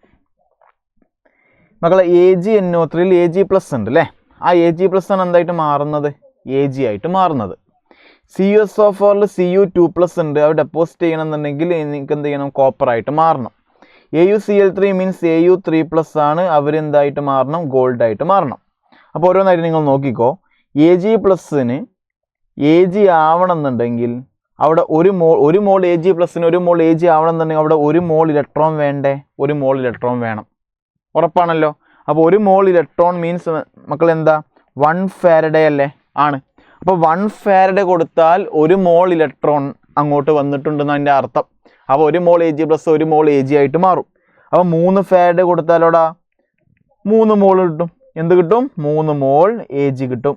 മക്കളെ AgNO3ൽ Ag+ ഉണ്ട് അല്ലേ. ആ Ag+ ആണ് എന്തായിട്ട് മാറുന്നത്? Ag ആയിട്ട് മാറുന്നത്. CuSO4ൽ Cu2+ ഉണ്ട്. അത് ഡെപ്പോസിറ്റ് ചെയ്യണമെന്നുണ്ടെങ്കിൽ നിങ്ങൾക്ക് എന്ത് ചെയ്യണം? കോപ്പറായിട്ട് മാറണം. AuCl3 മീൻസ് Au3+ ആണ്. അവരെന്തായിട്ട് മാറണം? ഗോൾഡായിട്ട് മാറണം. അപ്പോൾ ഓരോന്നായിട്ട് നിങ്ങൾ നോക്കിക്കോ. Ag+ന് Ag ആവണമെന്നുണ്ടെങ്കിൽ അവിടെ ഒരു മോൾ Ag+ന് 1 മോൾ Ag ആവണമെന്നുണ്ടെങ്കിൽ അവിടെ 1 മോൾ ഇലക്ട്രോൺ വേണ്ടേ? 1 മോൾ ഇലക്ട്രോൺ വേണം. ഉറപ്പാണല്ലോ. അപ്പോൾ 1 മോൾ ഇലക്ട്രോൺ മീൻസ് മക്കൾ എന്താ? 1 Farad അല്ലേ? ആണ്. അപ്പോൾ 1 Farad കൊടുത്താൽ 1 മോൾ ഇലക്ട്രോൺ അങ്ങോട്ട് വന്നിട്ടുണ്ടെന്ന് അതിൻ്റെ അർത്ഥം. അപ്പോൾ 1 മോൾ Ag+ 1 മോൾ Ag ആയിട്ട് മാറും. അപ്പോൾ 3 Farad കൊടുത്താലോടാ 3 മോൾ കിട്ടും. എന്ത് കിട്ടും? 3 മോൾ Ag കിട്ടും.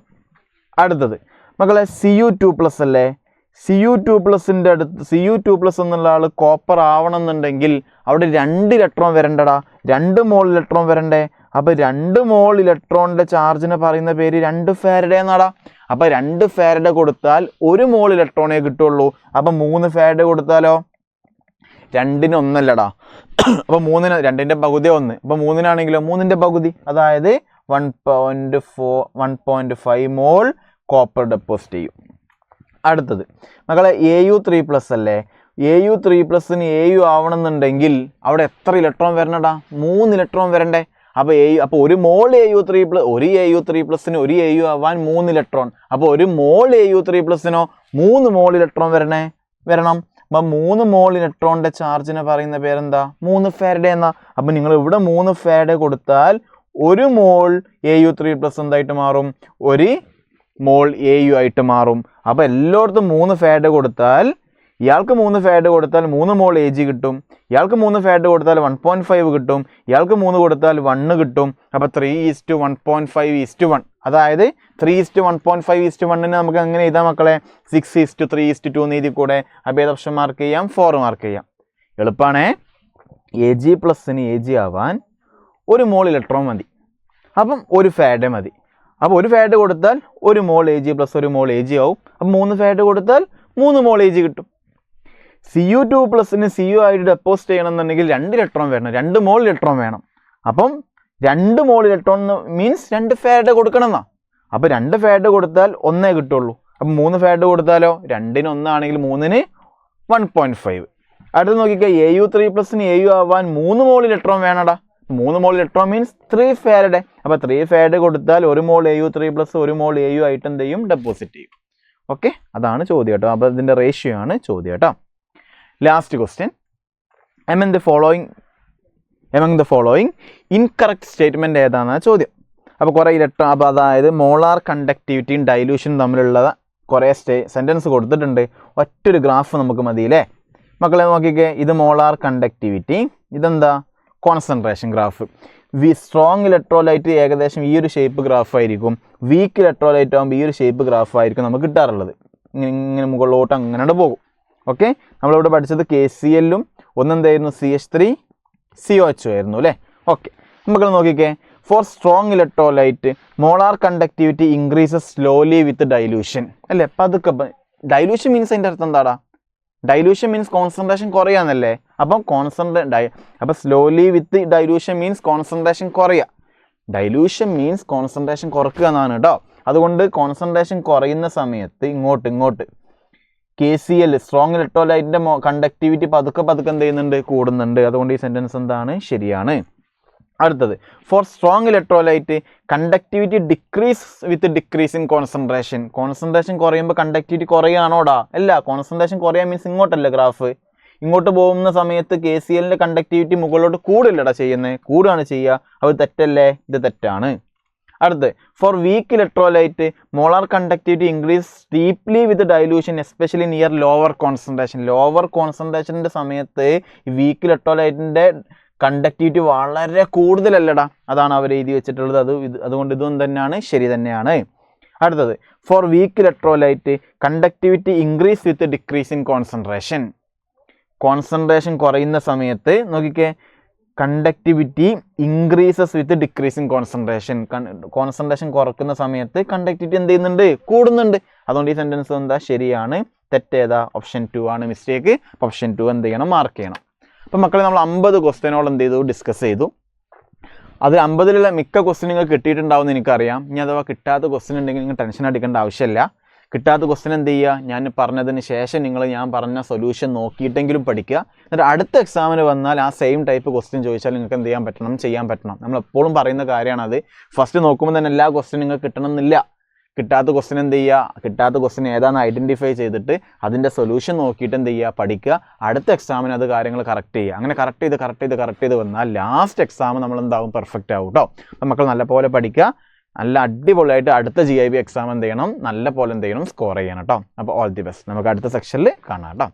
അടുത്തത് മക്കളെ Cu2+ അല്ലേ. Cu2+ൻ്റെ അടുത്ത് Cu2+ എന്നുള്ള ആൾ കോപ്പർ ആവണമെന്നുണ്ടെങ്കിൽ അവിടെ 2 ഇലക്ട്രോൺ വരണ്ടടാ. 2 മോൾ ഇലക്ട്രോൺ വരണ്ടേ. അപ്പോൾ 2 മോൾ ഇലക്ട്രോണിൻ്റെ ചാർജിനെ പറയുന്ന പേര് 2 Farad എന്നാടാ. അപ്പോൾ 2 Farad കൊടുത്താൽ 1 മോൾ ഇലക്ട്രോണേ കിട്ടുള്ളൂ. അപ്പോൾ 3 Farad കൊടുത്താലോ? 2ന് 1 അല്ലടാ. അപ്പോൾ 3ന് 2ൻ്റെ പകുതി 1. അപ്പോൾ 3നാണെങ്കിലോ 3ൻ്റെ പകുതി, അതായത് 1.5 മോൾ കോപ്പർ ഡെപ്പോസിറ്റ് ചെയ്യും. അടുത്തത് മക്കളെ Au3+ അല്ലേ. Au3+ന് Au ആവണമെന്നുണ്ടെങ്കിൽ അവിടെ എത്ര ഇലക്ട്രോൺ വരണടാ? 3 ഇലക്ട്രോൺ വരണ്ടേ. അപ്പോൾ 1 മോൾ Au3+, ഒരു Au3+ന് 1 Au ആവാൻ 3 ഇലക്ട്രോൺ. അപ്പോൾ 1 മോൾ Au3+നോ 3 മോൾ ഇലക്ട്രോൺ വരണം. അപ്പോൾ 3 മോൾ ഇലക്ട്രോണിൻ്റെ ചാർജിനെ പറയുന്ന പേരെന്താ? 3 Farad എന്നാ. അപ്പോൾ നിങ്ങൾ ഇവിടെ 3 Farad കൊടുത്താൽ 1 മോൾ Au3+ എന്തായിട്ട് മാറും? 1 മോൾ Au ആയിട്ട് മാറും. അപ്പോൾ എല്ലായിടത്തും 3 Farad കൊടുത്താൽ ഇയാൾക്ക് 3 Farad കൊടുത്താൽ 3 മോൾ Ag കിട്ടും. ഇയാൾക്ക് 3 Farad കൊടുത്താൽ 1.5 കിട്ടും. ഇയാൾക്ക് 3 കൊടുത്താൽ 1 കിട്ടും. അപ്പോൾ 3:1.5:1. അതായത് 3:1.5:1 നമുക്ക് അങ്ങനെ എഴുതാം മക്കളെ. 6:3:2 എഴുതി കൂടെ. അപ്പോൾ ഏത് ഓപ്ഷൻ മാർക്ക് ചെയ്യാം? 4 മാർക്ക് ചെയ്യാം. എളുപ്പമാണേ. Ag+ന് Ag ആവാൻ 1 മോൾ ഇലക്ട്രോൺ മതി. അപ്പം 1 Farad മതി. അപ്പോൾ 1 Farad കൊടുത്താൽ 1 മോൾ Ag+ 1 മോൾ Ag ആവും. അപ്പം 3 Farad കൊടുത്താൽ 3 മോൾ Ag കിട്ടും. Cu2+ന് Cu ആയിട്ട് ഡെപ്പോസിറ്റ് ചെയ്യണമെന്നുണ്ടെങ്കിൽ 2 ഇലക്ട്രോൺ വരണം. 2 മോൾ ഇലക്ട്രോൺ വേണം. അപ്പം 2 മോൾ ഇലക്ട്രോൺ മീൻസ് 2 Farad കൊടുക്കണം എന്നാ. അപ്പോൾ 2 ഫാഡ് കൊടുത്താൽ 1 കിട്ടുള്ളൂ. അപ്പം 3 ഫാഡ് കൊടുത്താലോ 2-ന് 1 ആണെങ്കിൽ 3-ന് 1.5. അടുത്ത് നോക്കിക്കുക, Au3+ Au ആവാൻ 3 മോൾ ഇലക്ട്രോൺ വേണടാ. 3 മോൾ ഇലക്ട്രോൺ മീൻസ് 3 ഫാരഡ്. അപ്പോൾ 3 ഫാരഡ് കൊടുത്താൽ 1 മോൾ Au3+ 1 മോൾ Au ആയിട്ട് എന്ത് ചെയ്യും, ഡെപ്പോസിറ്റ് ചെയ്യും. ഓക്കെ, അതാണ് ചോദ്യം കേട്ടോ. അപ്പോൾ ഇതിൻ്റെ റേഷ്യോ ആണ് ചോദ്യം കേട്ടോ. Last question, among the following incorrect statement ഏതാണെന്നാണ് ചോദ്യം. അപ്പോൾ കുറേ ഇലക്ട്രോൺ, അപ്പോൾ അതായത് മോളാർ കണ്ടക്ടിവിറ്റിയും ഡൈല്യൂഷനും തമ്മിലുള്ള കുറേ സെൻറ്റൻസ് കൊടുത്തിട്ടുണ്ട്. ഒറ്റൊരു ഗ്രാഫ് നമുക്ക് മതിയില്ലേ മക്കളെ? നോക്കിക്കേ, ഇത് മോളാർ കണ്ടക്ടിവിറ്റി, ഇതെന്താ കോൺസെൻട്രേഷൻ ഗ്രാഫ്. സ്ട്രോങ് ഇലക്ട്രോലൈറ്റ് ഏകദേശം ഈ ഒരു ഷേപ്പ് ഗ്രാഫ് ആയിരിക്കും. വീക്ക് ഇലക്ട്രോലൈറ്റ് ആകുമ്പോൾ ഈ ഒരു ഷേപ്പ് ഗ്രാഫ് ആയിരിക്കും നമുക്ക് കിട്ടാറുള്ളത്. ഇങ്ങനെ മുകളിലോട്ട് അങ്ങനെ പോകും. ഓക്കെ, നമ്മളിവിടെ പഠിച്ചത് KCl-ഉം ഒന്നെന്തായിരുന്നു CH3COH ആയിരുന്നു അല്ലേ? ഓക്കെ, നമുക്ക് നോക്കിക്കേ, for strong electrolyte molar conductivity increases slowly with dilution അല്ലേ? പതുക്കെ. ഡൈല്യൂഷൻ മീൻസ് അതിൻ്റെ അർത്ഥം എന്താടാ? ഡൈല്യൂഷൻ മീൻസ് കോൺസെൻട്രേഷൻ കുറയാന്നല്ലേ? അപ്പം അപ്പോൾ slowly with dilution means concentration കുറയുക. ഡൈല്യൂഷൻ മീൻസ് കോൺസെൻട്രേഷൻ കുറക്കുക എന്നാണ് കേട്ടോ. അതുകൊണ്ട് കോൺസെൻട്രേഷൻ കുറയുന്ന സമയത്ത് ഇങ്ങോട്ട് KCl സ്ട്രോങ് ഇലക്ട്രോലൈറ്റിൻ്റെ കണ്ടക്ടിവിറ്റി പതുക്കെ എന്ത് ചെയ്യുന്നുണ്ട്, കൂടുന്നുണ്ട്. അതുകൊണ്ട് ഈ സെൻറ്റൻസ് എന്താണ്, ശരിയാണ്. അടുത്തത്, four strong electrolyte conductivity decrease with decrease in concentration. Concentration കുറയുമ്പോൾ കണ്ടക്ടിവിറ്റി കുറയാണോടാ? അല്ല, കോൺസെൻട്രേഷൻ കുറയാൻ മീൻസ് ഇങ്ങോട്ടല്ലേ ഗ്രാഫ്. ഇങ്ങോട്ട് പോകുന്ന സമയത്ത് KCl-ൻ്റെ കണ്ടക്ടിവിറ്റി മുകളിലോട്ട് കൂടില്ലടാ ചെയ്യുന്നത്, കൂടുകയാണ് ചെയ്യുക. അത് തെറ്റല്ലേ? ഇത് തെറ്റാണ്. അടുത്ത്, for weak electrolyte molar conductivity increase deeply with dilution especially near lower concentration. Lower കോൺസെൻട്രേഷൻ്റെ സമയത്ത് വീക്ക് ഇലക്ട്രോലൈറ്റിൻ്റെ കണ്ടക്ടിവിറ്റി വളരെ കൂടുതലല്ലടാ, അതാണ് അവർ എഴുതി വെച്ചിട്ടുള്ളത്. അതുകൊണ്ട് ഇതും തന്നെയാണ്, ശരി തന്നെയാണ്. അടുത്തത്, for weak electrolyte conductivity increase with decrease in concentration. Concentration കുറയുന്ന സമയത്ത് നോക്കിക്കേ, conductivity increases with decrease in concentration. Concentration കുറക്കുന്ന സമയത്ത് കണ്ടക്ടിവിറ്റി എന്ത് ചെയ്യുന്നുണ്ട്, കൂടുന്നുണ്ട്. അതുകൊണ്ട് ഈ സെൻറ്റൻസ് എന്താ, ശരിയാണ്. തെറ്റേതാ? ഓപ്ഷൻ 2 ആണ് മിസ്റ്റേക്ക്. ഓപ്ഷൻ 2 എന്ത് ചെയ്യണം, മാർക്ക് ചെയ്യണം. അപ്പം മക്കളെ, നമ്മൾ 50 ക്വസ്റ്റ്യനോളം എന്ത് ചെയ്തു, ഡിസ്കസ് ചെയ്തു. അത് 50-ലുള്ള മിക്ക ക്വസ്റ്റ്യൻ നിങ്ങൾക്ക് കിട്ടിയിട്ടുണ്ടാവും എന്ന് എനിക്കറിയാം. ഇനി അഥവാ കിട്ടാത്ത ക്വസ്റ്റ്യൻ ഉണ്ടെങ്കിൽ നിങ്ങൾ ടെൻഷൻ അടിക്കേണ്ട ആവശ്യമില്ല. കിട്ടാത്ത ക്വസ്റ്റ്യൻ എന്ത് ചെയ്യുക, ഞാൻ പറഞ്ഞതിന് ശേഷം ഞാൻ പറഞ്ഞ സൊല്യൂഷൻ നോക്കിയിട്ടെങ്കിലും പഠിക്കുക. എന്നിട്ട് അടുത്ത എക്സാമിന് വന്നാൽ ആ സെയിം ടൈപ്പ് ക്വസ്റ്റ്യൻ ചോദിച്ചാൽ നിങ്ങൾക്ക് എന്ത് ചെയ്യാൻ പറ്റണം. നമ്മളെപ്പോഴും പറയുന്ന കാര്യമാണത്. ഫസ്റ്റ് നോക്കുമ്പോൾ തന്നെ എല്ലാ ക്വസ്റ്റ്യൻ നിങ്ങൾക്ക് കിട്ടണമെന്നില്ല. കിട്ടാത്ത ക്വസ്റ്റ്യൻ എന്ത് ചെയ്യുക, കിട്ടാത്ത ക്വസ്റ്റ്യൻ ഏതാണെന്ന് ഐഡൻറ്റിഫൈ ചെയ്തിട്ട് അതിൻ്റെ സൊല്യൂഷൻ നോക്കിയിട്ട് എന്ത് ചെയ്യുക, പഠിക്കുക. അടുത്ത എക്സാമിന് അത് കാര്യങ്ങൾ കറക്റ്റ് ചെയ്യുക. അങ്ങനെ കറക്റ്റ് ചെയ്ത് വന്നാൽ ലാസ്റ്റ് എക്സാം നമ്മളെന്താവും, പെർഫെക്റ്റ് ആവും കേട്ടോ. അപ്പം മക്കൾ നല്ലപോലെ പഠിക്കുക. നല്ല അടിപൊളിയായിട്ട് അടുത്ത GIB എക്സാം എന്ത് ചെയ്യണം, നല്ല പോലെ എന്ത് ചെയ്യണം, സ്കോർ ചെയ്യണം കേട്ടോ. അപ്പോൾ ഓൾ ദി ബെസ്റ്റ്. നമുക്ക് അടുത്ത സെക്ഷനിൽ കാണാം കേട്ടോ.